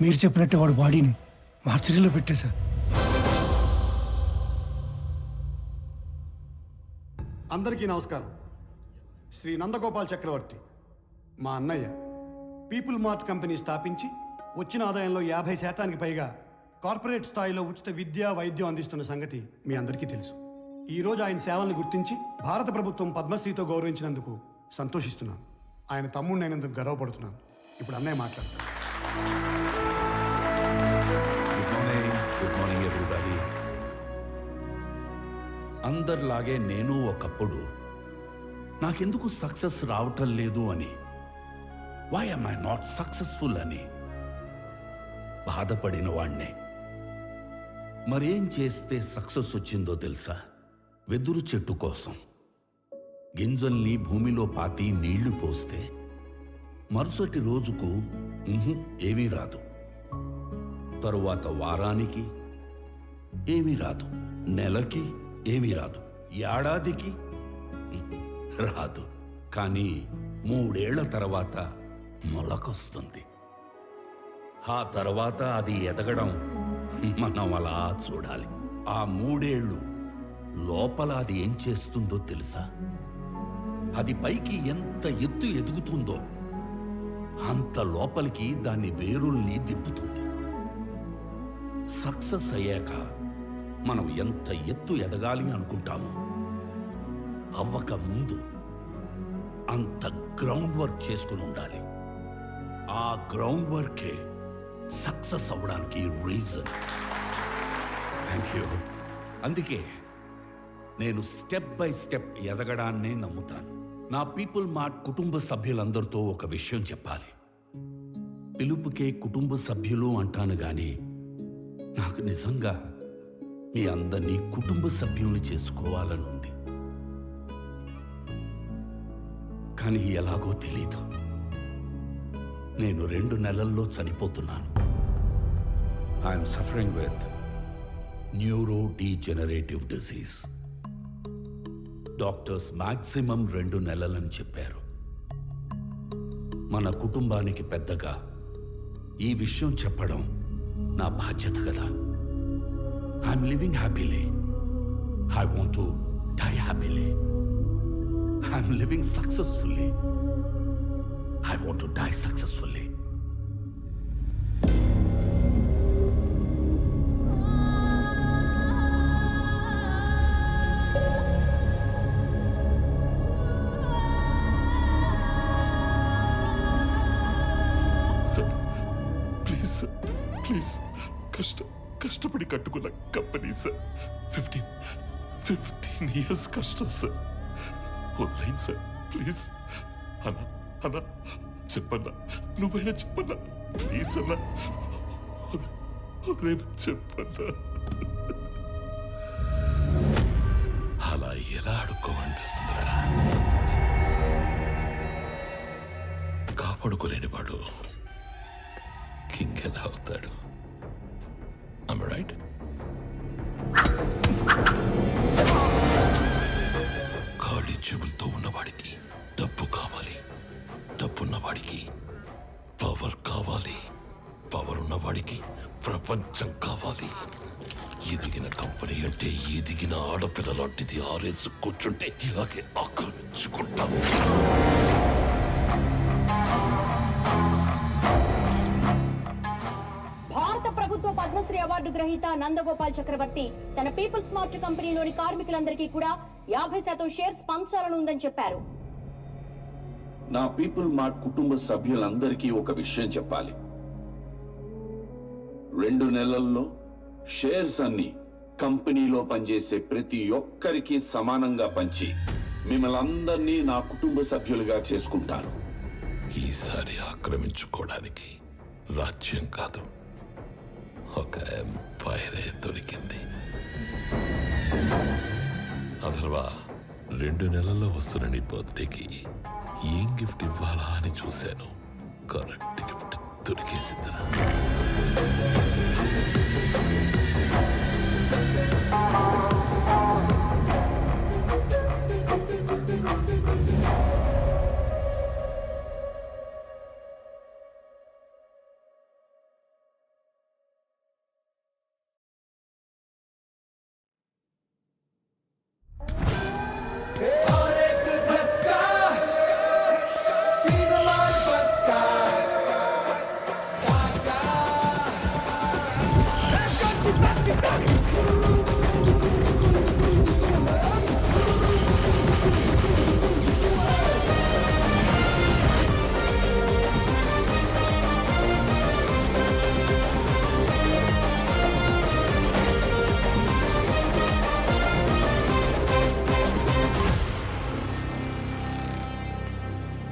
మీరు చెప్పినట్టే వాడు బాడీని మార్చరీలో పెట్టేశా. అందరికీ నమస్కారం. శ్రీ నందగోపాల్ చక్రవర్తి మా అన్నయ్య పీపుల్ మార్ట్ కంపెనీ స్థాపించి వచ్చిన ఆదాయంలో 50% పైగా కార్పొరేట్ స్థాయిలో ఉచిత విద్య వైద్యం అందిస్తున్న సంగతి మీ అందరికీ తెలుసు. ఈరోజు ఆయన సేవలను గుర్తించి భారత ప్రభుత్వం పద్మశ్రీతో గౌరవించినందుకు సంతోషిస్తున్నాను. ఆయన తమ్ముడినైనందుకు గర్వపడుతున్నాను. ఇప్పుడు అన్నయ్య మాట్లాడతారు. Good morning everybody. అందరిలాగే నేను ఒకప్పుడు నాకెందుకు సక్సెస్ రావటం లేదు అని, why am I not successful అని బాధపడిన వాణ్ణే. మరేం చేస్తే సక్సెస్ వచ్చిందో తెలుసా? వెదురు చెట్టు కోసం గింజల్ని భూమిలో పాతి నీళ్లు పోస్తే మరుసటి రోజుకు ఏమీ రాదు, తరువాత వారానికి ఏమీ రాదు, నెలకి ఏమీ రాదు, ఏడాదికి రాదు. కానీ 3 ఏళ్ల తర్వాత మొలకొస్తుంది. ఆ తర్వాత అది ఎదగడం మనం అలా చూడాలి. ఆ 3 ఏళ్ళు లోపల అది ఏం చేస్తుందో తెలుసా? అది పైకి ఎంత ఎత్తు ఎదుగుతుందో అంత లోపలికి దాని వేరుల్ని దిప్పుతుంది. సక్సెస్ అయ్యాక మనం ఎంత ఎత్తు ఎదగాలి అనుకుంటామో అవ్వక ముందు అంత గ్రౌండ్ వర్క్ చేసుకుని ఉండాలి. ఆ గ్రౌండ్ వర్కే సక్సెస్ అవ్వడానికి రీజన్. Thank you. అందుకే నేను స్టెప్ బై స్టెప్ ఎదగడాన్నే నమ్ముతాను. నా పీపుల్ మార్ట్ కుటుంబ సభ్యులందరితో ఒక విషయం చెప్పాలి. పిలుపుకే కుటుంబ సభ్యులు అంటాను గాని నాకు నిజంగా మీ అందరినీ కుటుంబ సభ్యుల్ని చేసుకోవాలనుంది. కానీ ఎలాగో తెలీదు. నేను 2 నెలల్లో చనిపోతున్నాను. I'm suffering with neuro degenerative disease. Doctors maximum 2 నెలలని చెప్పారు. మన కుటుంబానికి పెద్దగా ఈ విషయం చెప్పడం నా బాధ్యత కదా. I'm living happily. I want to die happily. I'm living successfully. I want to die successfully. Please కష్టపడి కట్టుకున్న కంపెనీ సార్. 15 ఇయర్స్ కష్టం సార్. వదిలేండి సార్ ప్లీజ్. అన్నా చెప్పన్నా, నువ్వైనా చెప్పన్నా ప్లీజ్ అన్నా. వదిలేనా చెప్పన్నా. అలా ఎలా అడుక్కోమనిపిస్తుందిరా? కాపాడుకోలేని వాడు కింగ్ ఎలా అవుతాడు? Am I right? ఖాళీ చెవులతో ఉన్నవాడికి డబ్బు కావాలి, డబ్బున్నవాడికి పవర్ కావాలి, పవర్ ఉన్నవాడికి ప్రపంచం కావాలి. ఎదిగిన కంపెనీ అంటే ఎదిగిన ఆడపిల్ల లాంటిది. ఆరేసు కూర్చుంటే ఇలాగే ఆక్రమించుకుంటాము. పద్మశ్రీ అవార్డు గ్రహీత నందగోపాల్ చక్రవర్తి తన పీపుల్స్ మార్ట్ కంపెనీలోని కార్మికులందరికీ కూడా 50% షేర్స్ పంచాలని ఉందని చెప్పారు. నా పీపుల్ మార్ట్ కుటుంబ సభ్యులందరికీ ఒక విషయం చెప్పాలి. 2 నెలల్లో షేర్స్ అన్ని కంపెనీలో పనిచేసే ప్రతి ఒక్కరికి సమానంగా పంచి మిమ్మల్ని అందరినీ నా కుటుంబ సభ్యులుగా చేసుకుంటాను. ఈసారి ఆక్రమించుకోవడానికి రాజ్యం కాదు, ఒక ఎంపైరే దొరికింది. అథర్వా, 2 నెలల్లో వస్తున్న నీ బర్త్డేకి ఏం గిఫ్ట్ ఇవ్వాలా అని చూశాను. కరెక్ట్ గిఫ్ట్ దొరికేసిందిరా.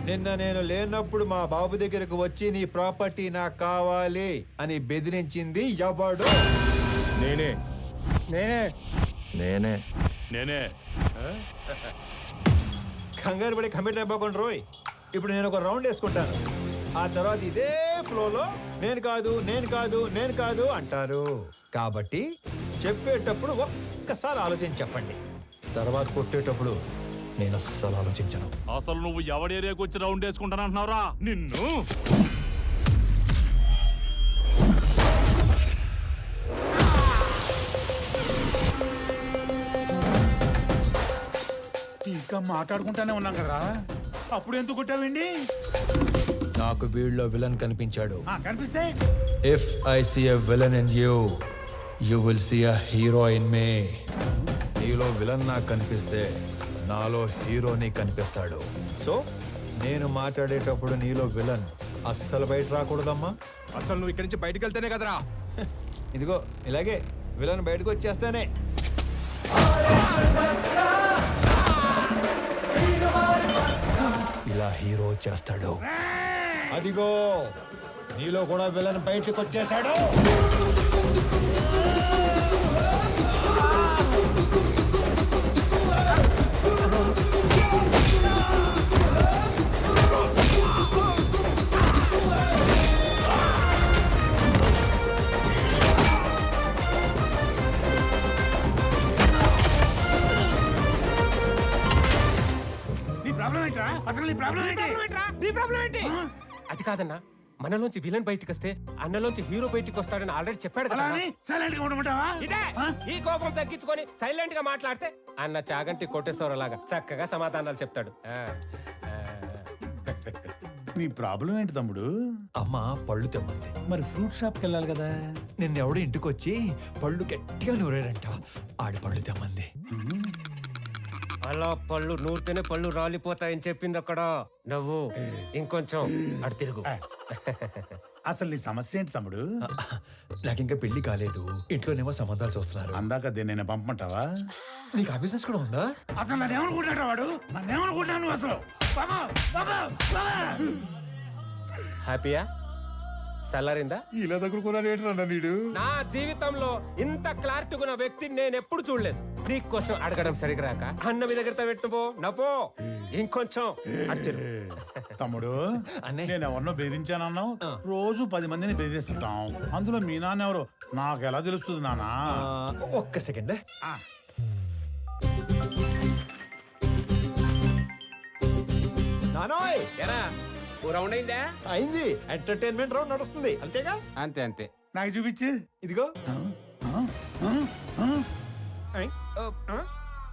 నిన్న నేను లేనప్పుడు మా బాబు దగ్గరకు వచ్చి నీ ప్రాపర్టీ నాకు కావాలి అని బెదిరించింది ఎవడు? నేనే నేనే. నేనే. కంగారు పడి కమిట్ అయిపోకుండా రోయ్. ఇప్పుడు నేను ఒక రౌండ్ వేసుకుంటాను. ఆ తర్వాత ఇదే ఫ్లోలో నేను కాదు అంటారు. కాబట్టి చెప్పేటప్పుడు ఒక్కసారి ఆలోచించి చెప్పండి. తర్వాత కొట్టేటప్పుడు నేను అస్సలు ఆలోచించను. అసలు నువ్వు ఎవడి ఏరియాకి వచ్చి రౌండ్ వేసుకుంటానంటున్నావురా నిన్ను? ఇంకా మాట్లాడుకుంటానే ఉన్నాం కదరా, అప్పుడు ఎందుకు కొట్టావండి? నాకు వీళ్ళలో విలన్ కనిపించాడు. కనిపిస్తే if I see a villain in you, you will see a hero in me. నీలో విలన్ నాకు కనిపిస్తే నాలో హీరోని కనిపిస్తాడు. సో నేను మాట్లాడేటప్పుడు నీలో విలన్ అస్సలు బయట రాకూడదమ్మా. అసలు నువ్వు ఇక్కడి నుంచి బయటకు వెళ్తేనే కదరా. ఇదిగో ఇలాగే విలన్ బయటకు వచ్చేస్తానే. ఇలా హీరో చేస్తాడు. అదిగో నీలో కూడా విలన్ బయటకు వచ్చేసాడు. నీ ప్రాబ్లం ఏంట్రా? అసలు నీ ప్రాబ్లం ఏంటి? అది కాదన్నా, మనలోంచి విలన్ బయటికి వస్తే అన్నలోంచి హీరో బయటికి వస్తాడని ఆల్రెడీ చెప్పాడు కదా. అలా అని సైలెంట్ గా ఉండమంటావా? ఇదే ఈ కోపం తగ్గించుకొని సైలెంట్ గా మాట్లాడితే అన్న చాగంటి కోటేశ్వర లాగా చక్కగా సమాధానాలు చెప్తాడు. నీ ప్రాబ్లం ఏంటి తమ్ముడు? అమ్మ పళ్ళు తెమ్మంది. మరి ఫ్రూట్ షాప్ కి వెళ్ళాలి కదా. నిన్నెవడో ఇంటికి వచ్చి పళ్ళు గట్టిగా నూరాడంట. ఆడి పళ్ళు తెమ్మంది. అలా పళ్ళు నూరితేనే పళ్ళు రాలిపోతాయని చెప్పింది అక్కడ. నువ్వు ఇంకొంచెం అటు తిరుగు. అసలు నీ సమస్య ఏంటి తమ్ముడు? నాకింకా పెళ్లి కాలేదు. ఇంట్లోనేమో సంబంధాలు చూస్తున్నారు. అందాక దీన్ని పంపమంటావా? నీకు ఆ బిజినెస్ కూడా ఉందా? అసలు నన్ను ఏమనుకుంటాడు వాడు? నన్ను ఏమనుకుంటాను అసలు? బాబా, బాబా, బాబా. హ్యాపీయా? సల్లారిందా? ఇలా దగ్గరుకున్నాడు నీడు. నా జీవితంలో ఇంత క్లారిటీ ఉన్న వ్యక్తిని నేను ఎప్పుడు చూడలేదు. నీ కోసం అడగడం సరిగ్గా రాక అన్న మీ దగ్గర పెట్టుపో నవ్వో ఇంకొంచెం అటు తిరుగు. తమ్ముడు అన్నయ్య. నేను ఎవరినో బెదిరించానన్నావు. రోజు 10 మందిని బెదిరిస్తుంటాం. అందులో మీ నాన్న ఎవరు నాకు ఎలా తెలుస్తుంది నానా? ఒక్క సెకండ్. నానోయ్ ఎరా ఓ రౌండ్ అయిందా? అయింది. ఎంటర్టైన్మెంట్ రౌండ్ నడుస్తుంది అంతేగా? అంతే అంతే. నాకు చూపించు. ఇదిగో.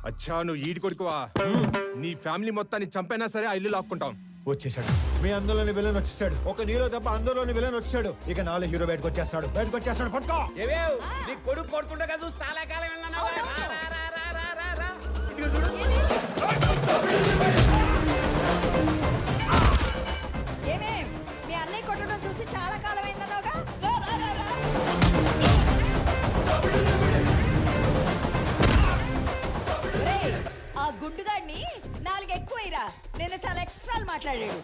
అచ్చా నువ్వు ఈడి కొడుకువా? నీ ఫ్యామిలీ మొత్తాన్ని చంపైనా సరే ఆ ఇల్లు లాక్కుంటాం. వచ్చేసాడు. మీ అందులోని విలన్ వచ్చేసాడు. ఒక నీలో తప్ప అందులోని విలన్ వచ్చాడు. ఇక నాలో హీరో బయటకు వచ్చేస్తాడు. పట్టుకో. నీ కొడుకు కొడుతుండే కదా చాలా కాలం ఏమేం మీ అన్నయ్య కొట్టడం చూసి చాలా కాలం అయిందన్నావుగా. ఒరేయ్, ఆ గుండుగాడిని 4 ఎక్కువైరా. నేను చాలా ఎక్స్ట్రాలు మాట్లాడాడు.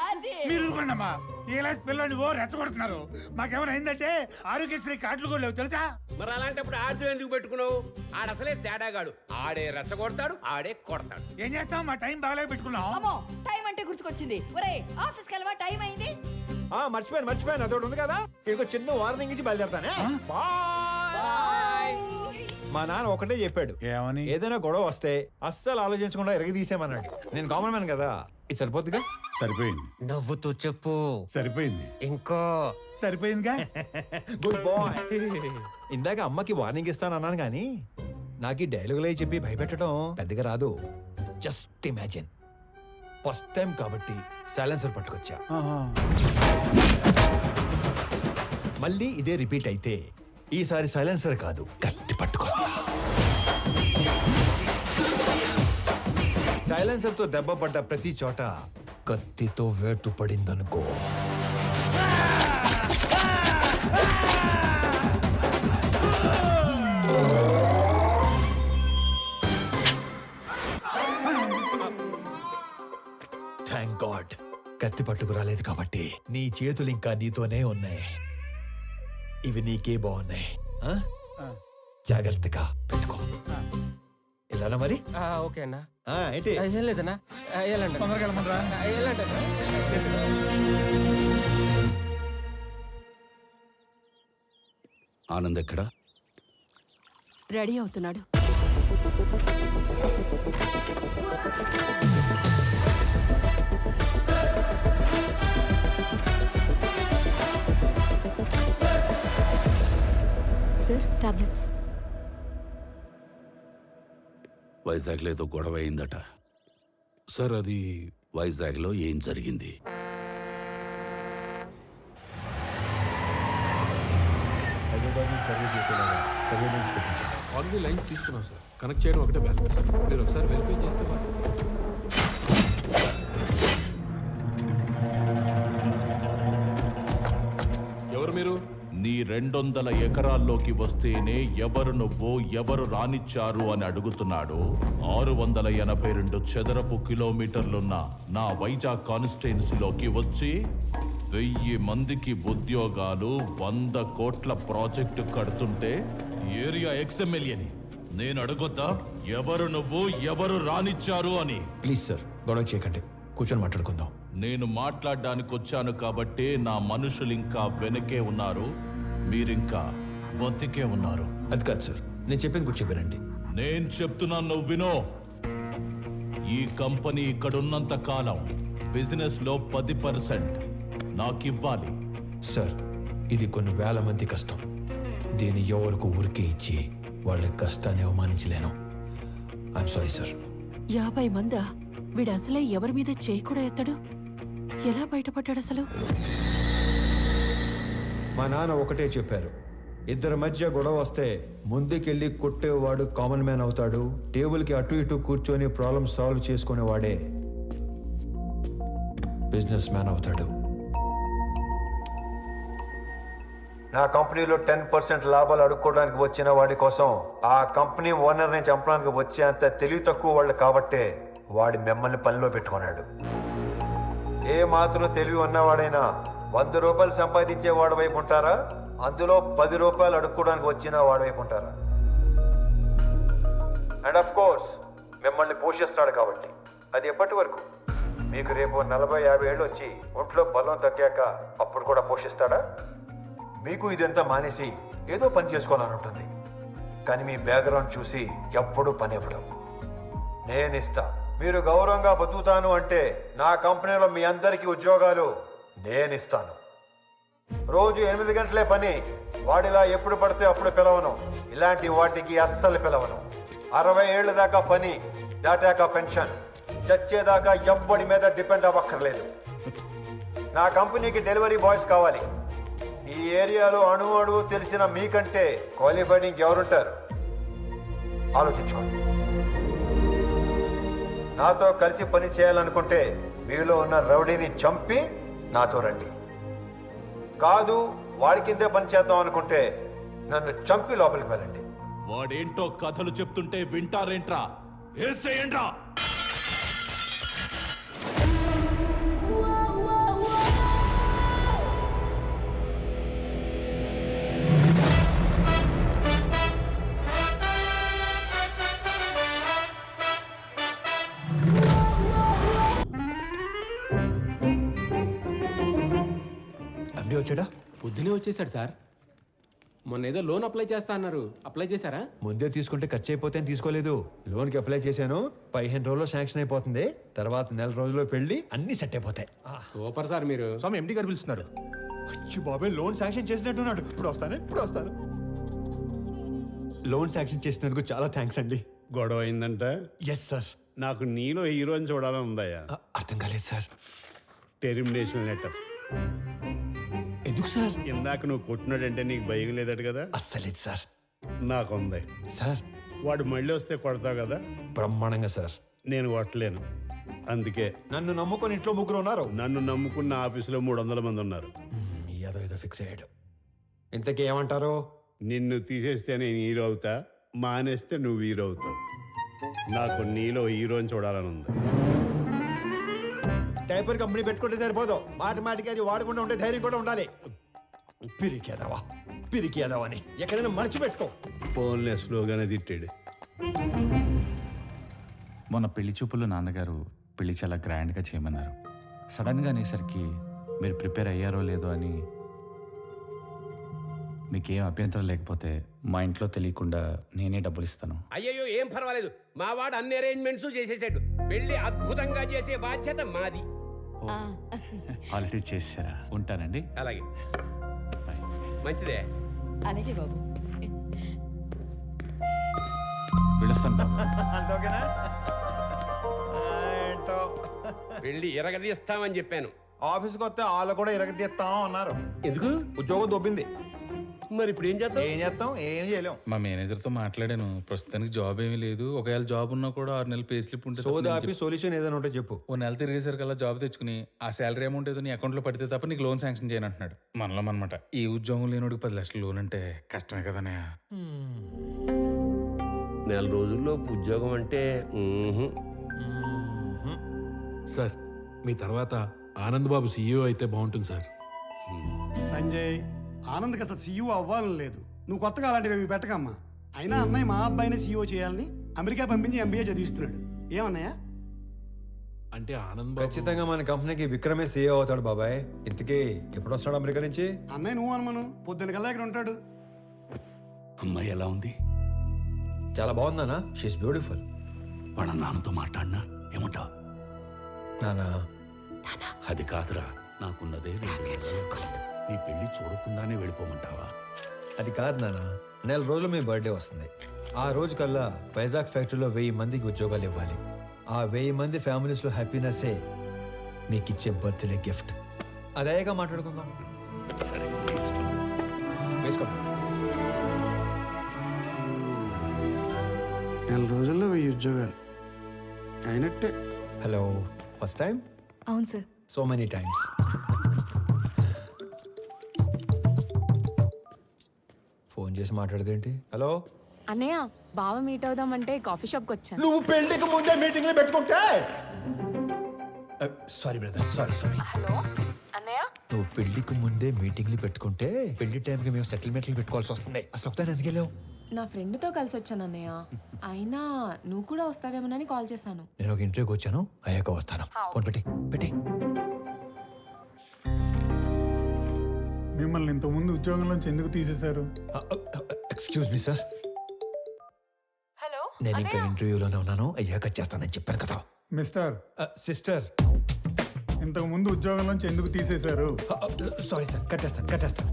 అదే మీరు ఊరుకోండమ్మా. ఈ పిల్లని ఓ రెచ్చగొడుతున్నారు. మాకేమైనా అయిందంటే ఆరోగ్యశ్రీ కార్డులు కూడా లేవు తెలుసా? మరి అలాంటప్పుడు ఆడితో ఎందుకు పెట్టుకున్నావు? ఆడసలే తేడాగాడు. ఆడే రెచ్చగొడతాడు, ఆడే కొడతాడు. ఏం చేస్తాం? మా టైం బాగాలేక పెట్టుకున్నాం. అమ్మో, టైం అంటే గుర్తుకొచ్చింది. ఒరేయ్, ఆఫీస్కి వెళ్ళవా? టైం అయింది. మర్చిపోయాను. అదొకటి ఉంది కదా. ఇంకో చిన్న వార్నింగ్ ఇచ్చి బయలుదేరతానే. మా నాన్న ఒకటే చెప్పాడు. ఏమని? ఏదైనా గొడవ వస్తే అస్సలు ఆలోచించకుండా ఎరగదీసేమన్నాడు. నేను కామన్ మ్యాన్ కదా, ఇది సరిపోద్దిగా. సరిపోయింది. నవ్వుతూ చెప్పు. సరిపోయింది. ఇంకో సరిపోయిందిగా. Good bye. ఇందాక అమ్మకి వార్నింగ్ ఇస్తానన్నాను కానీ నాకు ఈ డైలాగులే చెప్పి భయపెట్టడం పెద్దగా రాదు. Just imagine. ఫస్ట్ టైం కాబట్టి సైలెన్సర్ పట్టుకొచ్చా. మళ్ళీ ఇదే రిపీట్ అయితే ఈసారి సైలెన్సర్ కాదు కత్తి పట్టుకొస్తా. సైలెన్సర్ తో దెబ్బ పడ్డ ప్రతి చోట కత్తితో వేటు పడిందనుకో. లేదు కాబట్టి నీ చేతులు ఇంకా నీతోనే ఉన్నాయి. ఇవి నీకే బాగున్నాయి. ఆ? జాగ్రత్తగా పెట్టుకో. ఇలా మరి ఓకే అన్నా. ఏంటి ఏం లేదన్నా, వెళ్ళండి. తొందరగా వెళ్ళమంటారా? వెళ్ళండి. ఆనంద్ ఎక్కడా? రెడీ అవుతున్నాడు. Sir, tablets. వైజాగ్లో ఏదో గొడవ అయిందట. సార్, అది వైజాగ్లో ఏం జరిగింది? హైదరాబాద్ నుంచి సర్వే చేసేలాగా సర్వేలెన్స్ పెట్టించాను. ఆల్రెడీ లైన్స్ తీసుకున్నాం సార్. కనెక్ట్ చేయడం ఒకటే బ్యాలెన్స్. మీరు ఒకసారి వెరిఫై చేస్తే ఎవరు మీరు? నీ 200 ఎకరాల్లోకి వస్తేనే ఎవరు నువ్వు, ఎవరు రానిచ్చారు అని అడుగుతున్నాడు. 682 చదరపు కిలోమీటర్లున్న నా వైజాగ్ కాన్స్టిట్యున్సీలోకి వచ్చి 1000 మందికి ఉద్యోగాలు, 100 కోట్ల ప్రాజెక్టు కడుతుంటే ఏరియా ఎక్స్ఎమ్మెల్యేని నేను అడగొద్దా ఎవరు నువ్వు, ఎవరు రానిచ్చారు అని? ప్లీజ్ సార్, గొడవ చేయకండి, కూర్చొని మాట్లాడుకుందాం. నేను మాట్లాడడానికి వచ్చాను కాబట్టే నా మనుషులు ఇంకా వెనకే ఉన్నారు, మీరింకా బతికే ఉన్నారు. అది కాదు సార్, నేను చెప్పింది కూడా చెప్పానండి. నేను చెప్తున్నాను, నువ్వు వినో. ఈ కంపెనీ ఇక్కడున్నంత కాలం బిజినెస్ లో 10% నాకివ్వాలి. సార్, ఇది కొన్ని వేల మంది కష్టం. దీన్ని ఎవరికి ఊరికే ఇచ్చి వాళ్ళ కష్టాన్ని అవమానించలేను. I'm sorry sir. 50 మందా? వీడు అసలే ఎవరి మీద చేయి కూడా ఎత్తడు. ఎలా బయటపడ్డాడు అసలు? మా నాన్న ఒకటే చెప్పారు, ఇద్దరి మధ్య గొడవ వస్తే ముందుకెళ్ళి కొట్టేవాడు కామన్ మ్యాన్ అవుతాడు, టేబుల్కి అటు ఇటు కూర్చొని ప్రాబ్లం సాల్వ్ చేసుకునేవాడే బిజినెస్ మ్యాన్ అవుతాడు. నా కంపెనీలో 10% లాభాలు అడుక్కోవడానికి వచ్చిన వాడి కోసం ఆ కంపెనీ ఓనర్ని చంపడానికి వచ్చే అంత తెలివి తక్కువ వాళ్ళు కాబట్టే వాడి మిమ్మల్ని పనిలో పెట్టుకున్నాడు. ఏ మాత్రం తెలివి ఉన్నవాడైనా 100 రూపాయలు సంపాదించే వాడి వైపు ఉంటారా, అందులో 10 రూపాయలు అడుక్కోవడానికి వచ్చిన వాడి వైపు ఉంటారా? అండ్ ఆఫ్ కోర్స్ మిమ్మల్ని పోషిస్తాడు కాబట్టి. అది ఎప్పటి వరకు? మీకు రేపు 40-50 ఏళ్ళు వచ్చి ఒంట్లో బలం తగ్గాక అప్పుడు కూడా పోషిస్తాడా? మీకు ఇదంతా మానేసి ఏదో పని చేసుకోవాలని ఉంటుంది, కానీ మీ బ్యాక్గ్రౌండ్ చూసి ఎప్పుడూ పని ఇవ్వడం. నేను ఇస్తా. మీరు గౌరవంగా బతుకుతాను అంటే నా కంపెనీలో మీ అందరికీ ఉద్యోగాలు నేను ఇస్తాను. రోజు 8 గంటలే పని. వాడిలా ఎప్పుడు పడితే అప్పుడు పిలవను. ఇలాంటి వాటికి అస్సలు పిలవను. 60 ఏళ్ళ దాకా పని, దాటాక పెన్షన్. చచ్చేదాకా ఎవ్వడి మీద డిపెండ్ అవ్వక్కర్లేదు. నా కంపెనీకి డెలివరీ బాయ్స్ కావాలి. ఈ ఏరియాలో అణువు తెలిసిన మీకంటే క్వాలిఫైడ్ ఇంకెవరుంటారు? ఆలోచించుకోండి. నాతో కలిసి పని చేయాలనుకుంటే మీలో ఉన్న రౌడీని చంపి నాతో రండి. కాదు, వాడి కిందే పని చేద్దాం అనుకుంటే నన్ను చంపి లోపలికి వెళ్ళండి. వాడేంటో కథలు చెప్తుంటే వింటారేంట్రా? ఏసేయండ్రా. అన్నీ వచ్చాడా? పొద్దునే వచ్చేసాడు సార్. మొన్న ఏదో లోన్ అప్లై చేస్తా అన్నారు, అప్లై చేశారా? ముందే తీసుకుంటే ఖర్చు అయిపోతే తీసుకోలేదు. లోన్కి అప్లై చేశాను, 15 రోజుల్లో శాంక్షన్ అయిపోతుంది. తర్వాత 1 రోజుల్లో పెళ్లి, అన్ని సెట్ అయిపోతాయి. సూపర్ సార్ మీరు. స్వామి ఎండి గారు పిలుస్తున్నారు. బాబాయ్, లోన్ శాంక్షన్ చేసినట్టున్నాడు. ఇప్పుడు వస్తాను. లోన్ శాంక్షన్ చేసినందుకు చాలా థ్యాంక్స్ అండి. గొడవ అయిందంట. Yes sir. నాకు నీలో హీరోని చూడాలని ఉందయ్యా. అర్థం కాలేదు సార్. Termination letter. ఎందుకు సార్? ఇందాక నువ్వు కొట్టినాడంటే నీకు భయం లేదట కదా? అస్సలేదు సార్. నాకుంది సార్. వాడు మళ్ళీ వస్తే కొడతావు కదా? బ్రహ్మాండంగా సార్. నేను కొట్టలేను, అందుకే. నన్ను నమ్ముకొని ఇంట్లో 3 ఉన్నారు. నన్ను నమ్ముకున్న ఆఫీసులో 300 మంది ఉన్నారు. ఏదో ఫిక్స్ అయ్యాడు. ఇంతకీ ఏమంటారు? నిన్ను తీసేస్తే నేను హీరో అవుతా, మానేస్తే నువ్వు హీరో అవుతావు. నాకు నీలో హీరోని చూడాలని ఉంది. డైపర్ కంపెనీ పెట్టుకుంటే సరిపోదు, మాటి మాటికి అది వాడకుండా ఉండే ధైర్యం కూడా ఉండాలి. పిరికేదావా అని ఎక్కడైనా మర్చిపెట్టుకో. ఫోన్లే స్లోగానే తిట్టాడు. మొన్న పెళ్లి చూపుల్లో నాన్నగారు పెళ్లి చాలా గ్రాండ్గా చేయమన్నారు. సడన్గా అనేసరికి మీరు ప్రిపేర్ అయ్యారో లేదో అని. మీకేం అభ్యంతరం లేకపోతే మా ఇంట్లో తెలియకుండా నేనే డబ్బులు ఇస్తాను. అయ్యయ్యో ఏం పర్వాలేదు, మా వాడు అన్ని అరేంజ్మెంట్స్ చేసేసాడు. పెళ్లి అద్భుతంగా చేసే బాధ్యత మాది. ఆల్రెడీ చేశారా? ఉంటానండి. అలాగే, మంచిదే. అలాగే బాబు. వెళ్ళొస్తాను బాబు. అంతోకేనా? ఏంటో పెళ్లి ఎరగదీస్తామని చెప్పాను. ఆఫీస్కి వస్తే వాళ్ళు కూడా ఇరగదీస్తాం అన్నారు. ఎందుకు? ఉద్యోగం దొబ్బింది. మరి ఇప్పుడు ఏం చేద్దాం? ఏం చేయలేం. మా మేనేజర్తో మాట్లాడాను. ప్రస్తుతానికి జాబ్ ఏమీ లేదు. ఒకవేళ జాబ్ ఉన్నా కూడా 6 నెలలు పే స్లిప్ ఉంటుంది. సోదాపి సొల్యూషన్ ఏదైనా ఉంటే చెప్పు. ఓ నెల తిరిగేసరికల్లా జాబ్ తెచ్చుకుని ఆ శాలరీ అమౌంట్ ఏదో నీ అకౌంట్లో పడితే తప్ప నీకు లోన్ శాంక్షన్ చేయను అంటున్నాడు. మనలో అనమాట. ఈ ఉద్యోగం లేనోడికి 10 లక్షలు లోన్ అంటే కష్టమే కదనే. నెల రోజుల్లో ఉద్యోగం అంటే సార్ మీ తర్వాత ఆనంద్ బాబు సీఈఓ అయితే బాగుంటుంది సార్. సంజయ్, ఆనంద్కి అసలు సీఈఓ అవ్వాలని లేదు. నువ్వు కొత్తగా అలాంటివి పెట్టకమ్మా. అయినా అన్నయ్య మా అబ్బాయిని సీఈఓ చేయాలని అమెరికా పంపించి ఎంబీఏ చదివిస్తున్నాడు. ఏమన్నయ్య? అంటే ఆనంద్ బాబు ఖచ్చితంగా మన కంపెనీకి విక్రమే సీఈఓ అవుతాడు బాబాయ్. ఇంతకీ ఎప్పుడు వస్తాడు అమెరికా నుంచి? అన్నయ్య నువ్వు అనుమను పొద్దున కల్లా ఇక్కడ ఉంటాడు. అమ్మాయి ఎలా ఉంది? చాలా బాగుందానా? She's beautiful. వాళ్ళ నాన్నతో మాట్లాడినా ఏమంటావు? నానా అది కాదురా, నాకున్నదే 2 నెలలు. నీ పెళ్లి చూడకుండానే వెళ్ళిపోమంటావా? అది కాదు నానా, నెల రోజులు మీ బర్త్డే వస్తుంది. ఆ రోజు కల్లా వైజాగ్ ఫ్యాక్టరీలో 1000 మందికి ఉద్యోగాలు ఇవ్వాలి. ఆ 1000 మంది ఫ్యామిలీస్లో హ్యాపీనెస్సే మీకు ఇచ్చే బర్త్డే గిఫ్ట్. అదేగా మాట్లాడుకుందాం. సరే, నీ ఇష్టం. వేసుకో. నెల రోజుల్లో 1000 ఉద్యోగాలు అయినట్టే. Hello, first time? అవును sir. So many times. Phone చేసి మాట్లాడదేంటి? హలో అన్నయ్య, బావ మీట్ అవుదామంటే కాఫీ షాప్కి వచ్చాను. నువ్వు పెళ్లికి ముందే మీటింగ్లు పెట్టుకుంటే. Sorry brother, sorry. హలో అన్నయ్య, నువ్వు పెళ్లికి ముందే మీటింగ్లు పెట్టుకుంటే పెళ్లి టైంకి మేము సెటిల్మెంట్లు పెట్టుకోవాల్సి వస్తుంది. అసలు ఒకసారి ఎందుకు వెళ్ళావు? నా ఫ్రెండ్తో కలిసి వచ్చాను అన్నయ్య. అయినా నువ్వు కూడా వస్తావేమోనని కాల్ చేశాను. నేను ఒక ఇంటర్వ్యూకి వచ్చాను, అయ్యాక వస్తాను. ఫోన్ పెట్టి. మిమ్మల్ని ఇంతకుముందు ఉద్యోగంలోంచి ఎందుకు తీసేశారు? Excuse me sir. హలో నేను ఇంకా ఇంటర్వ్యూలోనే ఉన్నాను, అయ్యాక చేస్తానని చెప్పాను కదా. Mister, sister. ఇంతకు ముందు ఉద్యోగంలోంచి ఎందుకు తీసేశారు? సారీ సార్, కట్టేస్తాను.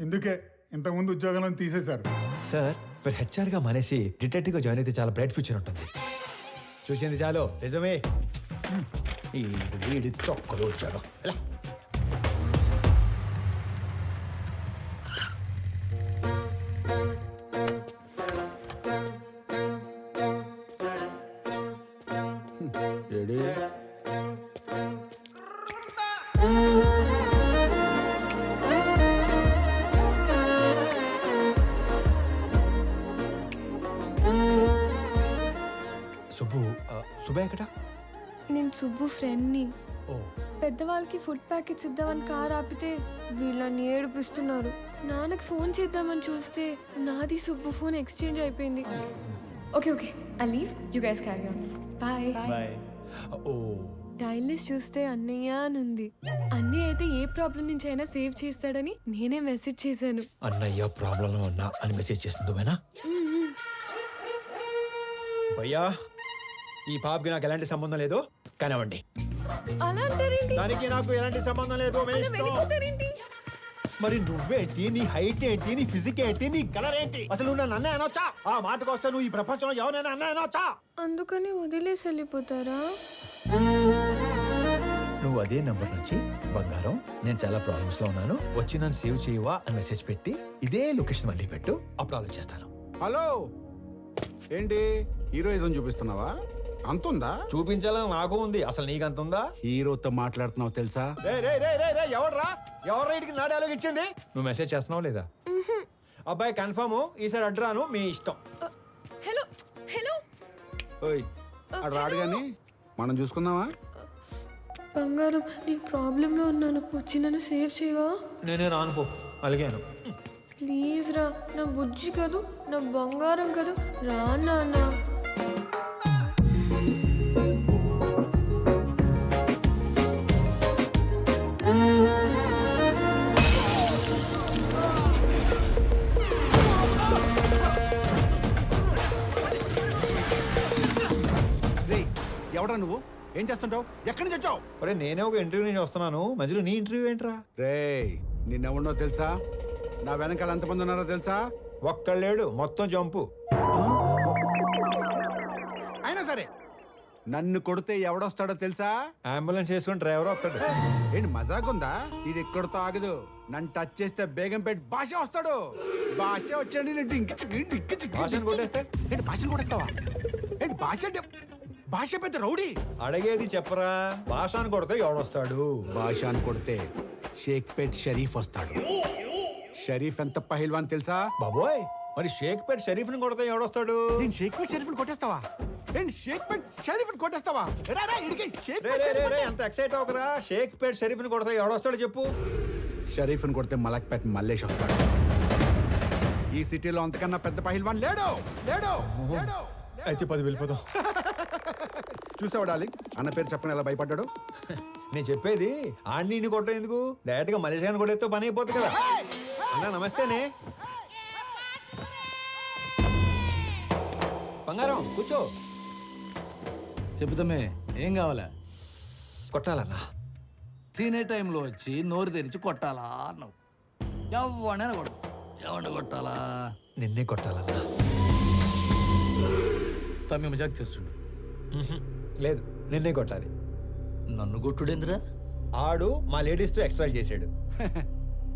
ఇందుకే ఇంతకుముందు ఉద్యోగంలో తీసేశారు. సార్, మీరు హెచ్ఆర్గా మానేసి డిటెక్టివ్గా జాయిన్ అయితే చాలా బ్రైట్ ఫ్యూచర్ ఉంటుంది. చూసింది చాలు, నిజమే. ఈ వీడి తొక్కలో ఉద్యోగం. ఎలా? సుబ్బయ్య ఎక్కడ? నేను సుబ్బు ఫ్రెండ్ని. ఓ, పెద్దవాళ్ళకి ఫుడ్ ప్యాకెట్స్ ఇద్దామని కార్ ఆపితే వీళ్ళని ఏడిపిస్తున్నారు. నాన్నకి ఫోన్ చేద్దామని చూస్తే నాది సుబ్బు ఫోన్ ఎక్స్చేంజ్ అయిపోయింది. Okay, I leave, you guys carry on. Bye. Oh, tile list చూస్తే అన్నయ్య అని ఉంది. అన్నయ్య అయితే ఏ ప్రాబ్లం నుంచి అయినా సేవ్ చేస్తాడని నేనే మెసేజ్ చేశాను. అన్నయ్య ప్రాబ్లంలో ఉన్నా అని మెసేజ్ చేస్తుంది భయ్యా. భయ్యా, ఈ పాపకి నాకు ఎలాంటి సంబంధం లేదు, కానివ్వండి. అలా అంటారేంటి? దానికి నాకు ఎలాంటి సంబంధం లేదు. వెళ్ళిపోతారేంటి? మరి నువ్వేంటి, నీ హైట్ ఏంటి, నీ ఫిజిక్ ఏంటి, నీ కలర్ ఏంటి? అసలు నువ్వు నన్ను అన్నయ్య అనొచ్చా? ఆ మాటకు వస్తే నువ్వు ఈ ప్రపంచంలో ఎవరైనా అన్నయ్య అనొచ్చా? అందుకని వదిలేసి వెళ్ళిపోతారా? నువ్వు అదే నంబర్ నుంచి బంగారం, నేను చాలా ప్రాబ్లమ్స్ లో ఉన్నాను, వచ్చి నన్ను సేవ్ చేయవా అని మెసేజ్ పెట్టి ఇదే లొకేషన్ మళ్ళీ పెట్టు, అప్పుడు ఆలోచిస్తాను. హలో, ఏంటి హీరోయిజం చూపిస్తున్నావా? అంతుందా? చూపించాలని నాకు ఉంది, అసలు నీకంతుందా? హీరోతో మాట్లాడుతున్నావు తెలుసా? ఎవరు ఇటుకి నా డైలాగ్ ఇచ్చింది? నువ్వు మెసేజ్ చేస్తున్నావు లేదా? అబ్బాయి కన్ఫర్మ్, ఈసారి అడ్రాను, మీ ఇష్టం. హలో ఓయ్, అడు రాడు గాని మనం చూసుకుందామా? బంగారం నేను ప్రాబ్లంలో ఉన్నాను, వచ్చి నన్ను సేవ్ చేయవా? నేనే రానుకో, అలిగాను. ప్లీజ్ రా, నా బుజ్జి కదూ, నా బంగారం కదూ, రా నాన్న. రేయ్, ఎవడ్రా నువ్వు? ఏం చేస్తుంటావు? ఎక్కడి నుంచి వచ్చావు? ఒరే నేనే ఒక ఇంటర్వ్యూ నుంచి వస్తున్నాను, మధ్యలో నీ ఇంటర్వ్యూ ఏంట్రా? రేయ్, నిన్నెవడో తెలుసా? నా వెనకాల ఎంతమంది ఉన్నారో తెలుసా? ఒక్కళ్ళేడు, మొత్తం జంపు. అయినా సరే నన్ను కొడితే ఎవడొస్తాడో తెలుసా? అంబులెన్స్ చేసుకుని డ్రైవర్ ఒక్కడు. ఏంటి మజాకుందా? ఇది ఎక్కడితో ఆగదు. నన్ను టచ్ చేస్తే బేగంపేట భాష వస్తాడు. భాష వచ్చాడు. భాషను కొట్టేస్తే ఏంటి భాషను కొట్టేస్తావా? ఏంటి భాష అంటే భాష పెద్ద రౌడీ. అడిగేది చెప్పరా, భాషను కొడితే ఎవడొస్తాడు? భాషను కొడితే షేక్పేట్ షరీఫ్ వస్తాడు. షరీఫ్ ఎంత పహిల్వాన్ తెలుసా? బాబోయ్, మరి షేక్పేట్ షరీఫ్ని కొడితే ఎవడొస్తాడు? నేను షేక్పేట్ షరీఫ్ని కొట్టేస్తావా? ఏంటి షేక్పేట్ షరీఫ్ని కొట్టేస్తావా? రా రా, ఇడికి రే, షేక్పేట్ రే, రే, షరీఫ్ రే, అంత ఎక్సైట్ అవకరా. షేక్పేట్ షరీఫ్ని కొడితే ఎవడొస్తాడు చెప్పు? షరీఫ్ని కొడితే మలక్పేట్ మల్లేష్ వస్తాడు. ఈ సిటీలో అంతకన్నా పెద్ద పహిల్వాన్ లేడు. లేడు లేడు. అయితే 10 వెళ్ళిపోదాం. చూసావా డార్లింగ్, అన్న పేరు చెప్పని ఎలా భయపడ్డాడు? నేను చెప్పేది ఆడిని కొట్టడం ఎందుకు, డైరెక్ట్ గా మలేషియాని కొట్టేస్తే పని అయిపోతుంది కదా. అన్నా నమస్తేనే. బంగారం కూర్చో. చెబుతామే, ఏం కావాలా? కొట్టాలన్నా. తినే టైంలో వచ్చి నోరు తెరిచి కొట్టాలా అన్నావు. ఎవడైనా కొట్టు, ఎవరిని కొట్టాలా? నిన్నే కొట్టాలన్నా. తమ్మి మజాక్ చేస్తుండు. లేదు, నిన్నే కొట్టాలి. నన్ను కొట్టుడేంద్రా? ఆడు మా లేడీస్ తో ఎక్స్ట్రా చేసాడు.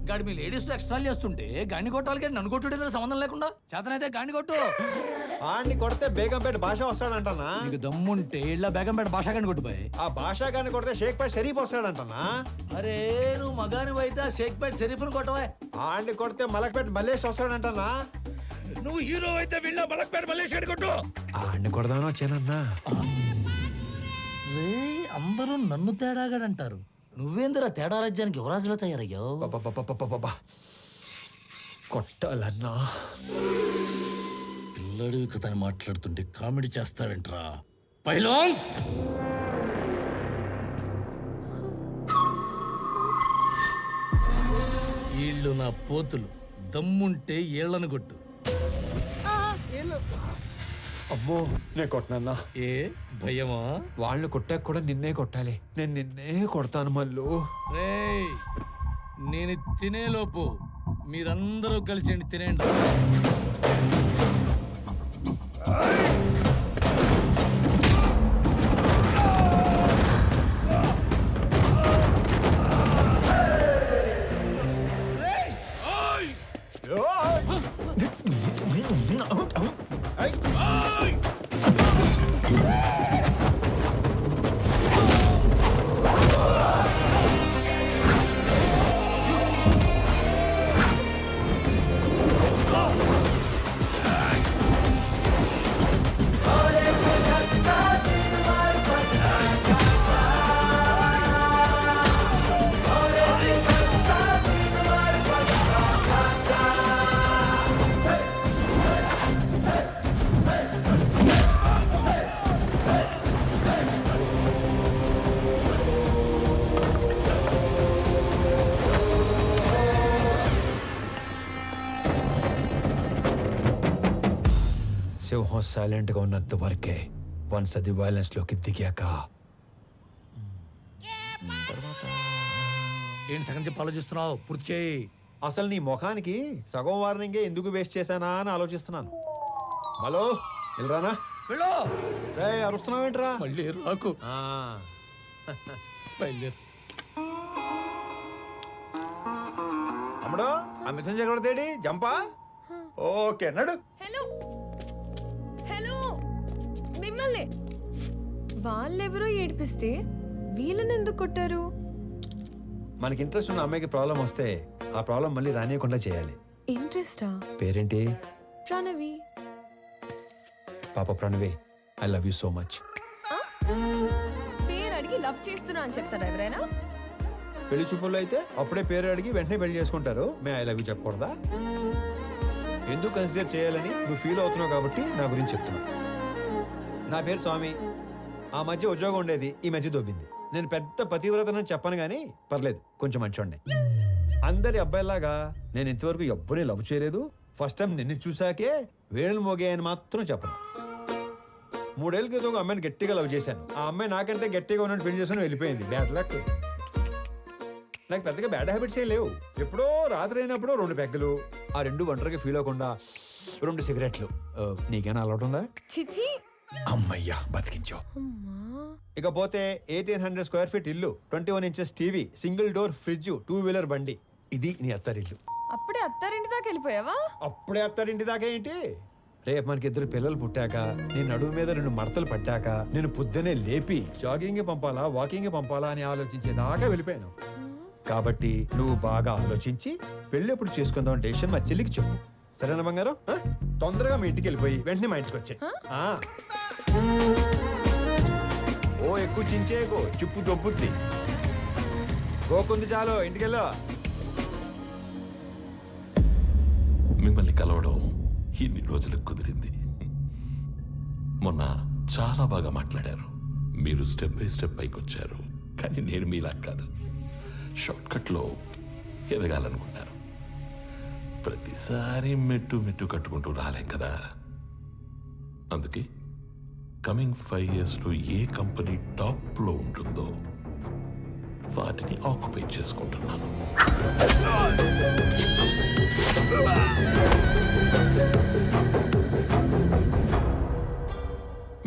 గాడి మీ లేడీస్ తో ఎక్స్ట్రా చేస్తుంటే గాడిని కొట్టాలి కానీ నన్ను కొట్టుడేంద్రా సంబంధం లేకుండా? చేతనైతే గాడిని కొట్టు. ఆడిని కొడితే బేగంపేట భాష వస్తాడంటనా? నీకు దమ్ముంటే ఇళ్ళ బేగంపేట భాష గాని కొట్టుపోయి. ఆ భాష గాని కొడితే షేక్పేట షరీఫ్ వస్తాడంటనా? అరే నువ్వు మగాని అయితే షేక్పేట షరీఫ్ను కొట్టవా. ఆడిని కొడితే మలక్పేట మల్లేష్ వస్తాడంటనా? నువ్వు హీరో అయితే వీళ్ళ మలక్పేట మల్లేష్ కొట్టు. ఆడిని కొడదామని వచ్చానన్నా. రే అందరూ నన్ను తేడాగాడంటారు, నువ్వేందిరా తేడా రాజ్యానికి యువరాజులో తయారయ్యావు. కొట్టాలన్నా. పిల్లడివి కథని మాట్లాడుతుంటే కామెడీ చేస్తావేంట్రా పైలాన్స్? వీళ్ళు నా పోతులు, దమ్ముంటే ఏళ్లను కొట్టు. అమ్మో, నేను కొట్టనన్నా. ఏ భయమా? వాళ్ళు కొట్టాక కూడా నిన్నే కొట్టాలి. నేను నిన్నే కొడతాను మళ్ళు. రేయ్ నేను తినేలోపు మీరందరూ కలిసి తినేయండి. సింహం సైలెంట్ గా ఉన్నంత వరకే. వన్స్ అది వైలెన్స్ లోకి దిగాక ఏంటి సగం చెప్పి ఆలోచిస్తున్నావు? పూర్తి చేయి. అసలు నీ ముఖానికి సగం వార్నింగే ఎందుకు వేస్ట్ చేశానా అని ఆలోచిస్తున్నాను. హలో, వెళ్ళరానా? వెళ్ళు. రే అరుస్తున్నావేంట్రా? మళ్ళీ రాకు. ఆ. బయలుదేరు. అమ్మడు, ఆ మిథున్ చక్రవర్తి జంపా. ఓకే నడు. హలో హలో, మిమ్మల్ని వాళ్ళెవరో ఏడిపిస్తే వీళ్ళని ఎందుకు కొట్టారు? మనకి ఇంట్రెస్ట్ ఉన్న అమ్మాయికి ప్రాబ్లం వస్తే ఆ ప్రాబ్లం మళ్ళీ రానియకుండా చేయాలి. ఇంట్రెస్టా? పేరేంటి? ప్రణవి. పాప Pranavi, I love you so much. పేరు అడిగి లవ్ చేస్తున్నా అని చెప్తారా ఎవరైనా? పెళ్లి చూపుల్లో అయితే అప్పుడే పేరు అడిగి వెంటనే పెళ్లి చేసుకుంటారు. మే ఐ లవ్ యూ చెప్పకూడదా? ఎందుకు కన్సిడర్ చేయాలని నువ్వు ఫీల్ అవుతున్నావు కాబట్టి నా గురించి చెప్తున్నా. నా పేరు స్వామి. ఆ మధ్య ఉద్యోగం ఉండేది, ఈ మధ్య దొబ్బింది. నేను పెద్ద పతివ్రతనని చెప్పను కానీ పర్లేదు, కొంచెం మంచోండి. అందరి అబ్బాయిలాగా నేను ఇంతవరకు ఎవ్వరిని లవ్ చేయలేదు. ఫస్ట్ టైం నిన్ను చూశాకే వేణులు మోగాయని మాత్రం చెప్పను. 3 ఏళ్ళ క్రితం ఒక అమ్మాయిని గట్టిగా లవ్ చేశాను. ఆ అమ్మాయి నాకంటే గట్టిగా ఉన్నట్టు పెళ్లి చేసుకుని వెళ్ళిపోయింది. Bad luck. నాకు పెద్దగా బ్యాడ్ హ్యాబిట్స్ ఏ లేవు. ఎప్పుడో రాత్రి అయినప్పుడు 2 పెగ్గలు, ఆ 2 ఒంటరిగా ఫీల్ అవ్వకుండా 2 సిగరెట్లు. నీకేనా అలవాటు ఉందా? చిచి. అమ్మయ్యా బతికించావు. అమ్మా. ఇకపోతే 1800 స్క్వేర్ ఫీట్ ఇల్లు, 21 inches TV, single door fridge, 2 wheeler బండి. ఇది నీ అత్తారిల్లు. అప్పుడే అత్తారింటి దాకా వెళ్ళిపోయావా? అప్పుడే అత్తారింటి దాకా ఏంటి? రేపు మనకి 2 పిల్లలు పుట్టాక, నేను నడుము మీద 2 మడతలు పట్టాక, నేను పొద్దునే లేపి జాగింగ్ పంపాలా వాకింగ్ పంపాలా అని ఆలోచించేదాకా వెళ్ళిపోయాను. కాబట్టి నువ్వు బాగా ఆలోచించి పెళ్లి ఎప్పుడు చేసుకుందాం డెసిషన్ మా చెల్లికి చెప్పు. సరేనా బంగారం? తొందరగా మీ ఇంటికి వెళ్ళిపోయి వెంటనే మా ఇంటికి వచ్చాయి. ఓ ఎక్కువ చించేయకు, చిప్పు దొబ్బుద్ది. గోకుంది చాలు, ఇంటికెళ్ళా. మిమ్మల్ని కలవడం ఇన్ని రోజులకు కుదిరింది. మొన్న చాలా బాగా మాట్లాడారు. మీరు స్టెప్ బై స్టెప్ పైకి వచ్చారు. కానీ నేను మీలా కాదు, షార్ట్ కట్లో ఎదగాలనుకున్నాను. ప్రతిసారి మెట్టు మెట్టు కట్టుకుంటూ రాలేం కదా. అందుకే కమింగ్ 5 yearsలో ఏ కంపెనీ టాప్లో ఉంటుందో వాటిని ఆక్యుపై చేసుకుంటున్నాను.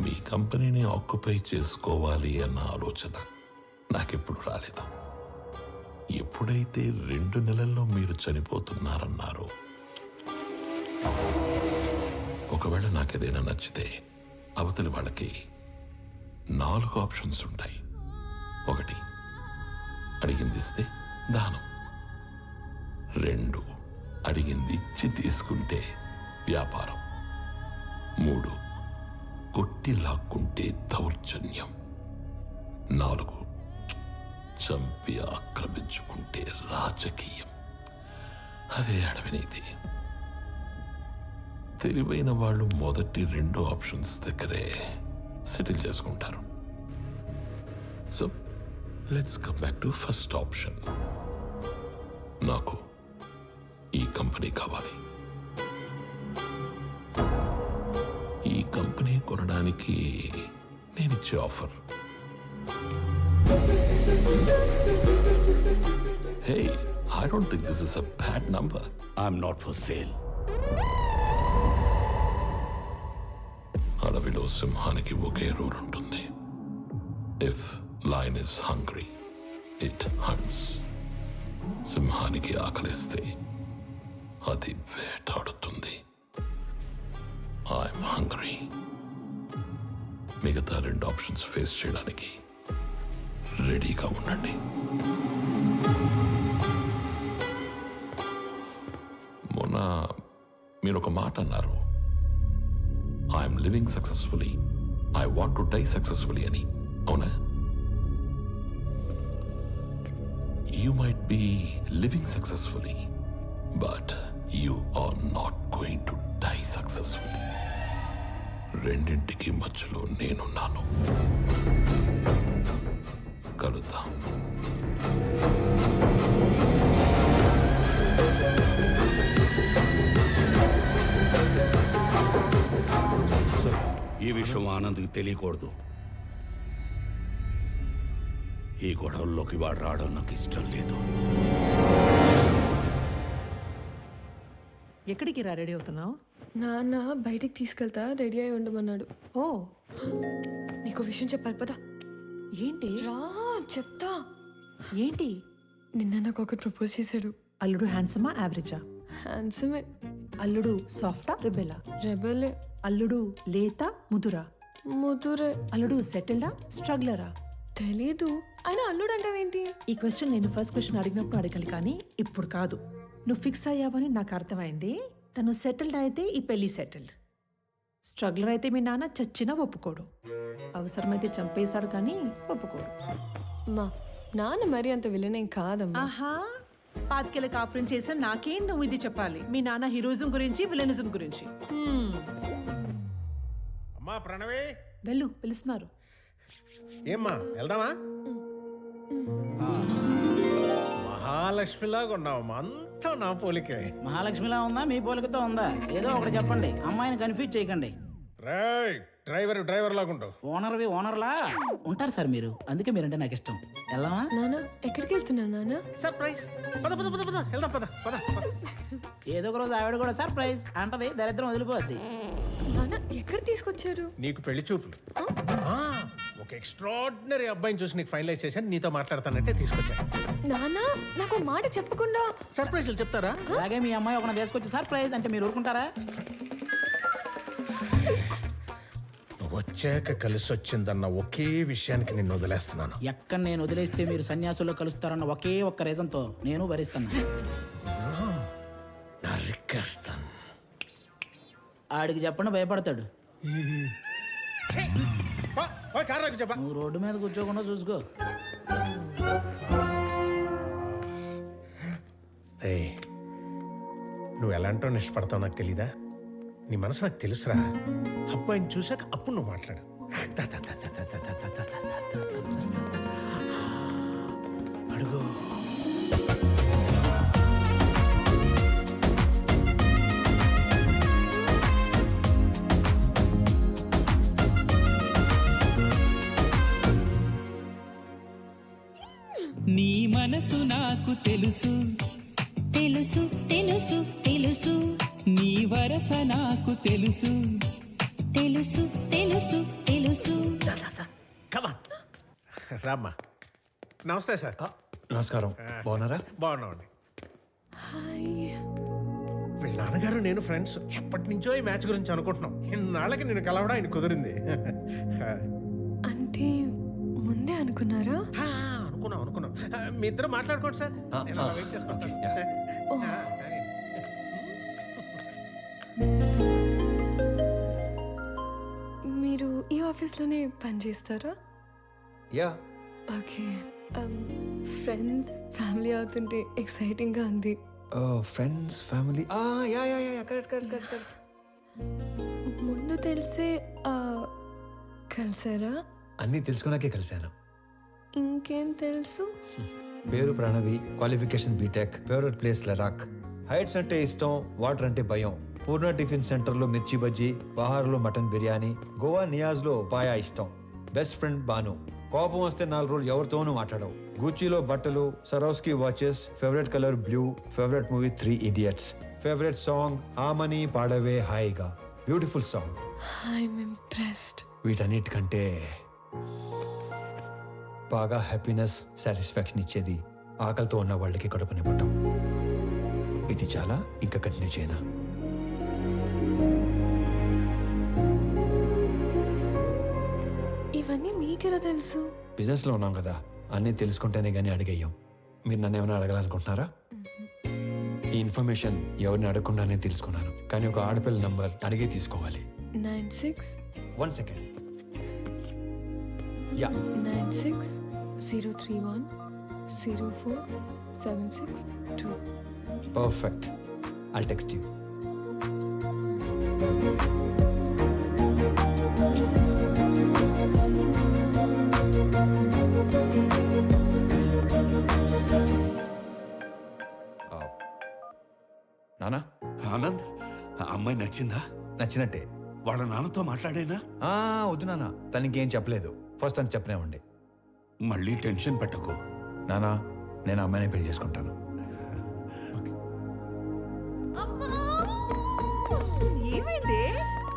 మీ కంపెనీని ఆక్యుపై చేసుకోవాలి అన్న ఆలోచన నాకెప్పుడు రాలేదు. ఎప్పుడైతే 2 నెలల్లో మీరు చనిపోతున్నారన్నారో, ఒకవేళ నాకేదైనా నచ్చితే అవతలి వాళ్ళకి 4 ఆప్షన్స్ ఉంటాయి. 1, అడిగింది ఇస్తే దానం. 2, అడిగింది ఇచ్చి తీసుకుంటే వ్యాపారం. 3, కొట్టి లాక్కుంటే దౌర్జన్యం. 4, చంపి ఆక్రమించుకుంటే రాజకీయం. అదే అడవినీతి. తెలివైన వాళ్ళు మొదటి 2 ఆప్షన్స్ దగ్గరే సెటిల్ చేసుకుంటారు. So let's come back to first option. నాకు ఈ కంపెనీ కావాలి. ఈ కంపెనీ కొనడానికి నేనిచ్చే offer, hey, I don't think this is a bad number. I'm not for sale. అడవిలో సింహానికి ఒకే రూల్ ఉంటుంది. If lion is hungry, it haunts. సింహానికి ఆకలిస్తే అది వేటాడుతుంది. I'm hungry. మిగతా 2 ఆప్షన్స్ ఫేస్ చేయడానికి రెడీగా ఉండండి. మొన్న మీరు ఒక మాట అన్నారు, I'm living successfully, I want to die successfully అని. అవునా? You might be living successfully, but you are not going to die successfully. రెండింటికి మధ్యలో నేనున్నాను. కలుద్దాం. ఈ విషయం ఆనంద్కి తెలియకూడదు. ఈ గొడవల్లోకి వాడు రావడం నాకు ఇష్టం లేదు. ఎక్కడికి రా రెడీ అవుతున్నావు? నాన్న బయటికి తీసుకెళ్తా, రెడీ అయి ఉండమన్నాడు. ఓ, నీకు విషయం చెప్పాలి పదా. ఏంటి? రా చెప్తా. ఏంటి? నిన్న నాకు ఒకటి ప్రపోజ్ చేశాడు. అల్లుడు హ్యాండ్సమా యావరేజా? హ్యాండ్సమే. అల్లుడు సాఫ్టా రెబెలా? రెబెలే. అల్లుడు లేత ముదురా? ముదురే. అల్లుడు సెటిల్డా స్ట్రగ్లరా? తెలీదు. అయినా అల్లుడు అంటావేంటి? ఈ క్వశ్చన్ నేను ఫస్ట్ క్వశ్చన్ అడిగినప్పుడు అడగాలి, కానీ ఇప్పుడు కాదు. నువ్వు ఫిక్స్ అయ్యావని నాకు అర్థమైంది. తను సెటిల్డ్ అయితే ఈ పెళ్లి సెటిల్డ్, స్ట్రగ్లర్ అయితే మీ నాన్న చచ్చినా ఒప్పుకోడు. అవసరమైతే చంపేస్తాడు కానీ ఒప్పుకోడు. మా నాన్న మరి అంత విలనేం కాదమ్మా. ఆహా, పాతికేళ్ళ కాపురం చేసా నాకేం నువ్వు ఇది చెప్పాలి. మీ నాన్న హీరోయిజం గురించి విలనిజం గురించి. అమ్మా ప్రణవి, వెళ్ళు, పిలుస్తున్నారు. ఏమ్మా వెళ్దామా? మహాలక్ష్మిలాగా ఉన్నావమ్మా, అంతా నా పోలికే. మహాలక్ష్మిలా ఉందా మీ పోలికతో ఉందా? ఏదో ఒకటి చెప్పండి, అమ్మాయిని కన్ఫ్యూజ్ చేయకండి. రేయ్ డ్రైవర్ లాగా ఉంటావు. ఓనర్లా ఉంటారు సార్ మీరు, అందుకే మీరంటే నాకు ఇష్టం. వెళ్ళామా? నాన్న ఎక్కడికి వెళ్తున్నా నాన్న? సర్ప్రైజ్. పద పద పద పద వెళ్దాం, పద పద పద. ఏదో ఒక రోజు ఆవిడ కూడా సర్ప్రైజ్ అంటది, దరిద్రం వదిలిపోద్ది. నాన్న ఎక్కడ తీసుకొచ్చారు? నీకు పెళ్లి చూపులు. ఆ, ఒక ఎక్స్ట్రాడినరీ అబ్బాయిని చూసి నీకు ఫైనలైజ్ చేశాను, నీతో మాట్లాడతానంటే తీసుకొచ్చాను. నాన్న నాకు ఒక మాట చెప్పకుండా. సర్ప్రైజ్లు చెప్తారా? అలాగే మీ అమ్మాయి ఒక తీసుకొచ్చి సర్ప్రైజ్ అంటే మీరు ఊరుకుంటారా? వచ్చాక కలిసి వచ్చిందన్న ఒకే విషయానికి నిన్ను వదిలేస్తున్నాను. ఎక్కడ నేను వదిలేస్తే మీరు సన్యాసుల్లో కలుస్తారన్న ఒకే ఒక్క రీజన్తో నేను భరిస్తాను. నా రిక్వెస్ట్. ఆడికి చెప్పండి, భయపడతాడు. చెప్పా. నువ్వు రోడ్డు మీద కూర్చోకుండా చూసుకో. నువ్వు ఎలాంటో ఇష్టపడతావు నాకు తెలీదా? నీ మనసు నాకు తెలుసురా. అబ్బాయిని చూసాక అప్పుడు నువ్వు మాట్లాడు. అడుగు. నీ మనసు నాకు తెలుసు తెలుసు తెలుసు తెలుసు, నీ వరస నాకు తెలుసు తెలుసు తెలుసు తెలుసు. రామ్మా. నమస్తే సార్. నమస్కారం. బాగున్నారా? బాగున్నామండి. హాయ్. వీళ్ళ నాన్నగారు నేను ఫ్రెండ్స్. ఎప్పటి నుంచో ఈ మ్యాచ్ గురించి అనుకుంటున్నాం. ఇన్నాళ్ళకి నేను కలవడం ఆయన కుదిరింది. అంటే ముందే అనుకున్నారా? అనుకున్నాం. మీ ఇద్దరు మాట్లాడుకోండి సార్. నేను అలా వెయిట్ చేస్తాను. మీరు ఈ ఆఫీస్లోనే పనిచేస్తారా? యా. ఓకే. ఫ్రెండ్స్ ఫ్యామిలీ అవుతుంటే ఎక్సైటింగ్గా ఉంది. Friends family. Yeah yeah yeah, correct. ముందు తెలిసే కలిసారా? అన్నీ తెలుసుకున్నాకే కలిశాను. ఇంకేం తెలుసు? పేరు Pranavi, qualification BTech, favourite place Ladakh, heights అంటే ఇష్టం, వాటర్ అంటే భయం, పూర్ణ టిఫిన్ సెంటర్లో మిర్చి బజ్జీ, బహార్లో మటన్ బిర్యానీ, గోవా నియాజ్లో పాయా ఇష్టం, బెస్ట్ ఫ్రెండ్ బాను, కోపం వస్తే 4 రోజులు ఎవరితోనూ మాట్లాడవు, గూచీలో బట్టలు, Swarovski watches, favourite colour blue, favourite movie 3 Idiots, favourite song ఆమని పాడవే హాయిగా, బ్యూటిఫుల్ సాంగ్. I'm impressed. వీటన్నిటికంటే బాగా హ్యాపీనెస్, సాటిస్ఫాక్షన్ ఇచ్చేది ఆకలితో ఉన్న వాళ్ళకి కడుపు నింపటం. ఇది చాలా, ఇంకా కంటిన్యూ చేయనా? ఇవన్నీ మీకెలా తెలుసు? బిజినెస్లో ఉన్నాం కదా, అన్నీ తెలుసుకుంటేనే కానీ అడిగేయం. మీరు నన్ను ఏమైనా అడగాలనుకుంటున్నారా? ఈ ఇన్ఫర్మేషన్ ఎవరిని అడగకుండానే తెలుసుకున్నాను, కానీ ఒక ఆడపిల్ల నంబర్ అడిగే తీసుకోవాలి. 96 1 second. Yeah, 96 031 04 762. Perfect. I'll text you. నానా? ఆనంద్, ఆ అమ్మాయి నచ్చిందా? నచ్చినట్టే. వాళ్ళ నాన్నతో మాట్లాడేనా? వద్దు నాన్న, తనకేం చెప్పలేదు. ఫస్ట్ తను చెప్పనేవ్వండి. మళ్ళీ టెన్షన్ పెట్టకు నానా, నేను అమ్మాయిని పెళ్లి చేసుకుంటాను. ఏమైంది?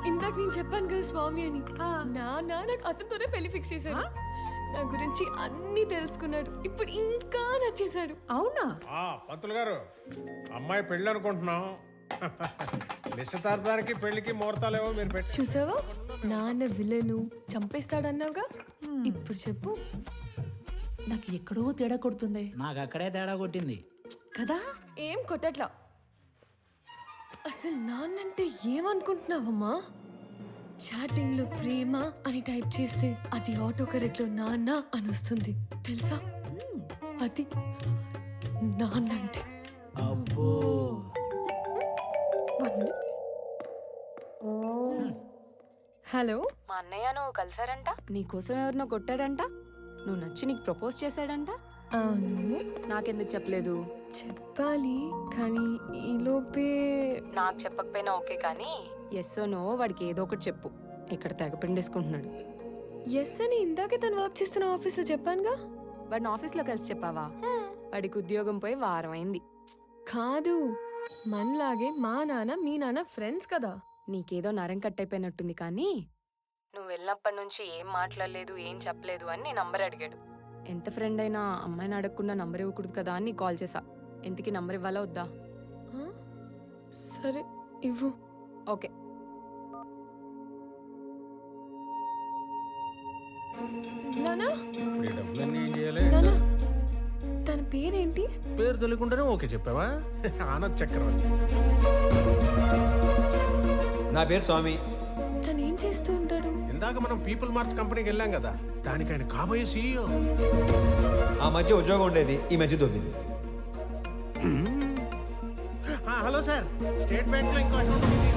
ఇందాక నేను చెప్పాను కదా స్వామి అని. నాన్న నాకు అతనితోనే పెళ్లి ఫిక్స్ చేశాడు. నా గురించి అన్ని తెలుసుకున్నాడు. ఇప్పుడు ఇంకా నచ్చేశాడు. అవునా? పంతులు గారు, అమ్మాయి పెళ్ళి అనుకుంటున్నాం. నిశ్చితార్థానికి పెళ్లికి ముహూర్తాలేవో మీరు పెట్టి. చూసావా, నాన్న విలను చంపేస్తాడన్నావుగా. ఇప్పుడు చెప్పు. నాకు ఎక్కడో తేడా కొడుతుంది. నాకు అక్కడే తేడా కొట్టింది కదా. ఏం కొట్టట్లా. అసలు నాన్నంటే ఏమనుకుంటున్నావమ్మా? చాటింగ్ లో ప్రేమ అని టైప్ చేస్తే అది ఆటో కరెక్ట్ లో నాన్న అని వస్తుంది తెలుసా? అది నాన్నంటే. అబ్బో. హలో, మా అన్నయ్య నువ్వు కలిసారంట, నీకోసం ఎవరినో కొట్టాడంట, నువ్వు నచ్చి నీకు ప్రపోజ్ చేశాడంట. అవును నాకెందుకు చెప్పలేదు? చెప్పాలి కానీ ఈలోపే. నాకు చెప్పకపోయినా ఓకే కానీ ఎస్ నో వాడికి ఏదో ఒకటి చెప్పు. ఇక్కడ తెగ పిండేసుకుంటున్నాడు. ఎస్ అని ఇందాకే తను వర్క్ చేస్తున్న ఆఫీస్లో చెప్పానుగా. వాడిని ఆఫీస్లో కలిసి చెప్పావా? వాడికి ఉద్యోగం పోయి వారం అయింది. కాదు, మనలాగే మా నాన్న మీ నాన్న ఫ్రెండ్స్ కదా. నీకేదో నరం కట్టయిపోయినట్టుంది కానీ నువ్వు వెళ్ళినప్పటి నుంచి ఏం మాట్లాడలేదు, ఏం చెప్పలేదు అని నీ నంబర్ అడిగాడు. ఎంత ఫ్రెండ్ అయినా అమ్మాయిని అడగకుండా నంబర్ ఇవ్వకూడదు కదా అని కాల్ చేసా. ఎంతకి నంబర్ ఇవ్వాలా వద్దా? సరే ఇవ్వు. ఓకే. నానా ఇప్పుడు ఈ డబ్బులన్నీ ఏం చేయాలి? నానా, తన పేరేంటి? పేరు తెలియకుండానే ఓకే చెప్పావా? ఆనంద్ చక్రవర్తి. నా పేరు స్వామి. తను ఏం చేస్తూ ఉంటాడు? ఇందాక మనం పీపుల్ మార్ట్ కంపెనీకి వెళ్ళాం కదా, దానికి ఆయన కాబోయే CEO. ఆ మధ్య ఉద్యోగం ఉండేది, ఈ మధ్య దొబ్బింది. హలో సార్, స్టేట్ బ్యాంక్ లో ఇంకో అకౌంట్ ఉంది.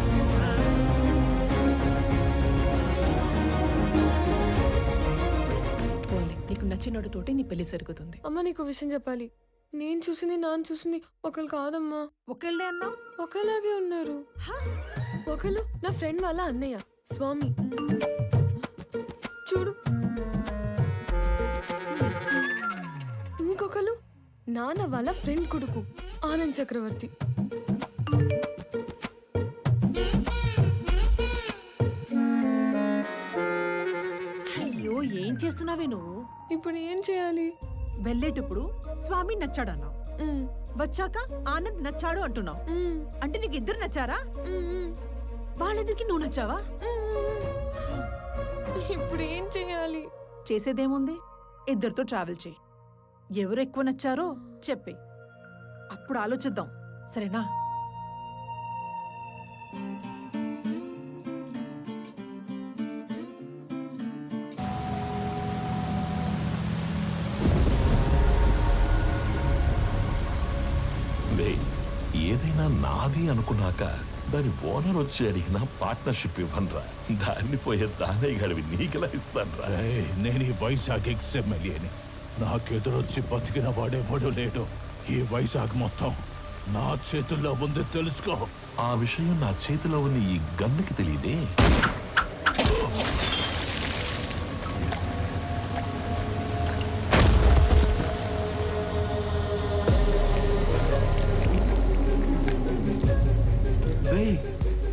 నీకు నచ్చినోడితోటి నీ పెళ్లి జరుగుతుంది. అమ్మ నీకు విషయం చెప్పాలి. నేను చూసింది నాన్న చూసింది ఒకరు కాదమ్మా. ఒకళ్ళే అన్నా ఒకలాగే ఉన్నారు. ఒకళ్ళు నా ఫ్రెండ్ వాళ్ళ అన్నయ్య స్వామి, చూడు. ఇంకొకరు నాన్న వాళ్ళ ఫ్రెండ్ కొడుకు ఆనంద్ చక్రవర్తి. అయ్యో ఏం చేస్తున్నావే నువ్వు? ఇప్పుడు ఏం చేయాలి? వెళ్ళేటప్పుడు స్వామి నచ్చాడన్నావు, వచ్చాక ఆనంద్ నచ్చాడు అంటున్నావు. అంటే నీకు ఇద్దరు నచ్చారా? వాళ్ళిద్దరికి నువ్వు నచ్చావా? ఇప్పుడు ఏం చేయాలి? చేసేదేముంది, ఇద్దరితో ట్రావెల్ చేయి. ఎవరు ఎక్కువ నచ్చారో చెప్పే, అప్పుడు ఆలోచిద్దాం. సరేనా? ఏదైనా నాది అనుకున్నాక దాని ఓనర్ వచ్చి అడిగిన పార్ట్నర్షిప్ ఇవ్వనరా. దాన్ని పోయే దానయ్య గడివి నీకెలా ఇస్తానరా? నేను ఈ వైజాగ్ ఎక్స్ఎమ్మెల్యేని. నాకెదురొచ్చి బతికిన వాడెవడూ లేడు. ఈ వైజాగ్ మొత్తం నా చేతుల్లో ఉంది, తెలుసుకో. ఆ విషయం నా చేతిలో ఉన్న ఈ గన్నుకి తెలియదే.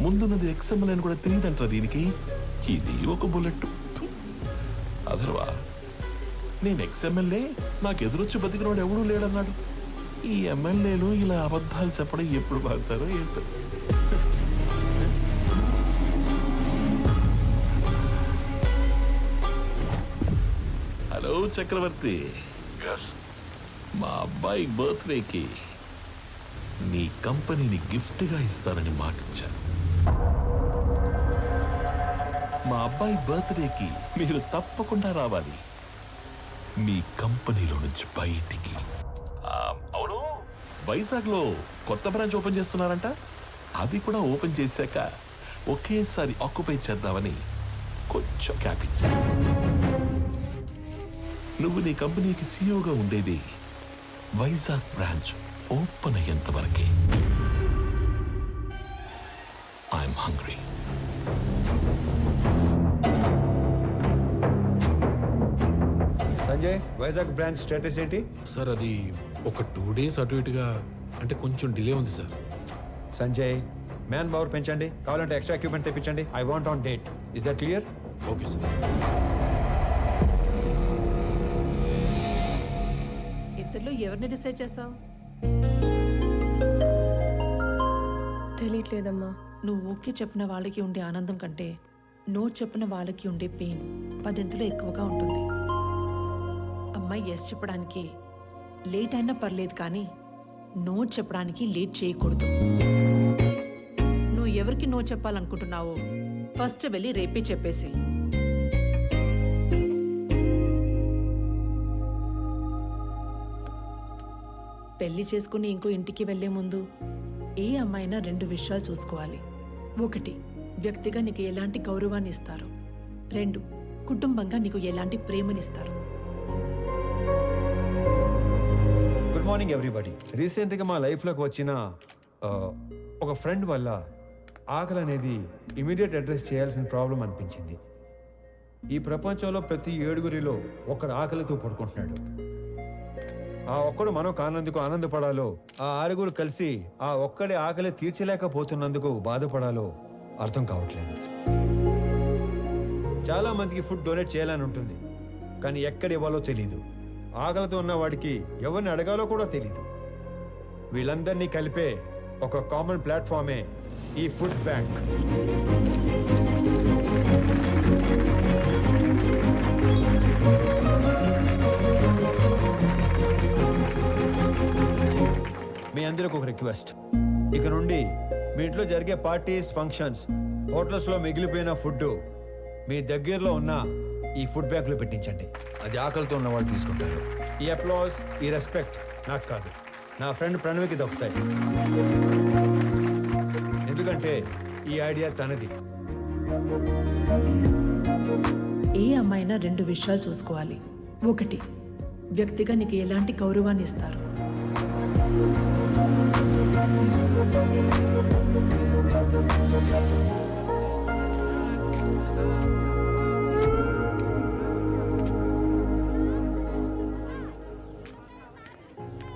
ముందున్నది ఎక్స్ఎంఎల్ అని కూడా తెలియదంటారా దీనికి? ఇది ఒక బుల్లెట్. అదర్వా నేను ఎక్స్ఎంఎల్ఏ, నాకు ఎదురొచ్చి బతికినోడు ఎవడూ లేడన్నాడు. ఈ ఎమ్మెల్యేలు ఇలా అబద్ధాలు చెప్పడం ఎప్పుడు బాగుతారో ఏంటో. హలో చక్రవర్తి, మా అబ్బాయి బర్త్డేకి నీ కంపెనీని గిఫ్ట్గా ఇస్తానని మాటిచ్చాను. మా అబ్బాయి బర్త్డేకి మీరు తప్పకుండా రావాలి మీ కంపెనీలో నుంచి బయటికి. అవును, వైజాగ్లో కొత్త బ్రాంచ్ ఓపెన్ చేస్తున్నారంట. అది కూడా ఓపెన్ చేశాక ఒకేసారి ఆక్యుపై చేద్దామని కొంచెం క్యాప్ ఇచ్చాను. నువ్వు నీ కంపెనీకి సీఈఓగా ఉండేది వైజాగ్ బ్రాంచ్ ఓపెన్ అయ్యేంత వరకే. I'm hungry. Sanjay, Vizag branch status ఏంటి? సార్ అది ఒక 2 days అటు ఇటుగా, అంటే కొంచెం డిలే ఉంది సార్. సంజయ్, మ్యాన్ పవర్ పెంచండి, కావాలంటే ఎక్స్ట్రా ఎక్విప్మెంట్ తెప్పించండి. I want on date. Is that clear? Okay sir. ఇద్దరిలో ఎవరిని డిసైడ్ చేసావు? తెలియట్లేదమ్మా. నువ్వు ఓకే చెప్పిన వాళ్ళకి ఉండే ఆనందం కంటే నో చెప్పిన వాళ్ళకి ఉండే పెయిన్ 10 ఎక్కువగా ఉంటుంది. అమ్మాయి ఎస్ చెప్పడానికి లేట్ అయినా పర్లేదు కానీ నో చెప్పడానికి లేట్ చేయకూడదు. నువ్వు ఎవరికి నో చెప్పాలనుకుంటున్నావో ఫస్ట్ వెళ్ళి రేపే చెప్పేసి. పెళ్లి చేసుకుని ఇంకో ఇంటికి వెళ్లే ముందు ఏ అమ్మాయినా 2 విషయాలు చూసుకోవాలి. 1, వ్యక్తిగా నీకు ఎలాంటి గౌరవాన్ని ఇస్తారు. 2, కుటుంబంగా నీకు ఎలాంటి ప్రేమనిస్తారు. Good morning everybody. రీసెంట్గా మా లైఫ్లోకి వచ్చిన ఒక ఫ్రెండ్ వల్ల ఆకలి అనేది ఇమీడియట్ అడ్రస్ చేయాల్సిన ప్రాబ్లం అనిపించింది. ఈ ప్రపంచంలో ప్రతి 7గురిలో ఒకడు ఆకలితో పడుకుంటున్నాడు. ఆ ఒక్కడు మనం కానందుకు ఆనందపడాలో, ఆ 6గురు కలిసి ఆ ఒక్కడి ఆకలి తీర్చలేకపోతున్నందుకు బాధపడాలో అర్థం కావట్లేదు. చాలా మందికి ఫుడ్ డొనేట్ చేయాలని ఉంటుంది, కానీ ఎక్కడ ఇవ్వాలో తెలీదు. ఆకలితో ఉన్న వాడికి ఎవరిని అడగాలో కూడా తెలీదు. వీళ్ళందరినీ కలిపే ఒక కామన్ ప్లాట్ఫామే ఈ ఫుడ్ బ్యాంక్. మీ అందరికి ఒక రిక్వెస్ట్. ఇక నుండి మీ ఇంట్లో జరిగే పార్టీస్, ఫంక్షన్స్, హోటల్స్లో మిగిలిపోయిన ఫుడ్ మీ దగ్గరలో ఉన్న ఈ ఫుడ్ బ్యాంక్లో పెట్టించండి. అది ఆకలితో ఉన్న వాళ్ళు తీసుకుంటారు. ఈ అప్లాజ్, ఈ రెస్పెక్ట్ నాకు కాదు, నా ఫ్రెండ్ ప్రణవికి దక్కుతాయి. ఎందుకంటే ఈ ఐడియా తనది. ఏ అమ్మాయినా 2 విషయాలు చూసుకోవాలి. 1, వ్యక్తిగా నీకు ఎలాంటి గౌరవాన్ని ఇస్తారు.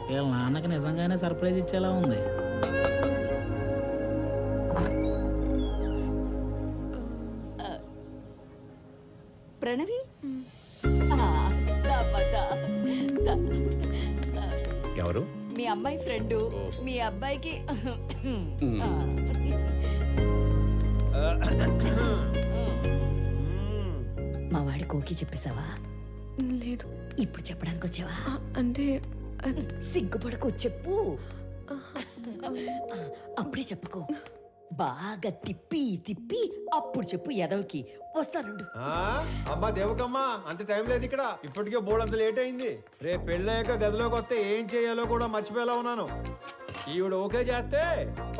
వీళ్ళ నాన్నకి నిజంగానే సర్ప్రైజ్ ఇచ్చేలా ఉంది. ప్రణవి, ఎవరు? మీ అమ్మాయి ఫ్రెండు. మీ అబ్బాయికి మా వాడి కోకి చెప్పేశావా? లేదు. ఇప్పుడు చెప్పడానికి వచ్చావా? అంటే సిగ్గుపడకు, చెప్పు. అప్పుడే చెప్పుకో, బాగా తిప్పి తిప్పి అప్పుడు చెప్పు. ఎదవకి వస్తానుండు. అమ్మా దేవకమ్మా, అంత టైం లేదు ఇక్కడ. ఇప్పటికే బోర్డంత లేట్ అయింది. రేపు పెళ్ళయ్యాక గదిలోకి వస్తే ఏం చేయాలో కూడా మర్చిపోయేలా ఉన్నాను. ఈవిడ ఓకే చేస్తే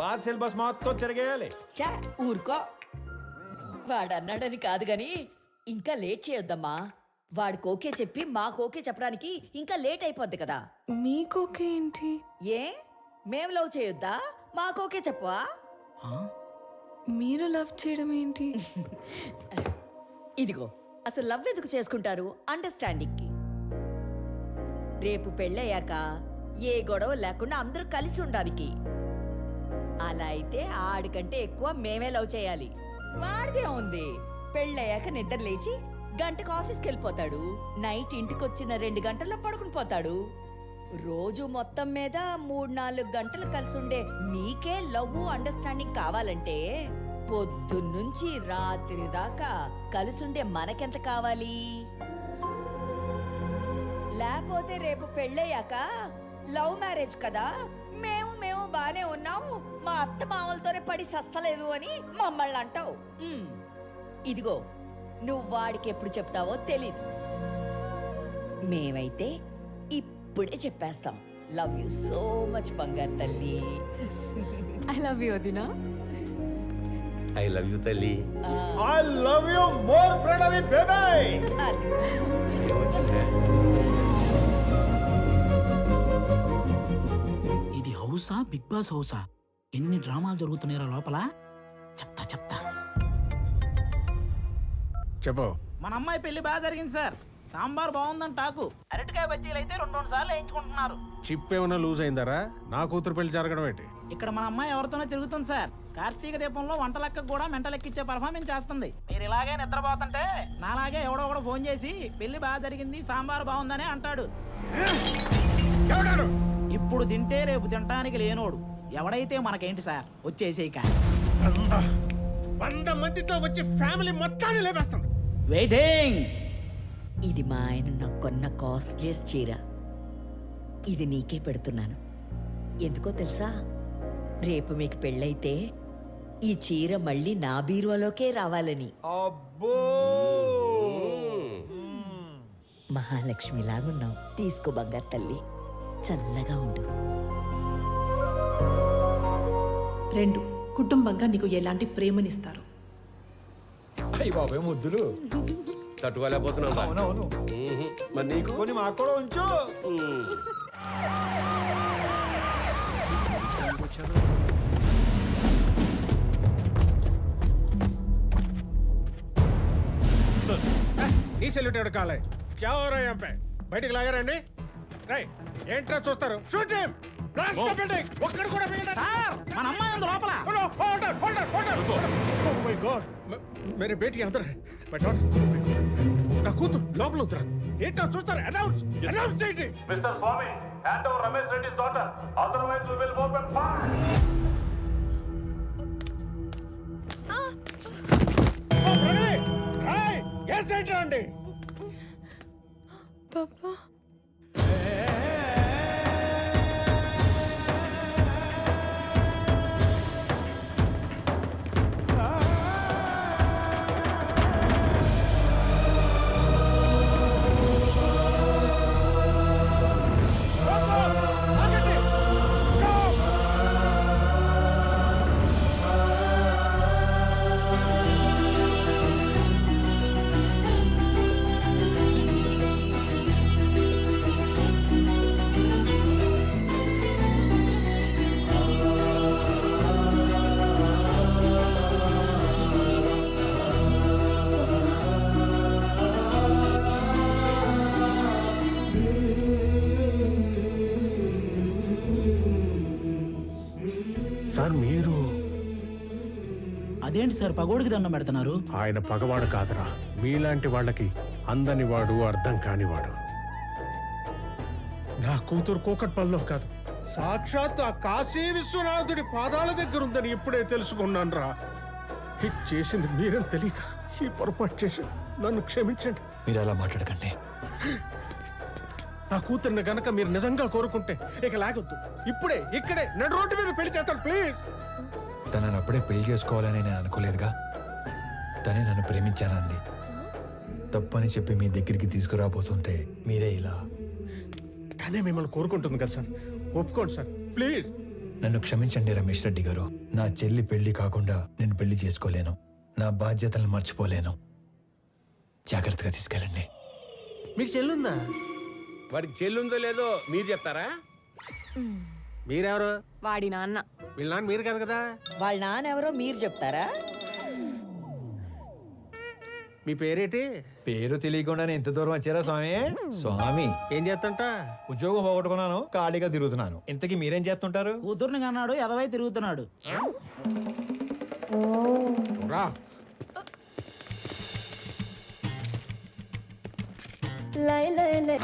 పాత సిలబస్ మొత్తం తిరగేయాలి. చా ఊరుకో. వాడన్నాడని కాదు గాని ఇంకా లేట్ చేయొద్దమ్మా. వాడికి ఓకే చెప్పి మాకు ఓకే చెప్పడానికి ఇంకా లేట్ అయిపోద్ది కదా. మీకు ఓకే ఏంటి? ఏ మేము లవ్ చేయొద్దా? మాకు ఓకే చెప్పవా? మీరు లవ్ చేయడం ఏంటి? ఇదిగో, అసలు లవ్ ఎందుకు చేసుకుంటారు? అండర్స్టాండింగ్ కి. రేపు పెళ్ళయ్యాక ఏ గొడవ లేకుండా అందరూ కలిసి ఉండడానికి. అలా అయితే ఆడికంటే ఎక్కువ మేమే లవ్ చేయాలి. వాడిదే ఉంది. పెళ్ళయ్యాక నిద్ర లేచి గంటకు ఆఫీస్కి వెళ్ళిపోతాడు. నైట్ ఇంటికొచ్చిన 2 గంటల్లో పడుకుని పోతాడు. రోజు మొత్తం మీద 3-4 గంటలు కలిసి ఉండే మీకే లవ్, అండర్స్టాండింగ్ కావాలంటే పొద్దున్నుంచి రాత్రి దాకా కలిసుండే మనకెంత కావాలి? లేకపోతే రేపు పెళ్ళయ్యాక లవ్ మ్యారేజ్ కదా, మేము బానే ఉన్నాము, మా అత్త మామలతోనే పడి సస్తలేదు అని మమ్మల్ని అంటావు. ఇదిగో, నువ్వు వాడికి ఎప్పుడు చెప్తావో తెలీదు. మేమైతే ఇప్పుడే చెప్పేస్తాం. లవ్ యూ సో మచ్ బంగారు తల్లి. ఐ లవ్ యూ వదినా. ఐ లవ్ యూ తల్లి. I love you more Pranavi baby. ఇది హౌసా, బిగ్ బాస్ హౌసా? ఎన్ని డ్రామాలు జరుగుతున్నాయో లోపల. చెప్తా చెప్పు. మన అమ్మాయి పెళ్లి బాగా జరిగింది సార్. సాంబార్ బాగుందని టాకు. అరటికాయ బజ్జీలు అయితే 2 సార్లు వేయించుకుంటున్నారు. చిప్ ఏమైనా లూజ్ అయిందరా? నా కూతురు పెళ్లి జరగడం ఏంటి? ఇక్కడ మన అమ్మాయి ఎవరితోనో తిరుగుతుంది సార్. కార్తీక దీపంలో వంట లెక్కకు కూడా మెంటలెక్కిచ్చే పర్ఫార్మెన్స్ చేస్తుంది. మీరు ఇలాగే నిద్రపోతుంటే నాలాగే ఎవడో ఒకడు ఫోన్ చేసి పెళ్లి బాగా జరిగింది, సాంబార్ బాగుందని అంటాడు. ఇప్పుడు తింటే రేపు తినటానికి లేనోడు. ఎవడైతే మనకేంటి సార్, వచ్చేసేయక. 100 మందితో వచ్చి ఫ్యామిలీ మొత్తాన్ని లేపేస్తాను. వెయిటింగ్. ఇది మా ఆయన నాకు కొన్న కాస్ట్లీయెస్ట్ చీర. ఇది నీకే పెడుతున్నాను. ఎందుకో తెలుసా? రేపు మీకు పెళ్ళైతే ఈ చీర మళ్ళీ నా బీరువాలోకే రావాలని. అబ్బో మహాలక్ష్మిలాగున్నావు. తీసుకో బంగారు తల్లి, చల్లగా ఉండు. 2 కుటుంబంగా నీకు ఎలాంటి ప్రేమనిస్తారు? అయ్యి బాబాయ్ ముద్దులు. తట్టుకోలేకపోతున్నావు అవునవును. మరి నీకు కొన్ని మాకు కూడా ఉంచు. ఈ సెల్యూట్ ఎవరు కాలే క్యా హో రहा है यहाँ पे? బయటికి లాగారండి. రై ఏంట్రా చూస్తారు? Shoot him. Blast the building. ఒక్కడు కూడా మిగలడు. సార్ మన అమ్మాయి ఉంది లోపల. హోల్డర్ ఓ మై గాడ్, మేరే బేటీ అందర్ హై. మై డాటర్, నా కూతురు లోపల ఉందిరా. ఏంట్రా చూస్తారు? అనౌన్స్ చేయండి. Mister Swami, hand over Ramesh Reddy's daughter, otherwise we will open fire. Oh Pranay, రై ఎస్ ఏంట్రా అండి? పాపా సార్ మీరు అదేంటి సార్ పగోడికి దండం పెడుతున్నారు? ఆయన పగవాడు కాదురా, మీలాంటి వాళ్ళకి అందని వాడు, అర్థం కానివాడు. నా కూతురు కూకట్పల్లిలో కాదు, సాక్షాత్ ఆ కాశీ విశ్వనాథుడి పాదాల దగ్గర ఉందని ఇప్పుడే తెలుసుకున్నాను రా. హిట్ చేసింది మీరని తెలియక ఈ పొరపాటు చేసి నన్ను క్షమించండి. మీరు అలా మాట్లాడకండి. నా కూతుర్ని గనక మీరు నిజంగా కోరుకుంటే ఇక లాగొద్దు, ఇప్పుడే ఇక్కడే నడు రోడ్డు మీద పెళ్లి చేస్తాను ప్లీజ్. తనని అప్పుడే పెళ్లి చేసుకోవాలని నేను అనుకోలేదుగా. తనే నన్ను ప్రేమించానంది. తప్పని చెప్పి మీ దగ్గరికి తీసుకురాబోతుంటే మీరే ఇలా. తనే మిమ్మల్ని కోరుకుంటుంది కదా సార్, ఒప్పుకోండి సార్ ప్లీజ్. నన్ను క్షమించండి రమేష్ రెడ్డి గారు. నా చెల్లి పెళ్లి కాకుండా నేను పెళ్లి చేసుకోలేను. నా బాధ్యతలను మర్చిపోలేను. జాగ్రత్తగా తీసుకెళ్ళండి. మీకు చెల్లుందా? వాడికి చెల్లుందో లేదో మీరు చెప్తారా? మీరెవరు? వాడి నాన్న. వీళ్ళ నాన్న మీరు కాదు కదా. వాళ్ళ నాన్నెవరో మీరు చెప్తారా? మీ పేరేటి? పేరు తెలియకుండానే ఇంత దూరం వచ్చారా స్వామి? స్వామి ఏం చేస్తంట? ఉద్యోగం పోగొట్టుకున్నాను, ఖాళీగా తిరుగుతున్నాను. ఇంతకీ మీరేం చేస్తుంటారు? కూతుర్ని కన్నాడు, ఎదవై తిరుగుతున్నాడు. రా.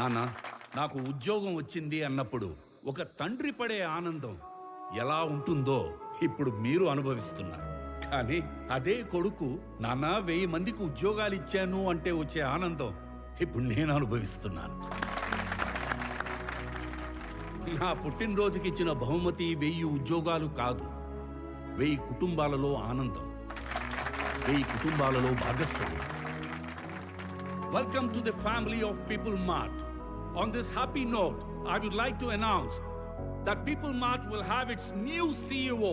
నాన్న, నాకు ఉద్యోగం వచ్చింది అన్నప్పుడు ఒక తండ్రి పడే ఆనందం ఎలా ఉంటుందో ఇప్పుడు మీరు అనుభవిస్తున్నారు. కానీ అదే కొడుకు నాన్న 1000 మందికి ఉద్యోగాలు ఇచ్చాను అంటే వచ్చే ఆనందం ఇప్పుడు నేను అనుభవిస్తున్నాను. నా పుట్టినరోజుకి ఇచ్చిన బహుమతి 1000 ఉద్యోగాలు కాదు, 1000 కుటుంబాలలో ఆనందం, 1000 కుటుంబాలలో భాగస్వామ్యం. Welcome to the family of People Mart. On this happy note, I would like to announce that People Mart will have its new CEO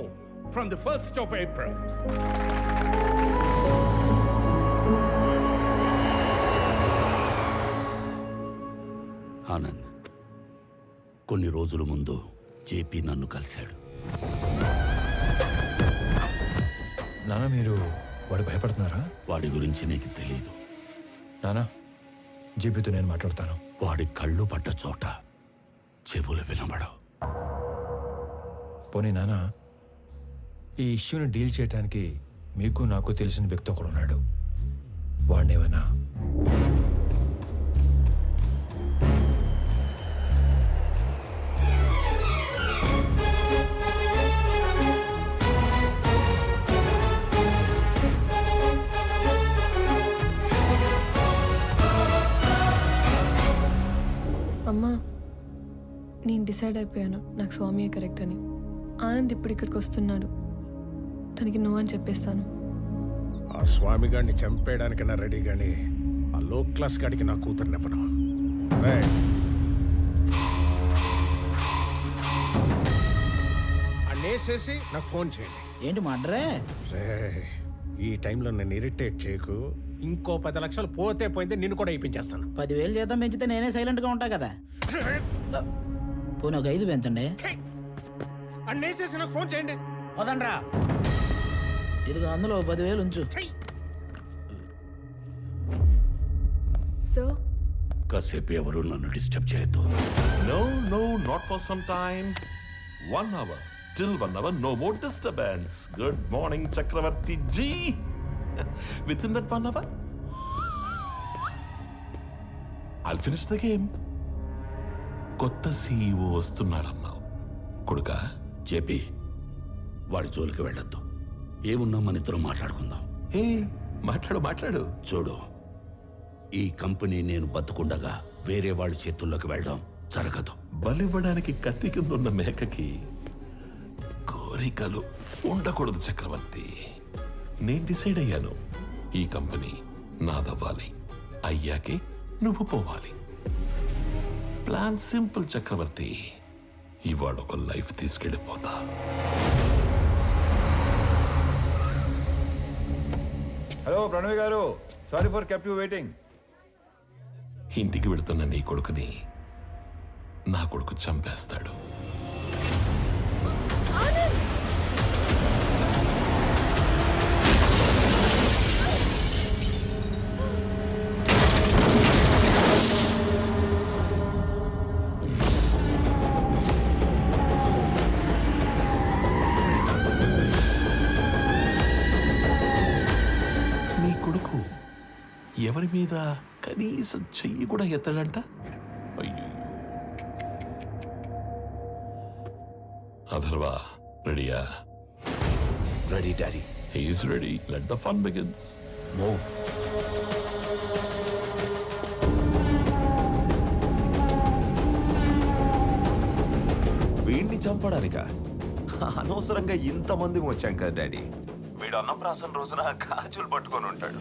from the 1st of April. Anand, కొన్ని రోజుల ముందు జేపీ నన్ను కలిశాడు. నాన్న, మీరు వాడు భయపడుతున్నారా? వాడి గురించి నీకు తెలీదు. నానా, జీపీతో నేను మాట్లాడతాను. వాడి కళ్ళు పడ్డ చోట చెవులు వినబడవు. పోనీ నాన్న, ఈ ఇష్యూని డీల్ చేయడానికి మీకు నాకు తెలిసిన వ్యక్తి ఒకడు ఉన్నాడు. వాడినేమన్నా అమ్మా, నేను డిసైడ్ అయిపోయాను, నాకు స్వామియే కరెక్ట్ అని. ఆనంద్ ఇప్పుడు ఇక్కడికి వస్తున్నాడు. తనకి నో అని చెప్పేస్తాను. ఆ స్వామి గారిని చంపేయడానికైనా రెడీ కానీ ఆ లో క్లాస్ గాడికి నా కూతురునివ్వను. అనేసేసి నాకు ఫోన్ చేయండి. ఏంటి మడ్రే? రేయ్, ఈ టైంలో నన్ను ఇరిటేట్ చేయకు. ఇంకో 10 లక్షలు పోతే పోయింది, నిన్ను కూడా ఇప్పించేస్తాను. 10,000 జీతం పెంచితే నేనే సైలెంట్గా ఉంటా కదా. పోనీ ఒక 5 పెంచండి. అనేసేసి నాకు ఫోన్ చేయండి. వదండ్రా. ఇదిగో అందులో 10,000 ఉంచు. సార్, కాసేపు ఎవరు నన్ను డిస్టర్బ్ చేయొద్దు. No, no, not for some time. 1 hour. Till 1 hour, no more disturbance. Good morning, Chakravarti ji. Within that 1 hour, I'll finish the game. కొత్త CEO వస్తున్నాడన్నావు కొడుకా. చెప్పి వాడి జోలికి వెళ్ళొద్దు. ఏమున్నా మన ఇద్దరం మాట్లాడుకుందాం. ఏ మాట్లాడు. చూడు, ఈ కంపెనీ నేను బతుకుండగా వేరే వాళ్ళ చేతుల్లోకి వెళ్ళడం జరగదు. బలివ్వడానికి కత్తి కింద ఉన్న మేకకి కోరికలు ఉండకూడదు చక్రవర్తి. నేను డిసైడ్ అయ్యాను, ఈ కంపెనీ నాదవ్వాలి. అయ్యాకే నువ్వు పోవాలి. ప్లాన్ సింపుల్ చక్రవర్తి. ఇవాళ ఒక లైఫ్ తీసుకెళ్ళిపోతా. హలో ప్రణవ్ గారు, sorry for kept you waiting. ఇంటికి వెళుతున్న నీ కొడుకుని నా కొడుకు చంపేస్తాడు. నీ కొడుకు ఎవరి మీద కనీసం చెయ్యి కూడా ఎత్తడంట. అయ్యో. అథర్వా, రెడీయా? Ready daddy. He's ready. Let the fun begins. మో. వీడిని చంపడానిక అనవసరంగా ఇంతమంది వచ్చాం కదా డాడీ. వీడు అన్నప్రాసన రోజున గాజులు పట్టుకొని ఉంటాడు.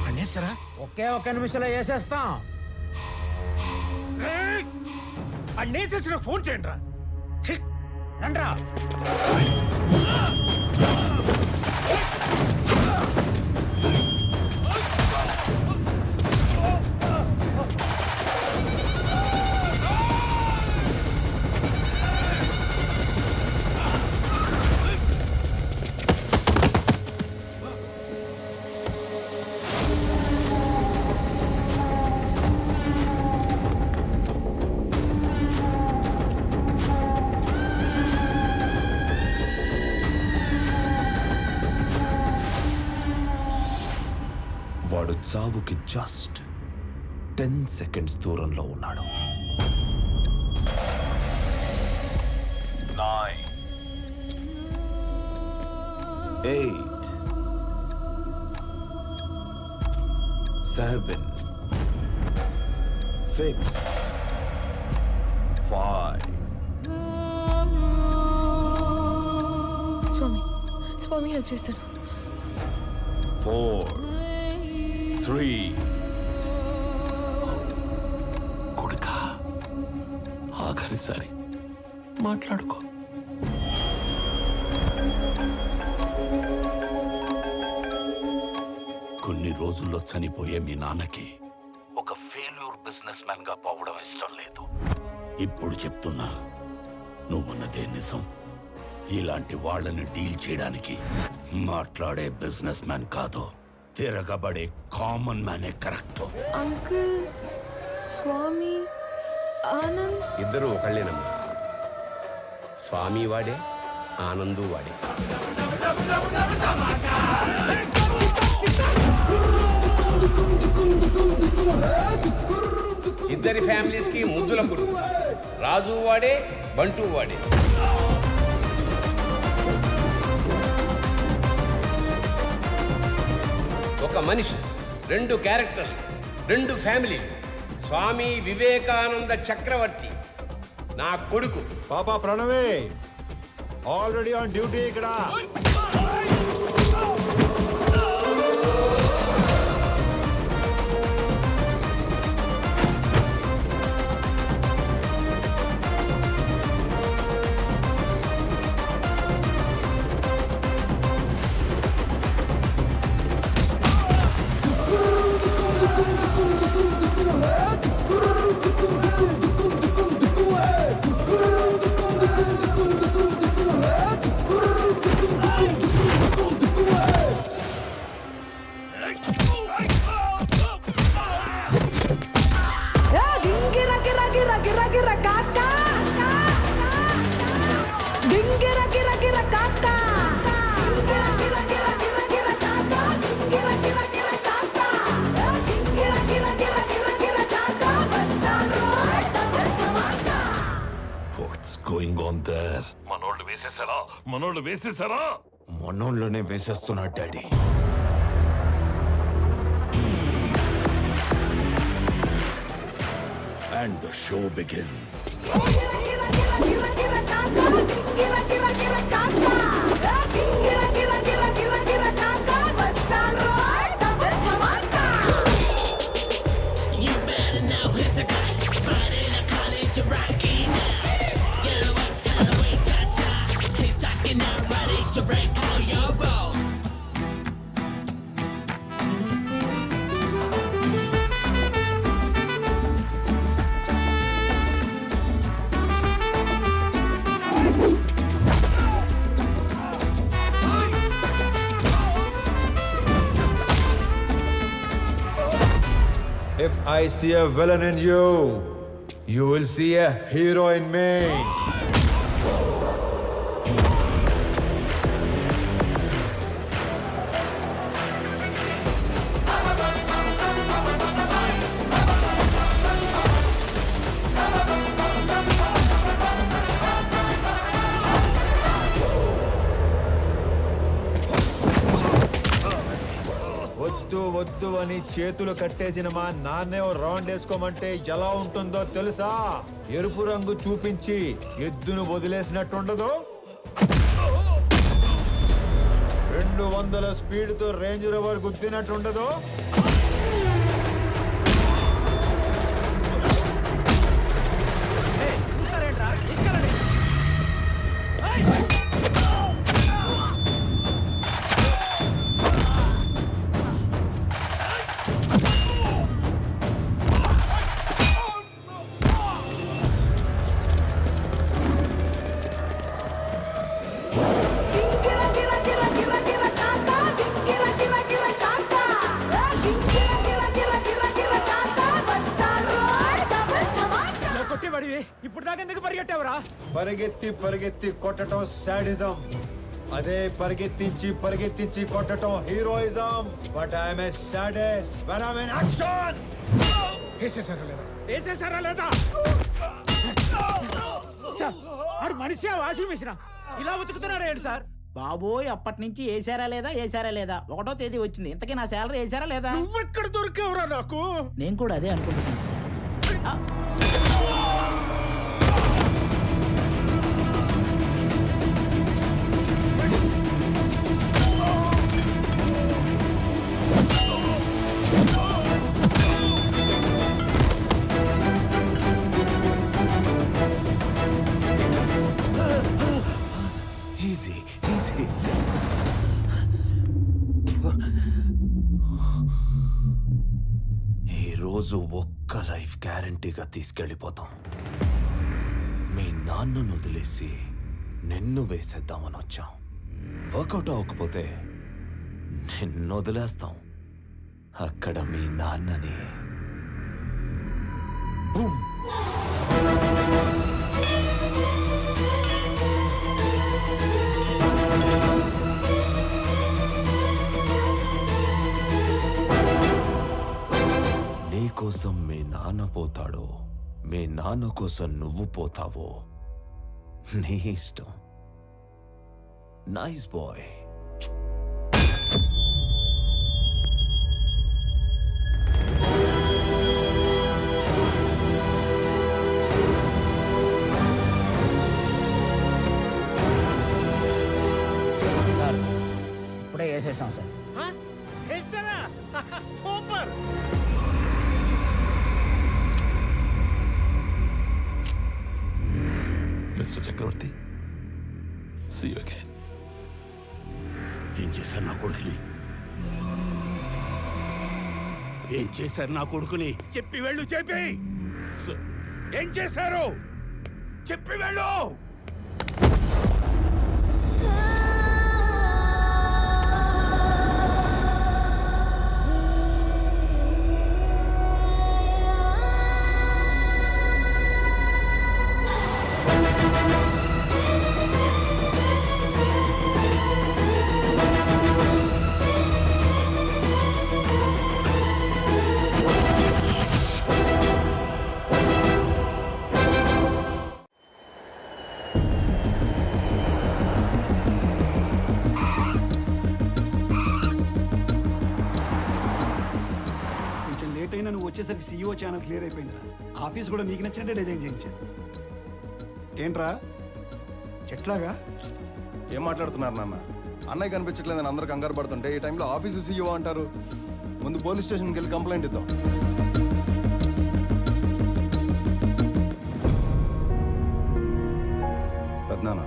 అనేసరా ఒకే నిమిషంలో వేసేస్తాం. అనేసేసి నాకు ఫోన్ చేయండి రా. రండ్రా. వాడు చావుకి జస్ట్ 10 సెకండ్స్ దూరంలో ఉన్నాడు. 9 8 7 6 5 స్వామి హెల్ప్ చేస్తాను. 4 3 కొడుకా, ఆఖరిసారి మాట్లాడుకో. కొన్ని రోజుల్లో చనిపోయే మీ నాన్నకి ఒక ఫెయిల్యూర్ బిజినెస్ మ్యాన్ గా పోవడం ఇష్టం లేదు. ఇప్పుడు చెప్తున్నా, నువ్వన్నదే నిజం. ఇలాంటి వాళ్ళని డీల్ చేయడానికి మాట్లాడే బిజినెస్ మ్యాన్ కాదు, తిరగబడే కామన్ మ్యానే కరెక్ట్. అంకుల్, స్వామి, ఆనంద్ ఇద్దరు ఒకళ్ళేనమ్మా. స్వామి వాడే, ఆనందు వాడే. ఇద్దరి ఫ్యామిలీస్ కి ముద్దుల పురుగు. రాజు వాడే, బంటు వాడే. ఒక మనిషి, 2 క్యారెక్టర్లు, 2 ఫ్యామిలీలు. స్వామి వివేకానంద చక్రవర్తి నా కొడుకు. పాపా ప్రణవే ఆల్రెడీ ఆన్ డ్యూటీ ఇక్కడ. మనోళ్ళు వేసేసారా? మనోళ్ళనే వేసేస్తున్నాడు daddy. And the show begins. If I see a villain in you, you will see a hero in me. వద్దు అని చేతులు కట్టేసిన మా నాన్నే రౌండ్ వేసుకోమంటే ఎలా ఉంటుందో తెలుసా? ఎరుపు రంగు చూపించి ఎద్దును వదిలేసినట్టుండదు. 200 స్పీడ్తో రేంజ్ రోవర్ గుద్దినట్టుండదు. ఇప్పుడు దాకా ఎందుకు పరిగెట్టావురా? పరిగెత్తి పరిగెత్తి కొట్టడం సాడిజం, అదే పరిగెత్తించి పరిగెత్తించి కొట్టడం heroism. But I'm a sadist when I'm in action. వేసేసారా లేదా? సార్ ఆడు మనిషి వాషింగ్ మిషన్ ఇలా ఉతుకుతున్నారా ఏంటి సార్? బాబోయ్, అప్పటి నుంచి వేసారా లేదా 1వ తేదీ వచ్చింది. ఇంతకీ నా శాలరీ వేసారా లేదా? నువ్వెక్కడ దొరికావురా నాకు? నేను కూడా అదే అనుకుంటున్నాను సార్. ఈరోజు ఒక్క లైఫ్ గ్యారంటీగా తీసుకెళ్ళిపోతాం. మీ నాన్నను వదిలేసి నిన్ను వేసేద్దామని వచ్చాం. వర్కౌట్ అవ్వకపోతే నిన్ను వదిలేస్తాం. అక్కడ మీ నాన్నని బూమ్. నీకోసం మీ నాన్న పోతాడో మీ నాన్న కోసం నువ్వు పోతావో నీ ఇష్టం. Nice bye. సార్ ఇప్పుడే వేసేసాం sir. Super. Mister Chakravarthi, see you again. ఏం చేశారు నా కొడుకుని? ఏం చేశారు నా కొడుకుని? చెప్పి వెళ్ళు, చెప్పి. ఏం చేశారు చెప్పి వెళ్ళు. కొంచెం లేట్ అయినా నువ్వు వచ్చేసరికి సీఈఓ ఛానల్ క్లియర్ అయిపోయిందిరా. ఆఫీస్ కూడా నీకు నచ్చినట్టే డిజైన్ చేయించాను. ఏంట్రా ఎట్లాగా? ఏం మాట్లాడుతున్నారు నాన్న? అన్నయ్య కనిపించట్లేదని అందరూ కంగారు పడుతుంటే ఈ టైంలో ఆఫీసు సీఈఓ అంటారు. ముందు పోలీస్ స్టేషన్కి వెళ్ళి కంప్లైంట్ ఇద్దాం. పెద్దనాన్న,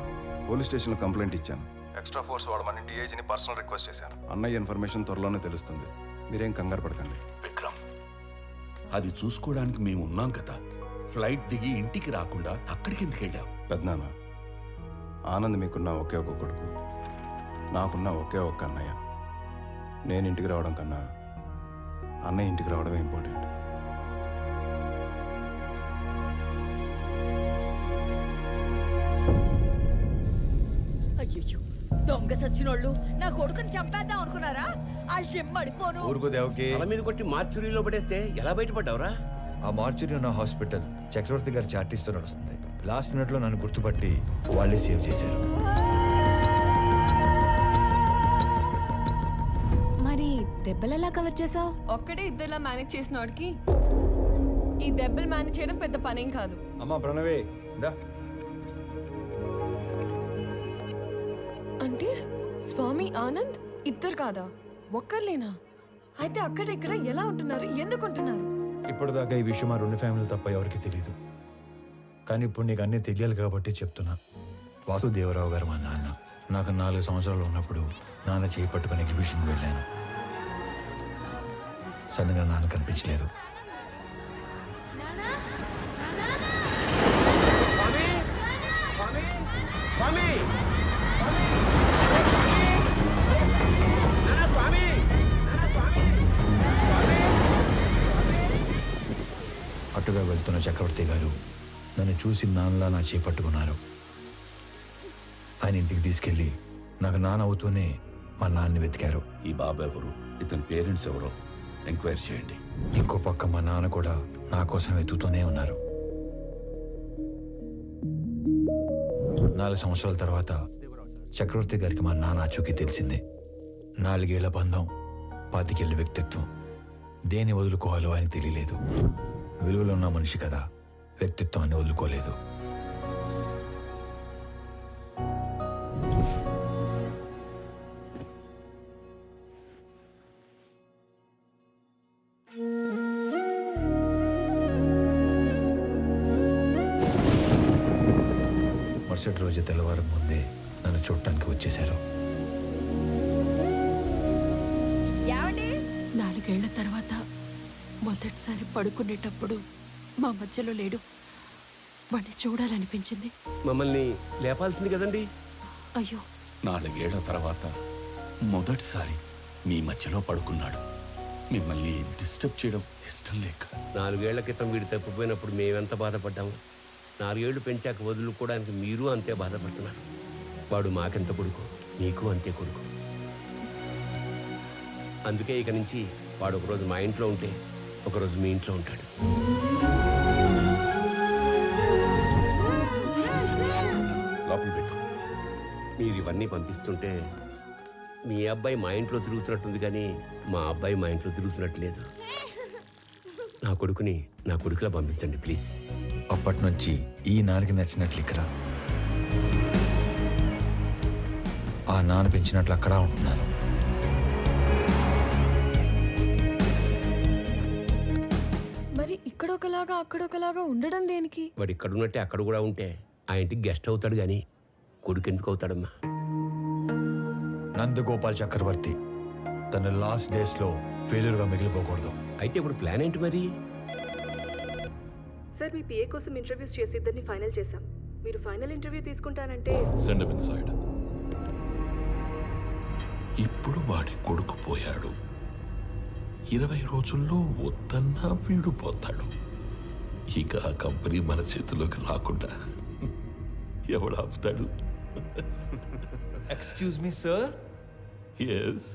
పోలీస్ స్టేషన్లో కంప్లైంట్ ఇచ్చాను. ఎక్స్ట్రా ఫోర్స్ వాడమని డిఐజీని పర్సనల్ రిక్వెస్ట్ చేశాను. అన్నయ్య ఇన్ఫర్మేషన్ త్వరలోనే తెలుస్తుంది. మీరేం కంగారు పడకండి. విక్రమ్, అది చూసుకోవడానికి మేము ఉన్నాం కదా. ఫ్లైట్ దిగి ఇంటికి రాకుండా అక్కడికి ఎందుకు వెళ్ళావు? పెద్దనాన్న, ఆనంద్ మీకున్న ఒకే ఒక కొడుకు, నాకున్న ఒకే ఒక్క అన్నయ్య. నేను ఇంటికి రావడం కన్నా అన్నయ్య ఇంటికి రావడమే ఇంపార్టెంట్. అయ్యో, దొంగ సచ్చినోళ్ళు నా కొడుకుని చంపేద్దాం అనుకున్నారా? వాళ్ళు చెమ్మడిపోను. ఊరుకో దేవకి. తల మీద కొట్టి మార్చురీలో పడేస్తే ఎలా బయటపడ్డావురా? ఆ మార్చురీ ఉన్న హాస్పిటల్ చక్రవర్తి గారి చార్టీస్తో నడుస్తుంది. లాస్ట్ మినిట్లో నన్ను గుర్తుపట్టి వాళ్ళే సేవ్ చేశారు. మరి దెబ్బలు ఎలా కవర్ చేసావు? ఒక్కడే ఇద్దరులా మేనేజ్ చేసిన వాడికి ఈ దెబ్బలు మేనేజ్ చేయడం పెద్ద పనేం కాదు. అమ్మా ప్రణవే, దా. అంటే స్వామి ఆనంద్ ఇద్దరు కాదా, ఒక్కర్లేనా? అయితే అక్కడెక్కడ ఎలా ఉంటున్నారు, ఎందుకు ఉంటున్నారు? ఇప్పటిదాకా ఈ విషయం మా రెండు ఫ్యామిలీ తప్ప ఎవరికి తెలియదు. కానీ ఇప్పుడు నీకు అన్నీ తెలియాలి కాబట్టి చెప్తున్నా. వాసుదేవరావు గారు మా నాన్న. నాకు 4 సంవత్సరాలు ఉన్నప్పుడు నాన్న చేయి పట్టుకుని ఎగ్జిబిషన్కి వెళ్ళాను. సడన్గా నాన్న కనిపించలేదు. అటుగా వెళ్తున్న చక్రవర్తి గారు నన్ను చూసి నాన్నలా నా చేయి పట్టుకున్నారు. ఆయన ఇంటికి తీసుకెళ్ళి నాకు నాన్న అవుతూనే మా నాన్నని వెతికారు. ఈ బాబు ఎవరు, ఇతని పేరెంట్స్ ఎవరో ఎంక్వైరీ చేయండి. ఇంకో పక్క మా నాన్న కూడా నా కోసం వెతుకుతూనే ఉన్నారు. 4 సంవత్సరాల తర్వాత చక్రవర్తి గారికి మా నాన్న ఆచూకీ తెలిసింది. 4 ఏళ్ల బంధం, 25 ఏళ్ల వ్యక్తిత్వం. దేన్ని వదులుకోవాలో ఆయనకు తెలియలేదు. విలువలో ఉన్న మనిషి కదా, వ్యక్తిత్వాన్ని వదులుకోలేదు. మరుసటి రోజు తెల్లవారం ముందే నన్ను చూడటానికి వచ్చేశారు. 4 ఏళ్ల తర్వాత మొదటిసారి పడుకునేటప్పుడు మా మధ్యలో లేడు. వాడిని చూడాలనిపించింది. మమ్మల్ని లేపాల్సింది కదండి. అయ్యో, 4 ఏళ్ల తర్వాత మొదటిసారి మీ మధ్యలో పడుకున్నాడు. మిమ్మల్ని డిస్టర్బ్ చేయడం ఇష్టం లేక. 4 ఏళ్ల క్రితం వీడు తప్పిపోయినప్పుడు మేమెంత బాధపడ్డాము. 4 ఏళ్లు పెంచాక వదులుకోవడానికి మీరు అంతే బాధపడుతున్నారు. వాడు మాకెంత కొడుకు, నీకు అంతే కొడుకు. అందుకే ఇక నుంచి వాడు ఒకరోజు మా ఇంట్లో ఉంటే ఒకరోజు మీ ఇంట్లో ఉంటాడు. ఇవన్నీ పంపిస్తుంటే మీ అబ్బాయి మా ఇంట్లో తిరుగుతున్నట్టుంది కానీ మా అబ్బాయి మా ఇంట్లో తిరుగుతున్నట్లేదు. నా కొడుకులా పంపించండి ప్లీజ్. అప్పటి నుంచి ఈ నాన్నకి నచ్చినట్లు ఇక్కడ, ఆ నాన్న పెంచినట్లు అక్కడ ఉంటున్నాను. మరి ఇక్కడ ఒకలాగా అక్కడ ఒకలాగా ఉండడం దేనికి? వాడు ఇక్కడ ఉన్నట్టే అక్కడ కూడా ఉంటే ఆ ఇంటికి గెస్ట్ అవుతాడు కానీ కొడుకు ఎందుకు అవుతాడమ్మా? నందగోపాల్ చక్రవర్తి తన లాస్ట్ డేస్ లో ఫెయిల్యూర్ గా మిగిలిపోకూడదు. అయితే ఇప్పుడు ప్లాన్ ఏంటి మరి? సార్ మీ పిఏ కోసం ఇంటర్వ్యూస్ చేసి ఇద్దరిని ఫైనల్ చేశాం. మీరు ఫైనల్ ఇంటర్వ్యూ తీసుకుంటానంటే సెండ్ హిమ్ ఇన్సైడ్. ఇప్పుడు వాడి కొడుకు పోయాడు, 20 రోజుల్లో వద్దన్నా వీడు పోతాడు. ఇక ఆ కంపెనీ మన చేతిలోకి రాకుండా ఎవడు ఆపుతాడు? Excuse me sir. ఎస్,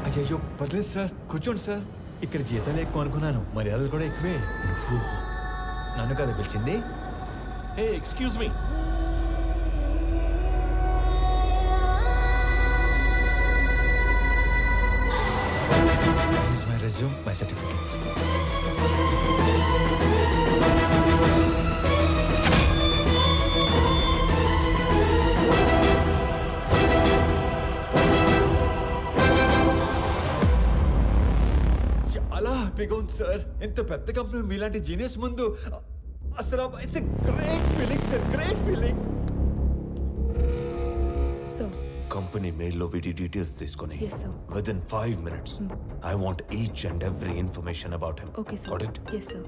అయ్యో పర్లేదు సార్, కూర్చోండి సార్. ఇక్కడ జీతాలు ఎక్కువ అనుకున్నాను, మర్యాదలు కూడా ఎక్కువే. నువ్వు నన్ను కదా పిలిచింది? Hey excuse me. This is my resume, my certificates. చాలా హ్యాపీగా ఉంది సార్. ఎంత పెద్ద కంపెనీ మీలాంటి జీనియస్ ముందు అసలు it's great feeling sir, great feeling. So company మెయిల్లో వీడి డీటెయిల్స్ తీసుకొని Yes, sir. Within 5 minutes I want each and every information about him. Okay sir. Got it? Yes sir.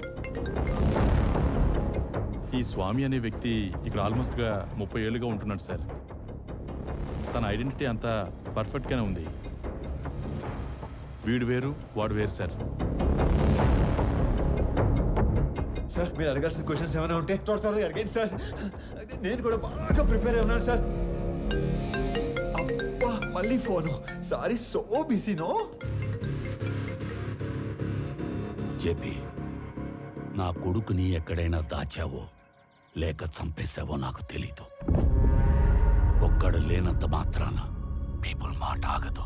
ఈ స్వామి అనే వ్యక్తి ఇక్కడ ఆల్మోస్ట్గా 30 ఏళ్ళుగా ఉంటున్నాడు సార్. తన ఐడెంటిటీ అంతా పర్ఫెక్ట్గానే ఉంది. వీడు వేరు, వాడు వేరు సార్. సార్ మీరు అడగాల్సిన క్వశ్చన్స్ ఏమైనా ఉంటే త్వరగా అడిగండి సార్. నేను కూడా బాగా ప్రిపేర్ అయి ఉన్నాను సార్. అబ్బా మళ్ళీ phone. Sorry, so busy no. JP, నా కొడుకుని ఎక్కడైనా దాచావో లేక చంపేశావో నాకు తెలీదు. ఒక్కడు లేనంత మాత్రాన పీపుల్ మాట ఆగదు.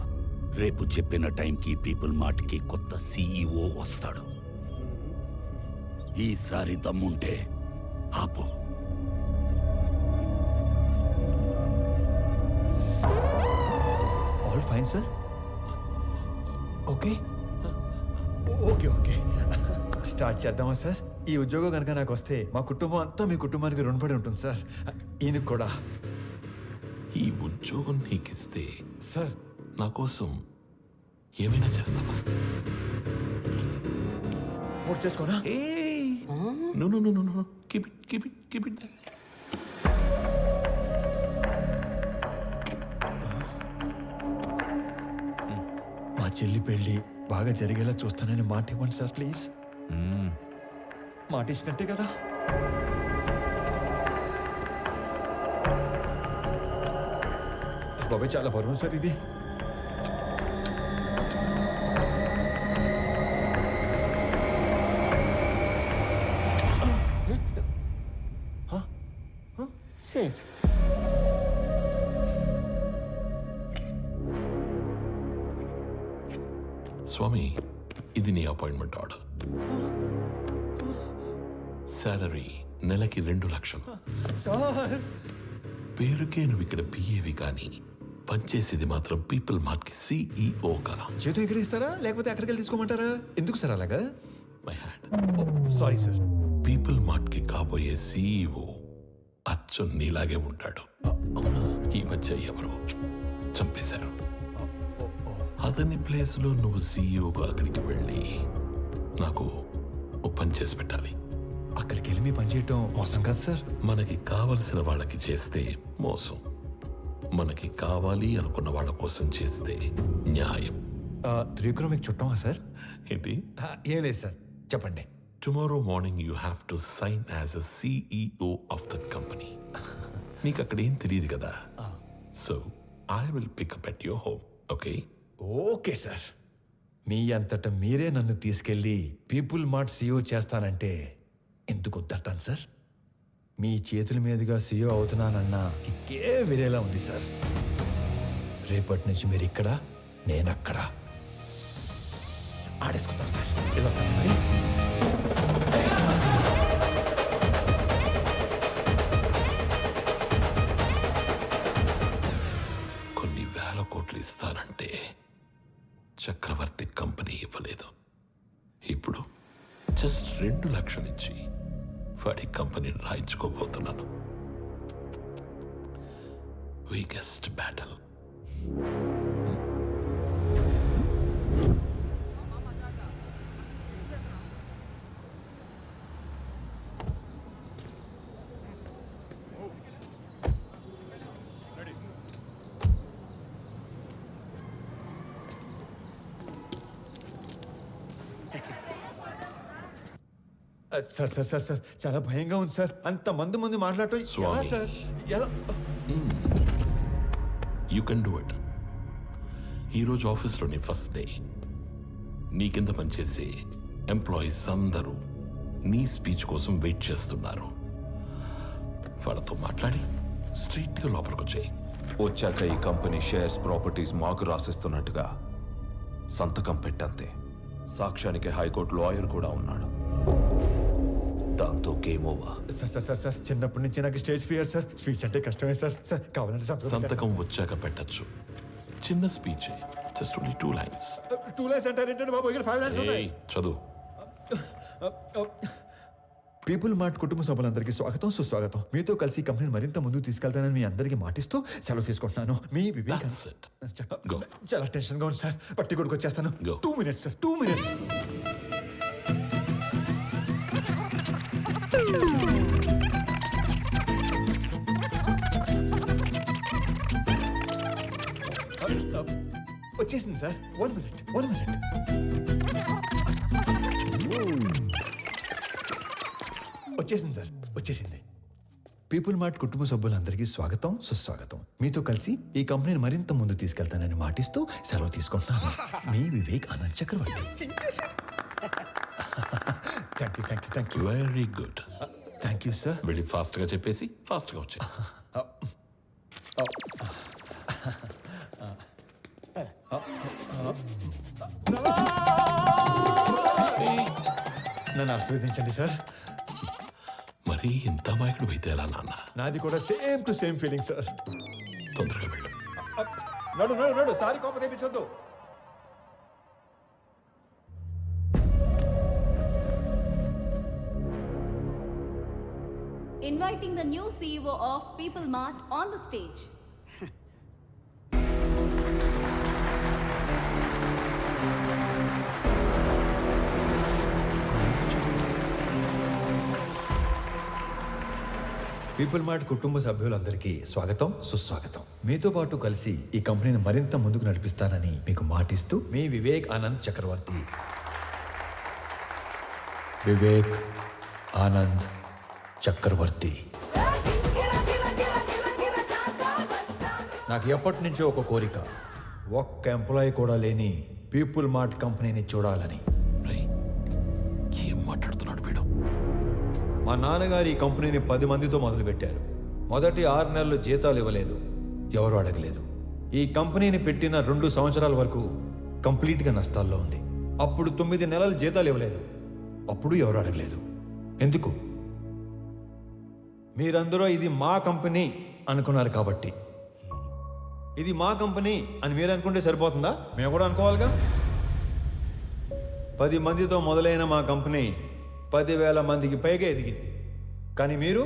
రేపు చెప్పిన టైంకి పీపుల్ మార్ట్కి కొత్త సీఈఓ వస్తాడు. ఈసారి దమ్ముంటే ఆపు. All fine sir. Okay okay okay start చేద్దామా సార్? ఈ ఉద్యోగం కనుక నాకు వస్తే మా కుటుంబం అంతా మీ కుటుంబానికి రుణపడి ఉంటుంది సార్. ఈయనకు కూడా. ఈ ఉద్యోగం నీకిస్తే సార్ నా కోసం ఏమైనా చేస్తావా? పూర్తి చేసుకోనా? No, no, no, no, no. Keep it there. మా చెల్లి పెళ్ళి బాగా జరిగేలా చూస్తానని మాట ఇవ్వండి సార్ ప్లీజ్. మాట ఇచ్చినట్టే కదా? బాబాయ్ చాలా బరువు సార్ ఇది. సేఫ్. స్వామి, ఇది నీ అపాయింట్మెంట్ ఆర్డర్. సాలరీ నెలకి 2 లక్షలు. సార్ పేరుకే నువ్వు ఇక్కడ పిఏవి కానీ పనిచేసేది మాత్రం పీపుల్ మార్ట్కి సిఇఓగా. చేతి ఇక్కడ ఇస్తారా లేకపోతే అక్కడికి వెళ్ళి తీసుకోమంటారా? ఎందుకు సార్ అలాగా? My hand. Sorry sir. People మార్ట్కి కాబోయే సిఇఓ అచ్చు నీలాగే ఉంటాడు. ఈ మధ్య ఎవరో చంపేశారు. అతని ప్లేస్లో నువ్వు సీఈఓగా అక్కడికి వెళ్ళి నాకు ఓ పని చేసి పెట్టాలి. అక్కడికి వెళ్ళి మీ పని చేయటం మోసం కదా సార్? మనకి కావలసిన వాళ్ళకి చేస్తే మోసం, మనకి కావాలి అనుకున్న వాళ్ళ కోసం చేస్తే న్యాయం. త్రివిక్రమ్ మీకు చుట్టమా సార్? ఏంటి? ఏం లేదు సార్, చెప్పండి. Tomorrow morning you have to sign as a CEO of that company. నీకు అక్కడ ఏం తెలియదు కదా. So I will pickup at your home. Okay? Okay sir, మీ అంతటా మీరే నన్ను తీసుకెళ్ళి పీపుల్ మార్ట్ సీఈఓ చేస్తానంటే ఎందుకు వద్దంటాను సార్? మీ చేతుల మీదుగా సీఈఓ అవుతున్నానన్న కిక్కే వేరేలా ఉంది సార్. రేపటి నుంచి మీరు ఇక్కడ, నేను అక్కడ ఆడేసుకుంటాం సార్. వెళ్ళొస్తాను మరి. కొన్ని వేల కోట్లు ఇస్తానంటే చక్రవర్తి కంపెనీ ఇవ్వలేదు. ఇప్పుడు జస్ట్ 2 లక్షలు ఇచ్చి వాడి కంపెనీని రాయించుకోబోతున్నాను. Weakest battle. Sir sir sir sir చాలా భయంగా ఉంది సార్. అంత మంది ముందు మాట్లాడటం ఎలా స్వామి. సార్? ఎలా? You can do it. ఈరోజు ఆఫీస్లోని ఫస్ట్ డే. నీ కింద పనిచేసే ఎంప్లాయీస్ అందరూ నీ స్పీచ్ కోసం వెయిట్ చేస్తున్నారు. వాళ్ళతో మాట్లాడి స్ట్రైట్గా లోపలికి వచ్చాయి. వచ్చాక ఈ కంపెనీ షేర్స్ ప్రాపర్టీస్ మాకు రాసిస్తున్నట్టుగా సంతకం పెట్టంతే. సాక్ష్యానికి హైకోర్టు లాయర్ కూడా ఉన్నాడు. దాంతో game over. Sir sir sir sir చిన్నప్పటి నుంచి నాకు స్టేజ్ ఫియర్ సార్. స్పీచ్ అంటే కష్టమే సార్. సార్ కావాలంటే సంతకం వచ్చాక పెట్టచ్చు. చిన్న speech, just only 2 lines. 2 lines అంటారేంటండి బాబు? ఇక్కడ 5 lines ఉన్నాయి. చదువు. పీపుల్ మార్ట్ కుటుంబ సభ్యులందరికీ స్వాగతం, సుస్వాగతం. మీతో కలిసి ఈ కంపెనీని మరింత ముందుకు తీసుకెళ్తానని మీ అందరికీ మాటిస్తూ సెలవు తీసుకుంటున్నాను. మీ వివేక్. చాలా టెన్షన్ గా ఉంది సార్. పట్టి కొడుకు వచ్చేస్తాను. 2 minutes సార్, 2 minutes. వచ్చేసింది సార్. 1 minute. వచ్చేసింది సార్, వచ్చేసింది. పీపుల్ మార్ట్ కుటుంబ సభ్యులందరికీ స్వాగతం, సుస్వాగతం. మీతో కలిసి ఈ కంపెనీని మరింత ముందు తీసుకెళ్తానని మాటిస్తూ సెలవు తీసుకుంటున్నాను. మీ Vivek Anand Chakravarthi. Thank you. Very good. Thank you sir. వెళ్ళి ఫాస్ట్గా చెప్పేసి ఫాస్ట్గా వచ్చాయి. నన్ను ఆశీర్వదించండి సార్. మరి ఇంత మాయకుడు అయితే ఎలా నాన్న? నాది కూడా same to same feeling sir. తొందరగా వెళ్ళు. నడు సారీ కోపం తెప్పించొద్దు. Inviting the new CEO of People Mart on the stage. People mart కుటుంబ సభ్యులందరికీ స్వాగతం, సుస్వాగతం. మీతో పాటు కలిసి ఈ కంపెనీని మరింత ముందుకు నడిపిస్తానని మీకు మాటిస్తూ మీ వివేక్ ఆనంద్ చక్రవర్తి. వివేక్ ఆనంద్ చక్రవర్తి. నాకు ఎప్పటి నుంచో ఒక కోరిక, ఒక్క ఎంప్లాయీ కూడా లేని పీపుల్ మార్ట్ కంపెనీని చూడాలని. ఏం మాట్లాడుతున్నాడు వీడు? మా నాన్నగారు ఈ కంపెనీని 10 మందితో మొదలుపెట్టారు. మొదటి 6 నెలలు జీతాలు ఇవ్వలేదు, ఎవరు అడగలేదు. ఈ కంపెనీని పెట్టిన 2 సంవత్సరాల వరకు కంప్లీట్గా నష్టాల్లో ఉంది. అప్పుడు 9 నెలలు జీతాలు ఇవ్వలేదు, అప్పుడు ఎవరు అడగలేదు. ఎందుకు? మీరందరూ ఇది మా కంపెనీ అనుకున్నారు కాబట్టి. ఇది మా కంపెనీ అని మీరు అనుకుంటే సరిపోతుందా? మేము కూడా అనుకోవాలిగా. 10 మందితో మొదలైన మా కంపెనీ 10,000 మందికి పైగా ఎదిగింది. కానీ మీరు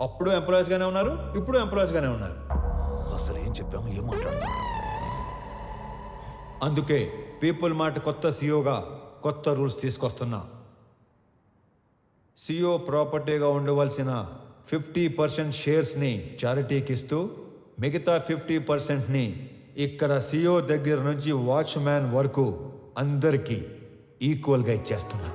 అప్పుడు ఎంప్లాయీస్గానే ఉన్నారు, ఇప్పుడు ఎంప్లాయీస్గానే ఉన్నారు. అసలు ఏం చెప్పాము, ఏం మాట్లాడుతున్నాం? అందుకే పీపుల్ మార్ట్ కొత్త సీఈఓగా కొత్త రూల్స్ తీసుకొస్తున్నా. సీఈఓ ప్రాపర్టీగా ఉండవలసిన 50% షేర్స్ని చారిటీకి ఇస్తూ మిగతా 50%ని ఇక్కడ సీఈఓ దగ్గర నుంచి వాచ్మ్యాన్ వరకు అందరికీ ఈక్వల్గా ఇచ్చేస్తున్నా.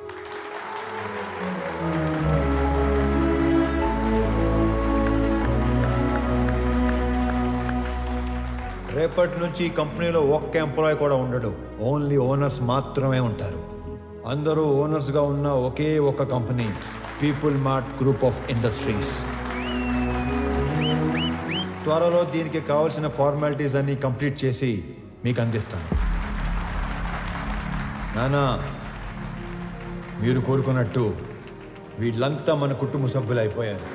రేపటి నుంచి ఈ కంపెనీలో ఒక్క ఎంప్లాయ్ కూడా ఉండడు. ఓన్లీ ఓనర్స్ మాత్రమే ఉంటారు. అందరూ ఓనర్స్గా ఉన్న ఒకే ఒక్క company, people mart group of industries. త్వరలో దీనికి కావాల్సిన ఫార్మాలిటీస్ అన్ని కంప్లీట్ చేసి మీకు అందిస్తాను. నానా, మీరు కోరుకున్నట్టు వీళ్ళంతా మన కుటుంబ సభ్యులు అయిపోయారు.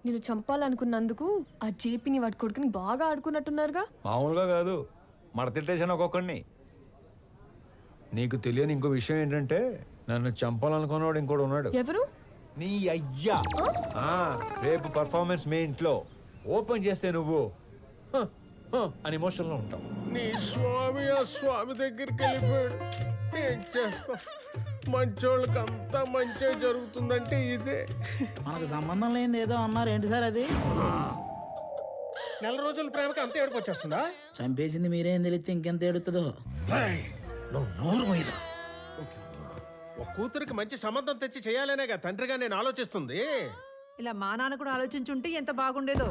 నేను చంపాలనుకున్నందుకు ఆ జేపీని వాడి కొడుకుని బాగా ఆడుకున్నట్టున్నారుగా. మామూలుగా కాదు, మడతిట్టేసాను ఒక్కొక్కడిని. నీకు తెలియని ఇంకో విషయం ఏంటంటే నన్ను చంపాలనుకున్నవాడు ఇంకోటి ఉన్నాడు. ఎవరు? నీ అయ్యా. రేపు పర్ఫార్మెన్స్ మీ ఇంట్లో ఓపెన్ చేస్తే నువ్వు అని ఎమోషన్లో ఉంటావు. నీ స్వామి ఆ స్వామి దగ్గరికి వెళ్ళిపోయాడు. ఏం చేస్తాం, మంచోళ్ళకి అంతా మంచి జరుగుతుందంటే ఇదే. మనకు సంబంధం లేనిది ఏదో అన్నారు, ఏంటి సార్ అది? నెల రోజుల ప్రేమకి అంత ఏడుపు వచ్చేస్తుందా? చంపేసింది మీరేం తెలిస్తే ఇంకెంత ఏడుతుందో. నువ్వు నోరు పోయిరా. ఒక కూతురికి మంచి సంబంధం తెచ్చి చేయాలనేగా తండ్రిగా నేను ఆలోచిస్తుంది. ఇలా మా నాన్న కూడా ఆలోచించుంటే ఎంత బాగుండేదో.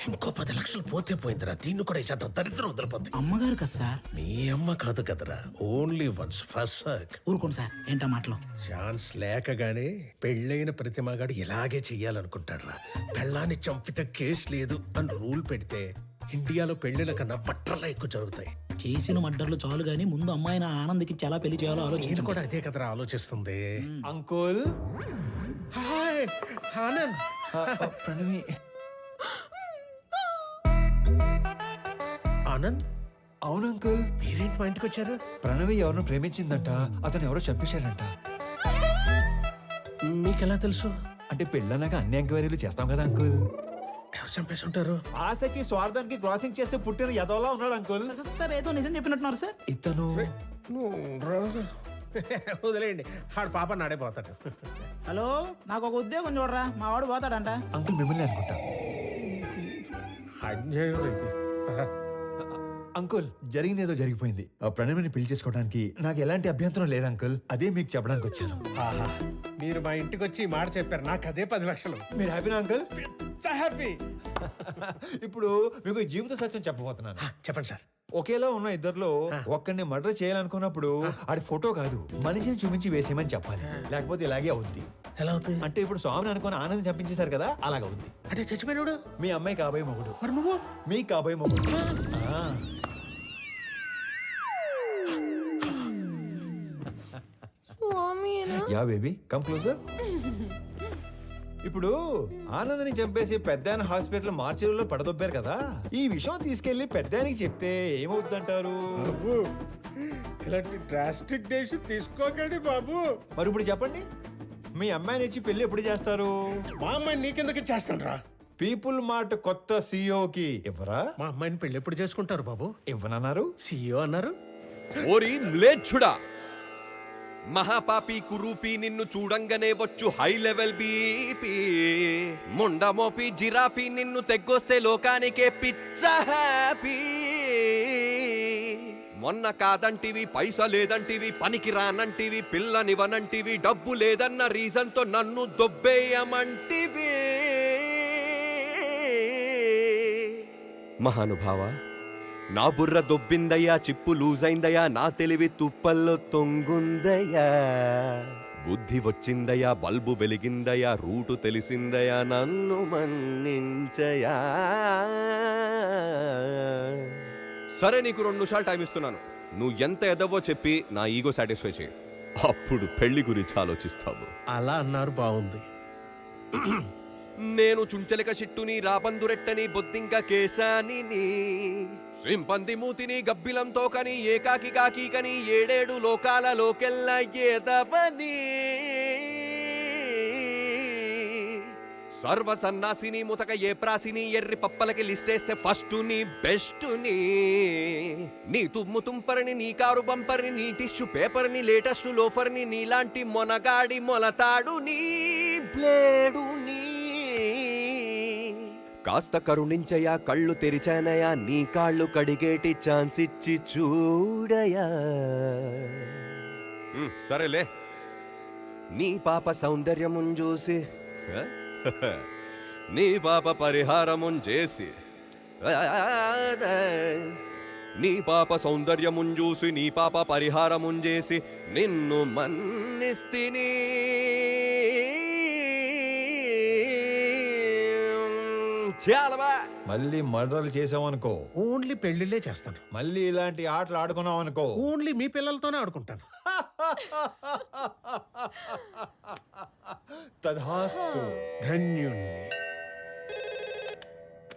ఇంకో 10 లక్షలు పోతే పోయిందిరా. దీన్ని కూడా ఇచ్చేద్దాం, దరిద్రం వదిలిపోద్ది. అమ్మగారు కదా సార్? మీ అమ్మ కాదు కదరా, ఓన్లీ వన్స్ ఫస్ట్. ఊరుకోండి సార్, ఏంటా మాటలు? ఛాన్స్ లేకగానే పెళ్ళైన ప్రతి మగాడు ఇలాగే చెయ్యాలనుకుంటాడురా. పెళ్ళాన్ని చంపితే కేసు లేదు అని రూల్ పెడితే ఇండియాలో పెళ్లిల కన్నా బట్టర్లా ఎక్కువ జరుగుతాయి. చేసిన మడ్డర్లు చాలు గానీ ముందు అమ్మాయిని ఆనంద్కి ఎలా పెళ్లి చేయాలో నేను ఆలోచించండి. కూడా అదే కదరా ఆలోచిస్తుంది. అంకుల్. హాయ్ ఆనంద్. ప్రణవి. ఆనంద్. అవును అంకుల్. మీరేంటి మా ఇంటికి వచ్చారు? ప్రణవి ఎవరినో ప్రేమించిందంట, అతను ఎవరో చంపేశాడంట. మీకెలా తెలుసు? అంటే పెళ్ళన్నాక అన్ని ఎంక్వైరీలు చేస్తాం కదా అంకుల్. ఎవరు చంపేసి ఉంటారు? ఆశకి స్వార్థానికి క్రాసింగ్ చేస్తే పుట్టిన యదవలా ఉన్నాడు అంకుల్. సార్ ఏదో నిజం చెప్పినట్టున్నారు సార్. ఇతను వదిలేయండి, ఆడు పాప నాడైపోతాడు. హలో, నాకు ఒక ఉద్యోగం చూడరా, మా వాడు పోతాడంట. అంకుల్ మిమ్మల్ని అనుకుంటా. అన్యాయం ఇది. అంకుల్, జరిగింది ఏదో జరిగిపోయింది. ఆ ప్రణవిని పెళ్లి చేసుకోవడానికి నాకు ఎలాంటి అభ్యంతరం లేదు అంకుల్. అదే మీకు చెప్పడానికి వచ్చాను. ఆహా, మీరు మా ఇంటికి వచ్చి ఈ మాట చెప్పారు, నాకు అదే 10 లక్షలు. మీరు హ్యాపీనా అంకుల్? హ్యాపీ. ఇప్పుడు మీకు ఈ జీవిత సత్యం చెప్పబోతున్నాను. చెప్పండి సార్. ఒకేలా ఉన్న ఇద్దరిలో ఒక్కడిని మర్డర్ చేయాలనుకున్నప్పుడు ఆడి ఫోటో కాదు, మనిషిని చూపించి వేసేయమని చెప్పాలి. లేకపోతే ఇలాగే అవుద్ది. ఎలా అవుతుంది? అంటే ఇప్పుడు స్వామిని అనుకుని ఆనందం చంపించేశారు కదా, అలాగవుద్ది. అంటే చచ్చిపోయినాడు మీ అమ్మాయి కాబోయే మొగుడు. మరి నువ్వు? మీ కాబోయే మొగుడు. Yeah baby, come closer. ఇప్పుడు ఆనందని చంపేసి పెద్దాయన హాస్పిటల్ మార్చిలో పడదొబ్బారు కదా, ఈ విషయం తీసుకెళ్లి పెద్దాయనికి చెప్తే ఏమవుతుందంటారు? ఇలాంటి డ్రాస్టిక్ డెసిషన్ తీసుకోకండి బాబు. మరి ఇప్పుడు చెప్పండి, మీ అమ్మాయిని ఇచ్చి పెళ్లి ఎప్పుడు చేస్తారు? మా అమ్మాయిని నీకెందుకు చేస్తాను రా. పీపుల్ మార్ట్ కొత్త సీఈఓకి ఇవ్వరా? మా అమ్మాయిని పెళ్లి ఎప్పుడు చేసుకుంటారు బాబు? ఇవ్వనన్నారు. సీఈఓ అన్నారు. ఓరి మ్లేచ్ఛుడా, మహాపాపి కురూపి నిన్ను చూడంగానే వచ్చు హై లెవెల్ బీపీ. ముండమోపి జిరాఫీ నిన్ను తెగ్గొస్తే లోకానికే పిచ్చ హ్యాపీ. మొన్న కాదంటివి, పైసా లేదంటివి, పనికి రానంటివి, పిల్లనివనంటివి, డబ్బు లేదన్న రీజన్ తో నన్ను దొబ్బేయమంటివి. మహానుభావ, నా బుర్ర దొబ్బిందయ్యా, చిప్పు లూజ్ అయిందయ్యా, నా తెలివి తుప్పల్లో తొంగుందయ్యా. బుద్ధి వచ్చిందయ్యా, బల్బు వెలిగిందయ్యా, రూటు తెలిసిందయ్యా, నన్ను మన్నించయా. సరే, నీకు 2 నిమిషాలు టైం ఇస్తున్నాను. నువ్వు ఎంత ఎదవో చెప్పి నా ఈగో సాటిస్ఫై చేయి, అప్పుడు పెళ్లి గురించి ఆలోచిస్తావు. అలా అన్నారు, బాగుంది. నేను చుంచలిక చిట్టుని, రాబందురెట్టని, బొద్దింక కేశాని, సింపంది మూతిని, గబ్బిలంతో కని, ఏకాకి కాకి కని, 7 లోకాలలోకెల్ల ఏదవని. సర్వ సన్నాసిని, ముతక ఏ ప్రాసిని, ఎర్రి పప్పలకి లిస్టేస్తే ఫస్ట్ ని బెస్ట్ ని. నీ తుమ్ము తుంపరిని, నీ కారు బంపర్ని, నీ టిష్యూ పేపర్ని, లేటెస్ట్ లోఫర్ని, నీలాంటి మొనగాడి మొలతాడు నీ బ్లేడు నీ. కాస్త కరుణించయా, కళ్ళు తెరిచానయా, నీ కాళ్ళు కడిగేటి ఛాన్స్ ఇచ్చి చూడయా. సరేలే, నీ పాప సౌందర్యమున్ చూసి నీ పాప పరిహారమున్ చేసి, నీ పాప సౌందర్యమున్ చూసి నీ పాప పరిహారమున్ చేసి నిన్ను మన్నిస్తిని. మళ్ళీ మర్డర్లు చేసామనుకో, ఓన్లీ పెళ్లిళ్ళే చేస్తాను. మళ్ళీ ఇలాంటి ఆటలు ఆడుకున్నాం అనుకో, ఓన్లీ మీ పిల్లలతోనే ఆడుకుంటాను. తధాస్తు. ధన్యుణ్ణి.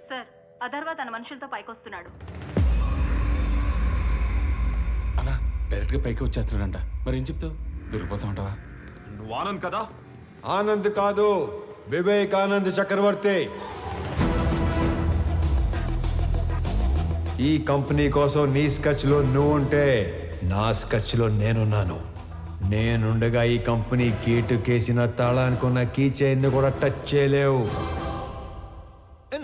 సార్, అథర్వ తన మనుషులతో పైకొస్తున్నాడు. అలా డైరెక్ట్ గా పైకి వచ్చేస్తున్నాడంట. మరి ఏం చెప్తావు? దొరికిపోతా ఉంటావా? నువ్వు ఆనంద్ కదా? ఆనంద్ కాదు, వివేకానంద్ చక్రవర్తి. ఈ కంపెనీ కోసం నీ స్కెచ్లో నువ్వు ఉంటే నా స్కెచ్లో నేనున్నాను. నేనుండగా ఈ కంపెనీ గేటు కేసిన తాళానికి ఉన్న కీ చైన్ కూడా టచ్ చేయలేవు.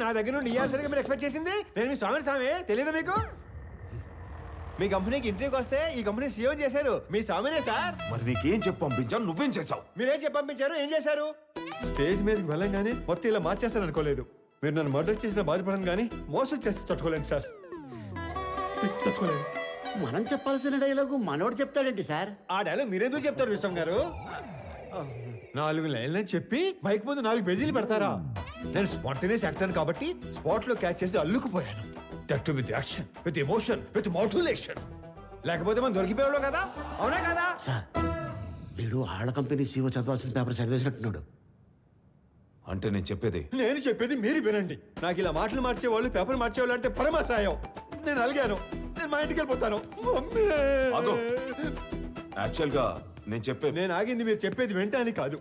నా దగ్గర నుండి ఇయ్యాల్సరిగా మీరు ఎక్స్పెక్ట్ చేసింది నేను మీ స్వామి తెలియదు మీకు? మీ కంపెనీకి ఇంటర్వ్యూకి వస్తే ఈ కంపెనీ సీఎం చేశారు మీ స్వామినే సార్. మరి నీకేం చెప్పి పంపించాను, నువ్వేం చేసావు? మీరేం చెప్పి పంపించారు, ఏం చేశారు? స్టేజ్ మీదకి వెళ్ళంగానే మొత్తం ఇలా మార్చేస్తాను అనుకోలేదు. మీరు నన్ను మర్డర్ చేసిన బాధపడను కానీ మోసం చేస్తే తట్టుకోలేను సార్, తట్టుకోలేదు. మనం చెప్పాల్సిన డైలాగు మనోడు చెప్తాడేంటి సార్? ఆ డైలాగ్ మీరెందుకు చెప్తారు విశ్వం గారు? 4 లైన్లని చెప్పి మైక్ ముందు 4 పేజీలు పెడతారా? నేను స్పాంటేనియస్ యాక్టర్ కాబట్టి స్పాట్ లో క్యాచ్ చేసి అల్లుకుపోయాను. That with action, with emotion, with motivation. లేకపోతే మనం దొరికిపోయాడు కదా, అవునా కదా? సార్, వీడు ఆళ్ళ కంపెనీ సీఓ చదవాల్సిన పేపర్ చదివేసినట్టున్నాడు. అంటే నేను చెప్పేది మీరు వినండి. నాకు ఇలా మాటలు మార్చేవాళ్ళు, పేపర్ మార్చేవాళ్ళు అంటే పరమాసాయం. నేను అలిగాను, నేను మా ఇంటికి వెళ్ళిపోతాను. యాక్చువల్గా నేను ఆగింది మీరు చెప్పేది వెంటనే కాదు,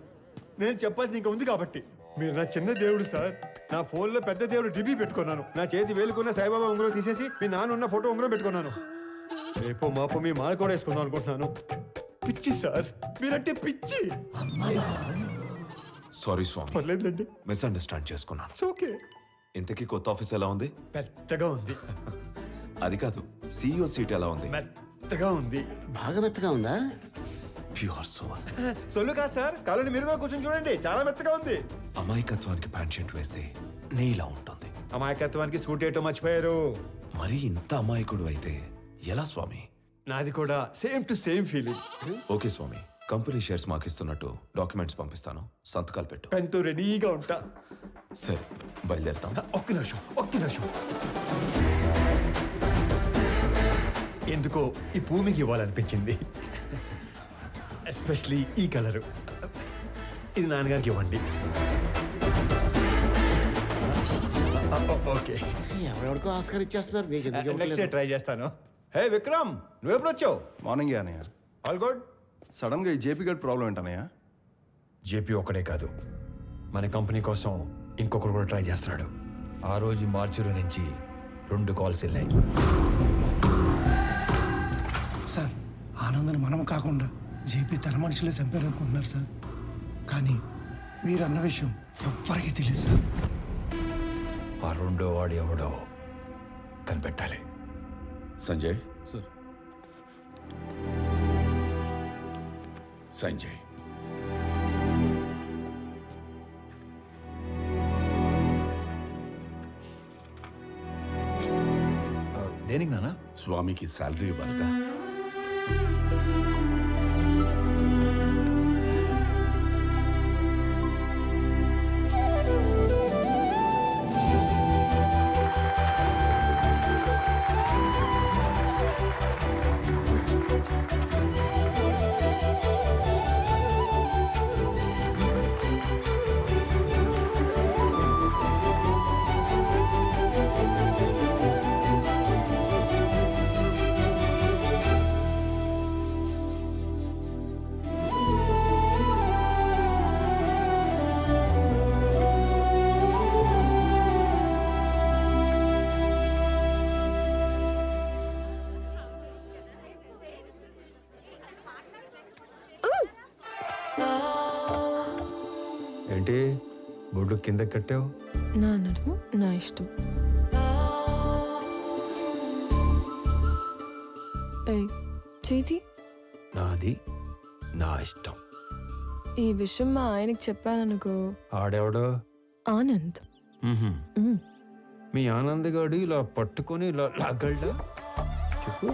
నేను చెప్పాల్సింది ఇంకా ఉంది కాబట్టి. మీరు నా చిన్న దేవుడు సార్. నా ఫోన్లో పెద్ద దేవుడు డిబీ పెట్టుకున్నాను. నా చేతి వేలుకున్న సాయిబాబా ఉంగరం తీసేసి మీ నాన్న ఉన్న ఫోటో ఉంగరం పెట్టుకున్నాను. రేపో మాపో మీ మాల కూడా వేసుకుందాం అనుకుంటున్నాను. పిచ్చి సార్, మీరంటే పిచ్చి. సారీ స్వామి, పర్లేదులేండి, మిస్అండర్స్టాండ్ చేసుకున్నాను. ఓకే. ఇంతకీ కొత్త ఆఫీస్ ఎలా ఉంది? పెద్దగా ఉంది. అది కాదు, CEO సీట్ ఎలా ఉంది? మెత్తగా ఉంది. బాగా మెత్తగా ఉందా? Pure soul. సొల్లు కాదు సార్, కాలని మీరు కూడా కూర్చొని చూడండి, చాలా మెత్తగా ఉంది. అమాయకత్వానికి ప్యాంట్ షర్ట్ వేస్తే నీలా ఉంటుంది. అమాయకత్వానికి స్కూటీ వేయటం మర్చిపోయారు. మరి ఇంత అమాయకుడు అయితే ఎలా స్వామి? నాది కూడా same to same feeling. Okay Swami, company shares మాకు ఇస్తున్నట్టు డాక్యుమెంట్స్ పంపిస్తాను, సంతకాలు పెట్టు. పెన్తో రెడీగా ఉంటా. సరే, బయలుదేరుతాం. ఒక్క నిమిషం. ఎందుకో ఈ భూమికి ఇవ్వాలనిపించింది, ఎస్పెషలీ ఈ కలరు. ఇది నాన్నగారికి ఇవ్వండి. ఓకే, ఎవరెవరికో ఆస్కార్ ఇచ్చేస్తున్నారు. నెక్స్ట్ ట్రై చేస్తాను. హే విక్రమ్, నువ్వు ఎప్పుడు వచ్చావు? మార్నింగ్ అనయ్య. All good. సడన్గా ఈ జేపీ గడ్ ప్రాబ్లం ఏంటన్నయ్య? జేపీ ఒక్కడే కాదు, మన కంపెనీ కోసం ఇంకొకరు కూడా ట్రై చేస్తున్నాడు. ఆ రోజు మార్చిలో నుంచి 2 కాల్స్ వెళ్ళాయి. సార్, ఆనందని మనం కాకుండా జేపీ తన మనుషులే చంపారు అనుకుంటున్నారు సార్. కానీ మీరు అన్న విషయం ఎవ్వరికీ తెలియదు సార్. ఆ 2వ వాడు ఎవడో కనిపెట్టాలి. సంజయ్ సార్. సంజయ్, దేనికి నాన్న? స్వామికి శాలరీ ఇవ్వాలిగా. బోర్డు కింద కట్టావు? నా నడుము నా ఇష్టం. ఏయ్, చేతి నాది నా ఇష్టం. ఈ విషయం మా ఆయనకి చెప్పాననుకో, ఆడెవడో? ఆనంద్. మ్. మీ ఆనంద్ గాడు ఇలా పట్టుకొని ఇలా లాగలడా? చెప్పు.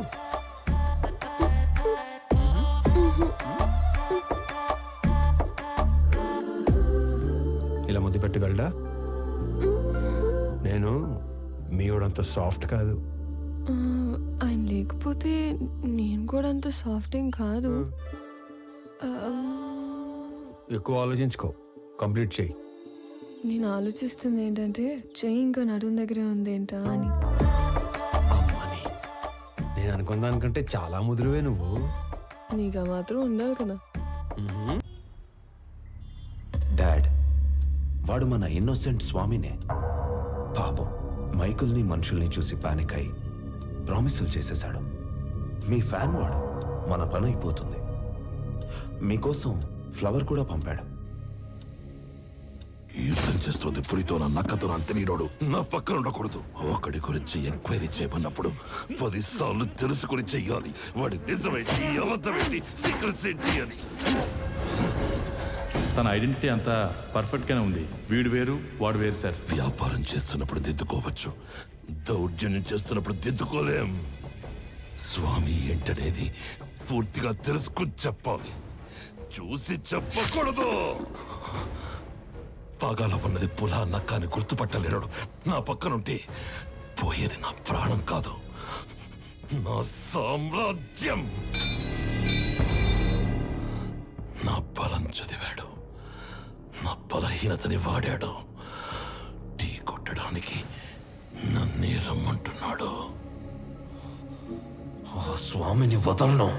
ఇలా ముద్దు పెట్టగలడా? నేను మీవాడంత సాఫ్ట్ కాదు. ఆయన లేకపోతే నేను కూడా అంత సాఫ్ట్ ఏం కాదు. ఎక్కువ ఆలోచించుకో, కంప్లీట్ చేయి. నేను ఆలోచిస్తుంది ఏంటంటే చెయ్యి ఇంకా నడుము దగ్గరే ఉంది ఏంటా అని. అమ్మని, నేను అనుకున్న దానికంటే చాలా ముదురువే నువ్వు. నీకు మాత్రం ఉండాలి కదా. డాడ్, వాడు మన ఇన్నోసెంట్ స్వామినే. పాపం మైకుల్ని మనుషుల్ని చూసి పానిక్ అయి ప్రామిసులు చేసేశాడు. మీ ఫ్యాన్ వాడు, మన పని అయిపోతుంది. మీకోసం ఫ్లవర్ కూడా పంపాడు. యుద్ధం చేస్తుంది పులితో నా నక్కతో అంతనీరోడు నా పక్కన ఉండకూడదు. ఒకడి గురించి ఎంక్వైరీ చేయమన్నప్పుడు 10 సార్లు తెలుసుకుని చెయ్యాలి. వాడి నిజమేంటి, అబద్ధమేంటి, సీక్రెట్స్ ఏంటి అని. తన ఐడెంటిటీ అంతా పర్ఫెక్ట్ గానే ఉంది. వీడు వేరు వాడు వేరు సార్. వ్యాపారం చేస్తున్నప్పుడు దిద్దుకోవచ్చు, దౌర్జన్యం చేస్తున్నప్పుడు దిద్దుకోలేం. స్వామి ఏంటనేది పూర్తిగా తెలుసుకుని చెప్పాలి, చూసి చెప్పకూడదు. పాగాలో ఉన్నది పులా నక్క అని గుర్తుపట్టలేడు. నా పక్కనుంటే పోయేది నా ప్రాణం కాదు, నా సామ్రాజ్యం. నా బలం చదివాడు, నా బలహీనతని వాడాడు. టీ కొట్టడానికి నన్నే రమ్మంటున్నాడు. ఆ స్వామిని వదలను.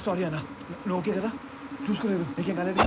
సారీ అన్న, నువ్వు ఓకే కదా? చూసుకోలేదు, నీకేం కాలేదు?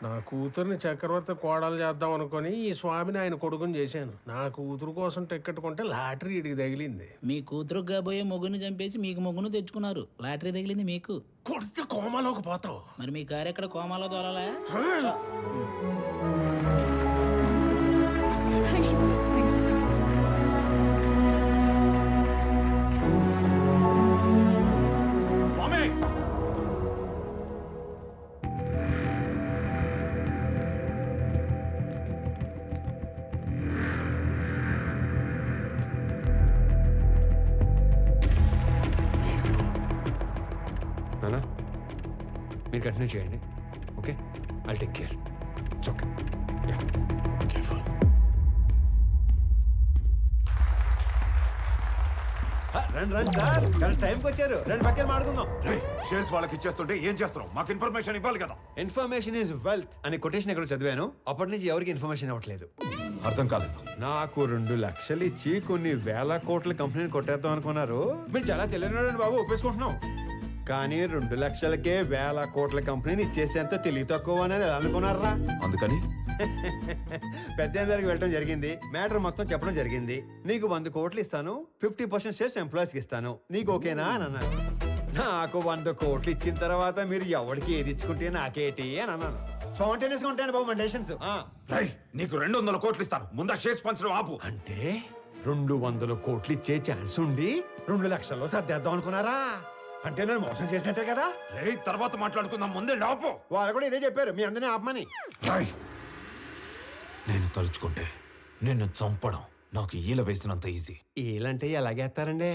నా కూతుర్ని చక్రవర్తి కోడలు చేద్దాం అనుకొని ఈ స్వామిని ఆయన కొడుకుని చేశాను. నా కూతురు కోసం టికెట్ కొంటే లాటరీ ఇడికి తగిలింది. మీ కూతురు కాబోయే మొగ్గుని చంపేసి మీకు మొగ్గును తెచ్చుకున్నారు. లాటరీ తగిలింది మీకు. కొడితే కోమాలోకి పోతావు. మరి మీ కారు ఎక్కడ కోమాలో దొరాలా? నానా మీరు కంటిన్యూ చేయండి. Okay, I take care. It's okay. Careful. రండి రండి సార్, కరెక్ట్ టైంకి వచ్చారు. రెండు పక్కన మాడుకుందాం. షేర్స్ వాళ్ళకి ఇచ్చేస్తుంటే ఏం చేస్తున్నావు? మాకు ఇన్ఫర్మేషన్ ఇవ్వాలి కదా. ఇన్ఫర్మేషన్ ఈజ్ వెల్త్ అని కొటేషన్ ఎక్కడ చదివాను. అప్పటి నుంచి ఎవరికి ఇన్ఫర్మేషన్ ఇవ్వట్లేదు. అర్థం కాలేదు. నాకు 2 లక్షలు ఇచ్చి కొన్ని వేల కోట్ల కంపెనీని కొట్టేద్దాం అనుకున్నారు. మీరు చాలా తెలియనండి బాబు, ఒప్పేసుకుంటున్నాం. కానీ 2 లక్షలకే వేల కోట్ల కంపెనీని ఇచ్చేసేంత తెలివి తక్కువ అని అనుకున్నారా? అందుకని పెద్ద దగ్గరికి వెళ్ళడం జరిగింది. మ్యాటర్ మొత్తం చెప్పడం జరిగింది. నీకు 100 కోట్లు ఇస్తాను, 50% షేర్స్ ఎంప్లాయీస్కి ఇస్తాను, నీకు ఓకేనా అని అన్నారు. నాకు 100 కోట్లు ఇచ్చిన తర్వాత మీరు ఎవరికి ఏది ఇచ్చుకుంటే నాకేటి అని అన్నాను. స్పాంటేనియస్ గా ఉంటాయండి బాబు మన డెసిషన్స్. నీకు 200 కోట్లు ఇస్తాను, ముందా షేర్స్ పంచడం ఆపు. అంటే 200 కోట్లు ఇచ్చే ఛాన్స్ ఉండి 2 లక్షల్లో సర్దేద్దాం అనుకున్నారా? అంటే నేను మోసం చేసినట్టే కదా. తర్వాత మాట్లాడుకుందాం, ముందే ఆపు. వాళ్ళు కూడా ఇదే చెప్పారు, మీ అందరినీ ఆపమని. నేను తలుచుకుంటే నిన్ను చంపడం నాకు ఈల వేసినంత ఈజీ. ఈలంటే ఎలాగేస్తారండి?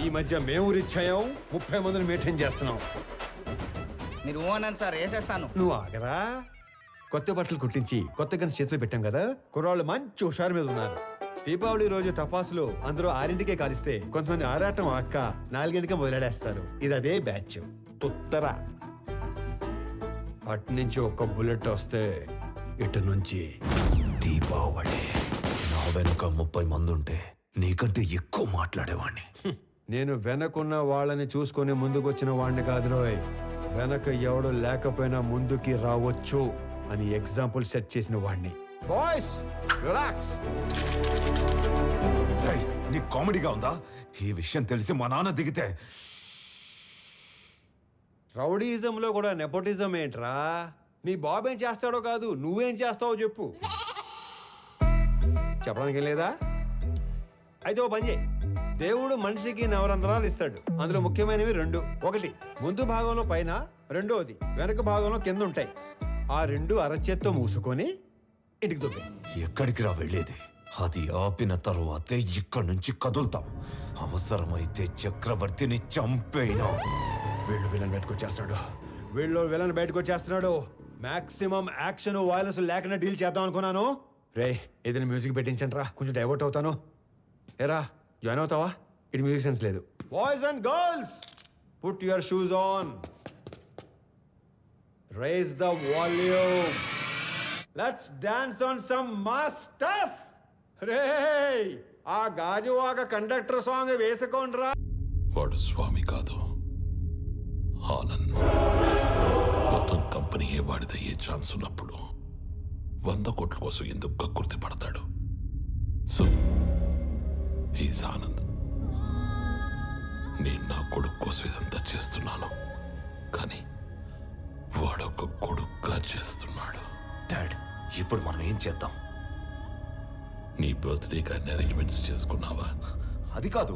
ఈ మధ్య మేము రిచ్ అయ్యాం, 30 మందిని మెయింటైన్ చేస్తున్నాం. మీరు ఓనని సార్ వేసేస్తాను. నువ్వు ఆగరా. కొత్త బట్టలు కుట్టించి కొత్త గన్స్ చేతిలో పెట్టాం కదా, కుర్రాళ్ళు మంచి హుషారు మీద ఉన్నారు. దీపావళి రోజు టపాసులు అందరూ 6ంటికే కాలిస్తే కొంతమంది ఆరాటం అక్క 4ంటికే మొదలెడేస్తారు. ఇది అదే బ్యాచ్. ఉత్తర అటు నుంచి ఒక్క బుల్లెట్ వస్తే ఇటు నుంచి దీపావళి. నా వెనుక 30 మంది ఉంటే నీకంటే ఎక్కువ మాట్లాడేవాణ్ణి. నేను వెనకున్న వాళ్ళని చూసుకొని ముందుకొచ్చిన వాడిని కాదు రోయ్. వెనక ఎవడు లేకపోయినా ముందుకి రావచ్చు అని ఎగ్జాంపుల్ సెట్ చేసిన వాడిని. Boys relax. నీ కామెడీగా ఉందా? ఈ విషయం తెలిసి మా నాన్న దిగితే. రౌడీజంలో కూడా నెపోటిజం ఏంట్రా? నీ బాబు ఏం చేస్తాడో కాదు, నువ్వేం చేస్తావో చెప్పు. చెప్పడానికి లేదా? అయితే ఓ పని చేయి. దేవుడు మనిషికి నవరంధ్రాలు ఇస్తాడు. అందులో ముఖ్యమైనవి 2. ఒకటి ముందు భాగంలో పైన, రెండోది వెనక భాగంలో కింద ఉంటాయి. ఆ 2 అరచేత్తో మూసుకొని ఇంటికి దుబ్బే. ఎక్కడికి రా వెళ్ళేది? అది ఆపిన తరువాతే ఇక్కడి నుంచి కదులుతాం. అవసరమైతే చక్రవర్తిని చంపేనా. విలన్ బయటకు వచ్చేస్తున్నాడు. మాక్సిమం యాక్షన్ వైలెన్స్ లేకుండా డీల్ చేద్దాం అనుకున్నాను. రే ఏదైనా మ్యూజిక్ పెట్టించండి రా, కొంచెం డైవర్ట్ అవుతాను. ఏరా జాయిన్ అవుతావా? ఇటు మ్యూజిక్ సెన్స్ లేదు. Boys and girls, put your shoes on, rise the volume, let's dance on some mass stuff. రే ఆ గాజువాక కండక్టర్ సాంగ్ వేసుకోండ్రా. వాడు స్వామి కాదు, ఆనంద్. మొత్తం కంపెనీయే వాడిదయ్యే ఛాన్స్ ఉన్నప్పుడు 100 కోట్ల కోసం ఎందుకు కక్కుర్తి పడతాడు? So he's Anand. నేను నా కొడుకు కోసం ఇదంతా చేస్తున్నాను, కానీ వాడొక కొడుకుగా చేస్తున్నాడు. డాడ్, ఇప్పుడు మనం ఏం చేద్దాం? నీ బర్త్డే కానీ అరేంజ్మెంట్స్ చేసుకున్నావా? అది కాదు.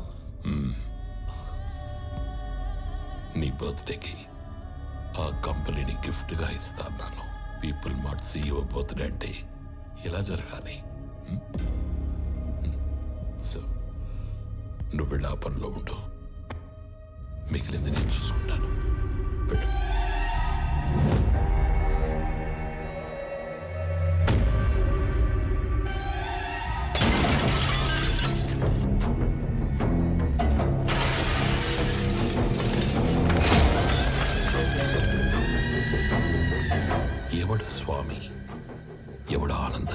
నీ బర్త్డేకి ఆ కంపెనీని గిఫ్ట్గా ఇస్తాను. పీపుల్ మార్ట్ CEO బర్త్డే అంటే ఇలా జరగాలి. సో నువ్వు వెళ్ళి ఆ పనిలో ఉండు, మిగిలింది నేను చూసుకుంటాను. వెళ్ళు. ఎవడు స్వామి, ఎవడు ఆనంద?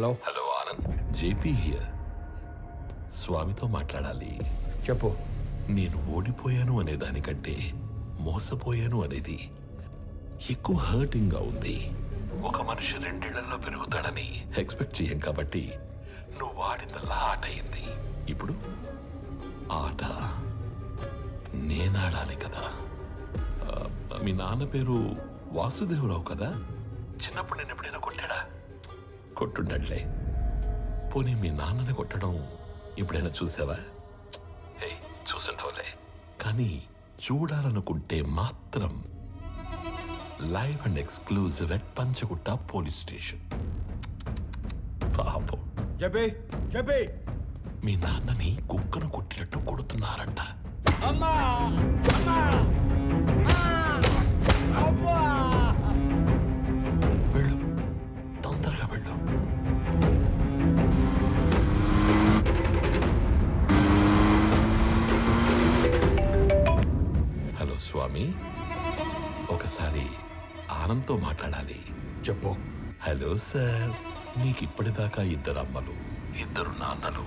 Hello hello Anand, JP here. స్వామితో మాట్లాడాలి. చెప్పు. నేను ఓడిపోయాను అనే దానికంటే మోసపోయాను అనేది ఎక్కువ హర్టింగ్ గా ఉంది. ఒక మనిషి 2 ఏళ్లలో పెరుగుతాడని ఎక్స్పెక్ట్ చేయం కాబట్టి నువ్వు వాడిందల్లా ఆట అయింది. ఇప్పుడు ఆట నేనాడాలి కదా. మీ నాన్న పేరు వాసుదేవరావు కదా? చిన్నప్పుడు నేను ఎప్పుడైనా కొట్టాడా? కొట్టుండట్లే. పోనీ మీ నాన్నని కొట్టడం ఎప్పుడైనా చూసావా? చూసుండవులే. కానీ చూడాలనుకుంటే మాత్రం live and exclusive at Panjagutta police station. పాపం మీ నాన్నని కుక్కను కొట్టినట్టు కొడుతున్నారంట. అమ్మా అమ్మా అబ్బా! వెళ్ళు, తొందరగా వెళ్ళు. హలో స్వామి, ఒకసారి ఆనంద్తో మాట్లాడాలి. చెప్పు. హలో సార్, నీకు ఇప్పటిదాకా 2 అమ్మలు, 2 నాన్నలు,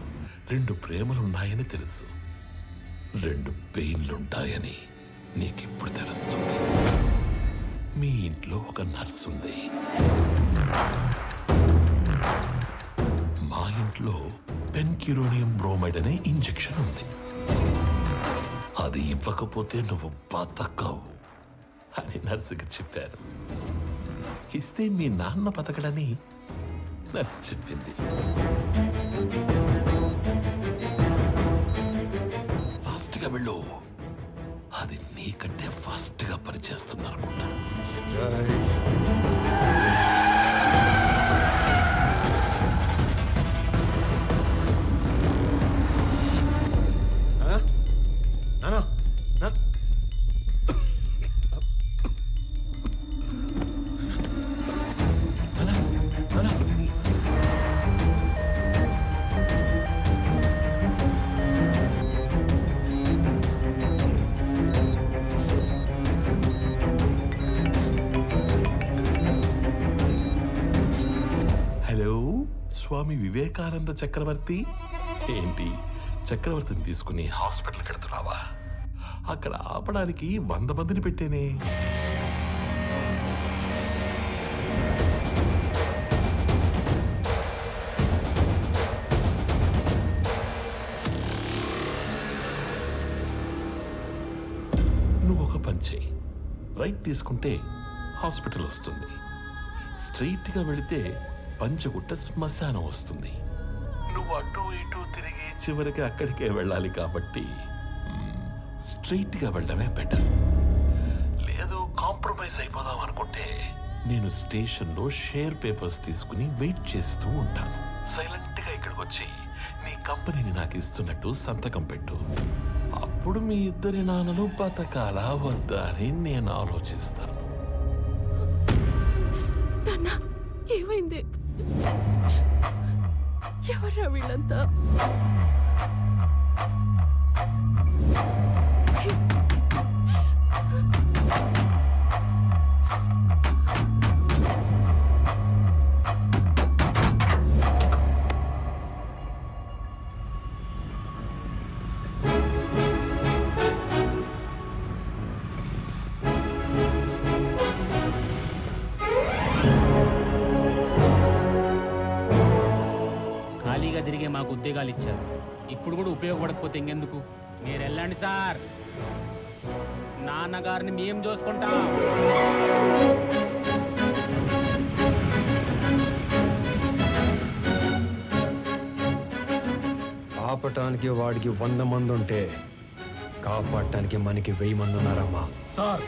2 ప్రేమలున్నాయని తెలుసు. 2 పెయిన్లుంటాయని నీకిప్పుడు తెలుస్తుంది. మీ ఇంట్లో ఒక నర్స్ ఉంది. మా ఇంట్లో పెన్క్యూరోనియం బ్రోమైడ్ అనే ఇంజెక్షన్ ఉంది. అది ఇవ్వకపోతే నువ్వు బతకవు అని నర్సుకి చెప్పారు. ఇస్తే మీ నాన్న బతకడని నర్సు చెప్పింది. ఫాస్ట్గా వెళ్ళు, అది నీకంటే ఫాస్ట్గా పనిచేస్తుంది అనుకుంటా. స్వామి వివేకానంద చక్రవర్తి. ఏంటి, చక్రవర్తిని తీసుకుని హాస్పిటల్కి వెళ్తున్నావా? అక్కడ ఆపడానికి 100 మందిని పెట్టేనే. నువ్వు ఒక పని చేయి. రైట్ తీసుకుంటే హాస్పిటల్ వస్తుంది. స్ట్రైట్గా వెళితే పంచగుట్ట శ్మశానం వస్తుంది. నువ్వు అటు ఇటు తిరిగి చివరికి అక్కడికే వెళ్ళాలి కాబట్టి స్ట్రైట్గా వెళ్ళడమే బెటర్. లేదు కాంప్రమైజ్ అయిపోదాం అనుకుంటే నేను స్టేషన్లో షేర్ పేపర్స్ తీసుకుని వెయిట్ చేస్తూ ఉంటాను. సైలెంట్గా ఇక్కడికి వచ్చి నీ కంపెనీని నాకు ఇస్తున్నట్టు సంతకం పెట్టు. అప్పుడు మీ 2 నాన్నలు బతకాలా వద్దా అని నేను ఆలోచిస్తాను. ఏమైంది? ఎవర్రా వీళ్ళంతా? తిరిగే మాకు ఉద్యోగాలు ఇచ్చారు. ఇప్పుడు కూడా ఉపయోగపడకపోతే ఇంకెందుకు? మీరు వెళ్ళండి సార్, నాన్నగారిని మేము చూసుకుంటాం. ఆపటానికి వాడికి 100 మంది ఉంటే కాపాడటానికి మనకి 1000 మంది ఉన్నారమ్మా. Sir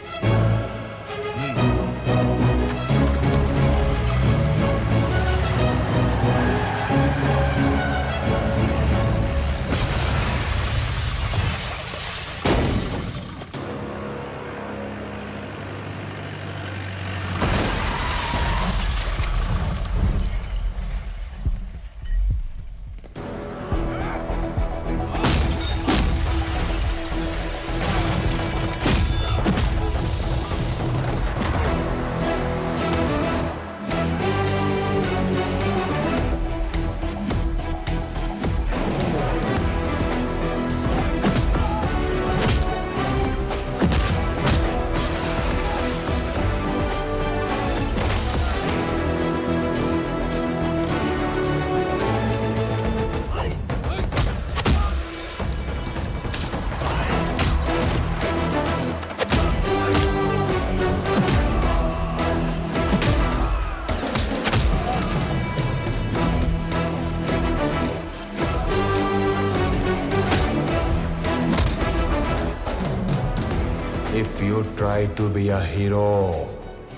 you try to be a hero,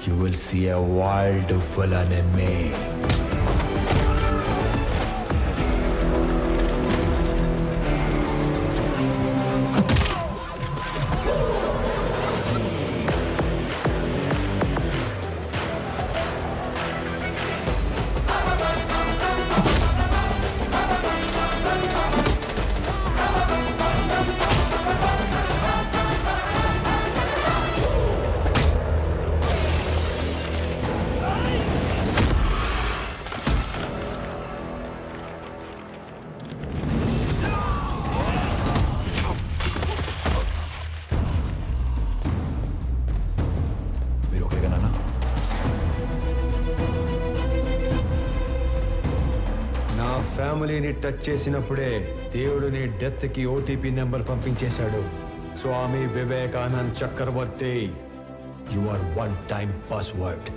you will see a wild villain in me. మీరు ఓకేగా నాన్న? నా ఫ్యామిలీని టచ్ చేసినప్పుడే దేవుడు నీ డెత్కి ఓటీపీ నెంబర్ పంపించేశాడు. Swami Vivekanand Chakravarthi, you are one time password.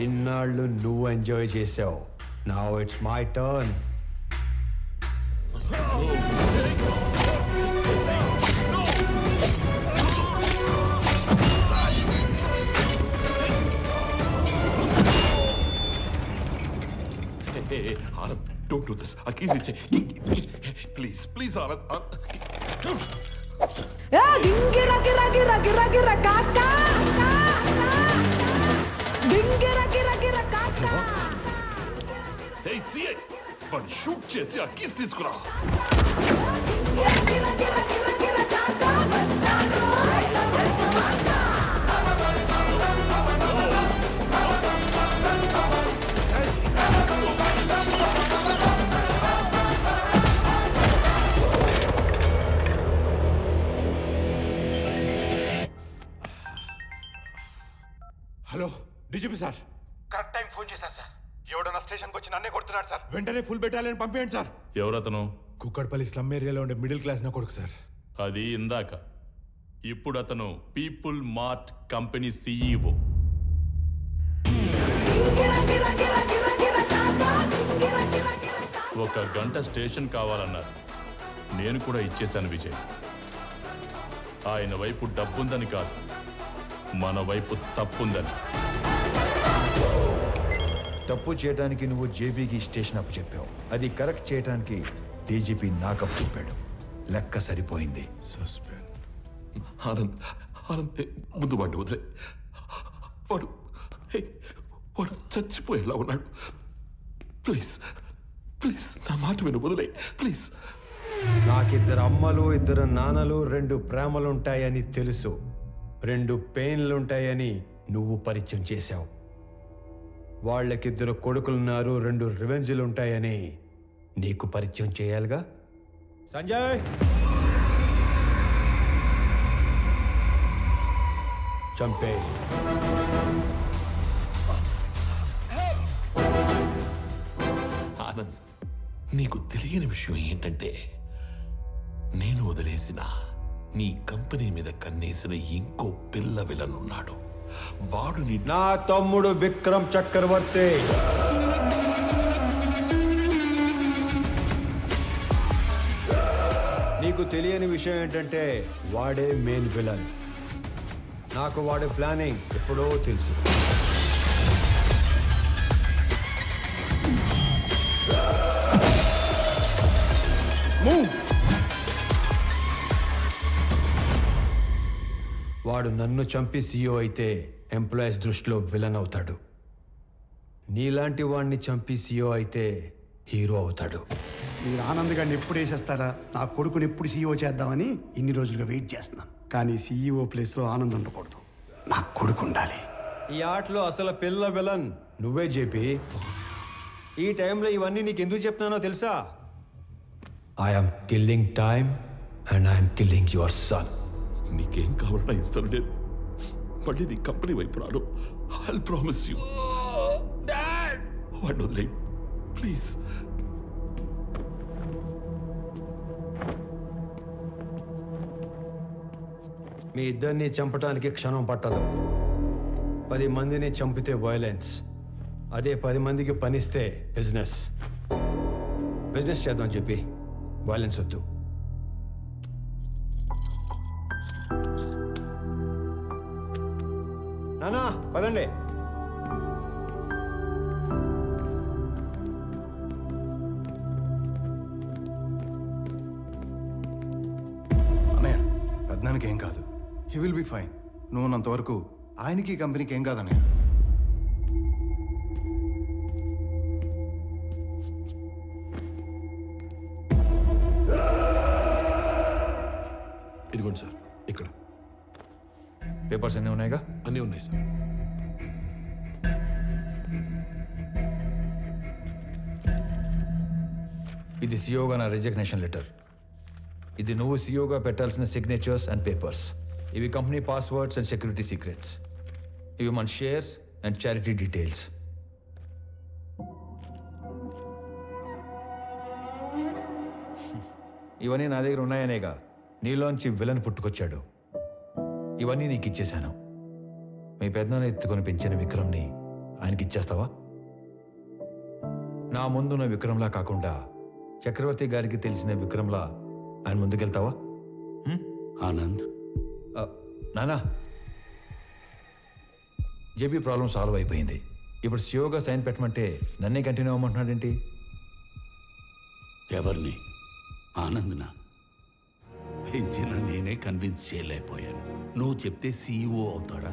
ఇన్నాళ్ళు నువ్వు ఎంజాయ్ చేసావు. Now it's my turn. Anand, don't do this. ఆ కీస్ ఇచ్చే please please Anand. Hey CI, వాడిని షూట్ చేసి ఆ కీస్ తీసుకురా. Hello DGP sir. Correct time phone చేశారు సార్. ఎవడన్నా స్టేషన్కి వచ్చి నన్నే కొడుతున్నాడు సార్. వెంటనే ఫుల్ బెటాలియన్ పంపేయండి సార్. ఎవరతను? కుక్కడపల్లి స్లమ్ ఏరియాలో ఉండే మిడిల్ క్లాస్ నా కొడుకు సార్. అది ఇందాక. ఇప్పుడు అతను పీపుల్ మార్ట్ కంపెనీ సీఈఓ. ఒక గంట స్టేషన్ కావాలన్నారు. నేను కూడా ఇచ్చేశాను విజయ్. ఆయన వైపు డబ్బుందని కాదు, మన వైపు తప్పుందని. తప్పు చేయడానికి నువ్వు జేబీకి స్టేషన్ అప్పు చెప్పావు. అది కరెక్ట్ చేయడానికి డీజీపీ నాకప్పు చెప్పాడు. లెక్క సరిపోయింది. సస్పెండ్. ఆనంద్ ఆనంద్, ముందు వాడిని వదిలే. వాడు వాడు చచ్చిపోయేలా ఉన్నాడు. ప్లీజ్ ప్లీజ్ నా మాట విను, వదిలే ప్లీజ్. నాకిద్దరు అమ్మలు, ఇద్దరు నాన్నలు, 2 ప్రేమలుంటాయని తెలుసు. 2 పెయిన్లుంటాయని నువ్వు పరిచయం చేశావు. వాళ్ళకిద్దరు కొడుకులున్నారు, 2 రివెంజ్లు ఉంటాయని నీకు పరిచయం చేయాలిగా. సంజయ్, చంపే. ఆనంద్, నీకు తెలియని విషయం ఏంటంటే నేను వదిలేసిన నీ కంపెనీ మీద కన్నేసిన ఇంకో పిల్ల విలనున్నాడు. వాడు నా తమ్ముడు విక్రమ్ చక్రవర్తి. నీకు తెలియని విషయం ఏంటంటే వాడే మెయిన్ విలన్. నాకు వాడి ప్లానింగ్ ఎప్పుడో తెలుసు. వాడు నన్ను చంపి సీఈఓ అయితే ఎంప్లాయీస్ దృష్టిలో విలన్ అవుతాడు. నీలాంటి వాడిని చంపి సీఈఓ అయితే హీరో అవుతాడు. మీరు ఆనంద్ గారిని ఎప్పుడు వేసేస్తారా, నా కొడుకుని ఎప్పుడు సీఈఓ చేద్దామని ఇన్ని రోజులుగా వెయిట్ చేస్తున్నాను. కానీ సీఈఓ ప్లేస్లో ఆనంద్ ఉండకూడదు, నా కొడుకు ఉండాలి. ఈ ఆటలో అసలు పిల్ల విలన్ నువ్వే జేపీ. ఈ టైంలో ఇవన్నీ నీకు ఎందుకు చెప్తున్నానో తెలుసా? I'm killing time and I'm killing your son. నీకేం కావాలన్నా ఇస్తాను నేను. మళ్ళీ నీ కంపెనీ వైపు రాను. I promise you. వాడిని వదిలే ప్లీజ్. మీ ఇద్దరిని చంపడానికి క్షణం పట్టదు. 10 మందిని చంపితే వైలెన్స్, అదే 10 మందికి పనిస్తే బిజినెస్. బిజినెస్ చేద్దాం చెప్పి వైలెన్స్ వద్దు. నానా పదండి. అన్నయ్య పెద్దనానికి ఏం కాదు. He will be fine. నువ్వు ఉన్నంతవరకు ఆయనకి ఈ కంపెనీకి ఏం కాదన్నయ్య. ఇదిగోండి సార్, ఇక్కడ పేపర్స్ అన్నీ ఉన్నాయిగా? అన్నీ ఉన్నాయి సార్. ఇది సీఓగా నా రిజిగ్నేషన్ లెటర్. ఇది నువ్వు సీఓగా పెట్టాల్సిన సిగ్నేచర్స్ అండ్ పేపర్స్. ఇవి company passwords and security secrets. ఇవి మన షేర్స్ అండ్ చారిటీ డీటెయిల్స్. ఇవన్నీ నా దగ్గర ఉన్నాయనేగా నీలోంచి విలన్ పుట్టుకొచ్చాడు. ఇవన్నీ నీకు ఇచ్చేశాను. మీ పెద్దనాన్న ఎత్తుకొని పెంచిన విక్రమ్ని ఆయనకి ఇచ్చేస్తావా? నా ముందున్న విక్రమ్లా కాకుండా చక్రవర్తి గారికి తెలిసిన విక్రమ్లా ఆయన ముందుకెళ్తావా? ఆనంద్, నానా జేబీ ప్రాబ్లం సాల్వ్ అయిపోయింది. ఇప్పుడు సియోగా సైన్ పెట్టమంటే నన్నే కంటిన్యూ అవ్వమంటున్నాడేంటి? ఎవరిని? ఆనంద్నా? పెంచిన నేనే కన్విన్స్ చేయలేకపోయాను. నువ్వు చెప్తే సీఈఓ అవుతాడా?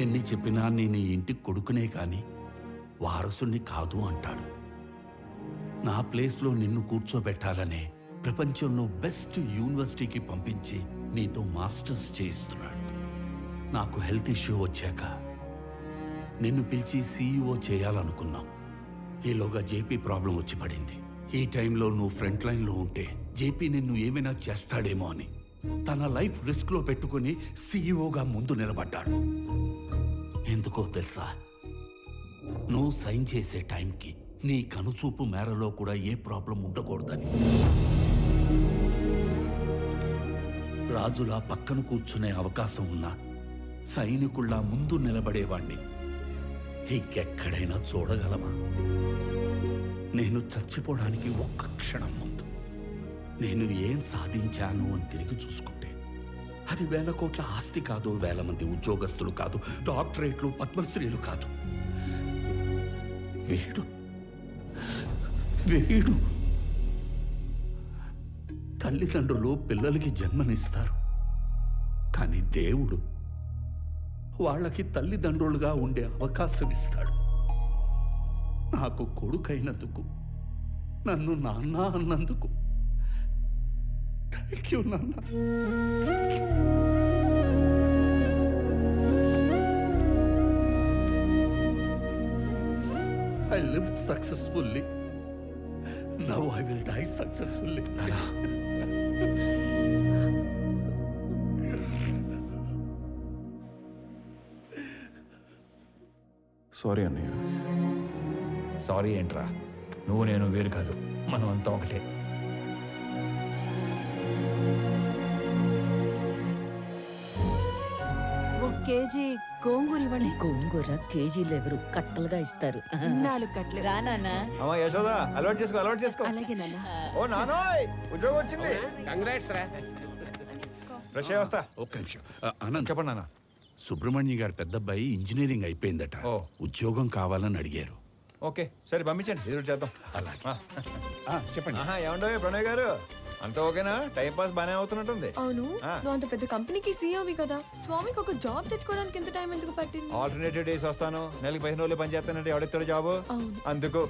ఎన్ని చెప్పినా నేను ఈ ఇంటికి కొడుకునే కానీ వారసుని కాదు అంటాడు. నా ప్లేస్లో నిన్ను కూర్చోబెట్టాలనే ప్రపంచంలో బెస్ట్ యూనివర్సిటీకి పంపించి నీతో మాస్టర్స్ చేయిస్తున్నాడు. నాకు హెల్త్ ఇష్యూ వచ్చాక నిన్ను పిలిచి సీఈఓ చేయాలనుకున్నాం. ఈలోగా జేపీ ప్రాబ్లం వచ్చి పడింది. ఈ టైంలో నువ్వు ఫ్రంట్ లైన్లో ఉంటే జేపీ నిన్ను ఏమైనా చేస్తాడేమో అని తన లైఫ్ రిస్క్లో పెట్టుకుని సీఈఓగా ముందు నిలబడ్డాడు. ఎందుకో తెలుసా? నువ్వు సైన్ చేసే టైంకి నీ కనుచూపు మేరలో కూడా ఏ ప్రాబ్లం ఉండకూడదని. రాజులా పక్కన కూర్చునే అవకాశం ఉన్నా సైనికుల్లా ముందు నిలబడేవాణ్ణి ఇంకెక్కడైనా చూడగలమా? నేను చచ్చిపోవడానికి ఒక్క క్షణం ముందు నేను ఏం సాధించాను అని తిరిగి చూసుకుంటే అది 1000 కోట్ల ఆస్తి కాదు, 1000 మంది ఉద్యోగస్తులు కాదు, డాక్టరేట్లు, పద్మశ్రీలు కాదు. వీడు వీడు తల్లిదండ్రులు పిల్లలకి జన్మనిస్తారు, కానీ దేవుడు వాళ్ళకి తల్లిదండ్రులుగా ఉండే అవకాశం ఇస్తాడు. నాకు కొడుకైనందుకు, నన్ను నాన్న అన్నందుకు థ్యాంక్ యూ నాన్న. I lived successfully. Now I will die successfully. Sorry అన్నయ్య. సారీ ఏంట్రా? నువ్వు నేను వేరు కాదు, మనం అంతా ఒకటే. కేజీ గోంగూర ఇవ్వండి. గోంగూర కేజీలు ఎవరు కట్టలుగా ఇస్తారు. 4 కట్టలు రా నాన్న. అమ్మా యశోద, అలవాటు చేసుకో, అలవాటు చేసుకో. అలాగే నాన్న. ఓ నానోయ్, ఉద్యోగం వచ్చింది. కంగ్రాట్స్ రా. ఫ్రెష్ అయ్యి వస్తా. ఒక్క నిమిషం. ఆనంద్, చెప్పండి నాన్న. సుబ్రహ్మణ్య గారి పెద్దబ్బాయి ఇంజనీరింగ్ అయిపోయిందట. ఉద్యోగం కావాలని అడిగారు. ఓకే సరే పంపించండి, ఎదురు చేద్దాం. అలాగే. చెప్పండి. ఏమండో ప్రణయ్ గారు, అంత ఓకేనా? టైం పాస్ బానే అవుతున్నట్టుంది. అవును ఆ. నువ్వు అంత పెద్ద కంపెనీకి సీఈఓవి కదా, స్వామికి ఒక జాబ్ తెచ్చుకోవడానికి ఎంత టైం ఎందుకు పట్టింది? ఆల్టర్నేటివ్ డేస్ వస్తాను, నెలకి 15 రోజులు పని చేస్తానంటే ఎవడెత్తాడు జాబు? అవును. అందుకు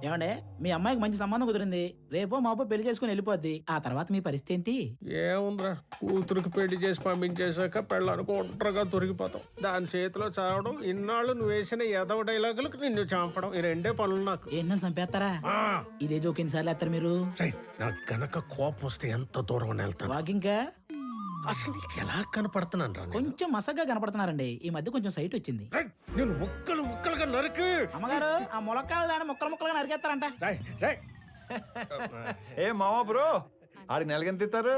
ఏమండే మీ అమ్మాయికి మంచి సంబంధం కుదిరింది, రేపో మాపో పెళ్లి చేసుకుని వెళ్ళిపోద్ది, ఆ తర్వాత మీ పరిస్థితి ఏంటి? ఏముందిరా, కూతురికి పెళ్లి చేసి పంపించేశాక పెళ్ళానికి ఒంటరిగా దొరికిపోతాం. దాని చేతిలో చావడం, ఇన్నాళ్ళు నువ్వు వేసిన ఎదవ డైలాగులకు నిన్ను చంపడం, ఈ రెండే పనులు నాకు. ఏంటని చంపేస్తారా? ఇదే జోక్ ఎన్నిసార్లు వేస్తారు మీరు? నాకు గనక కోపం వస్తే ఎంత దూరం వెళ్తాను. వాకింగ్ అసలు నీకు ఎలా కనపడుతున్నాను రా? కొంచెం మసగ్గా కనపడుతున్నారండి, ఈ మధ్య కొంచెం సైట్ వచ్చింది. నేను ముక్కలు ముక్కలుగా నరికి. అమ్మగారు ఆ ములక్కాయలు దాన్ని ముక్కలు ముక్కలుగా నరికేస్తారంట. ఏ మావా బ్రో, ఆడికి నెలకెంత ఇస్తారు?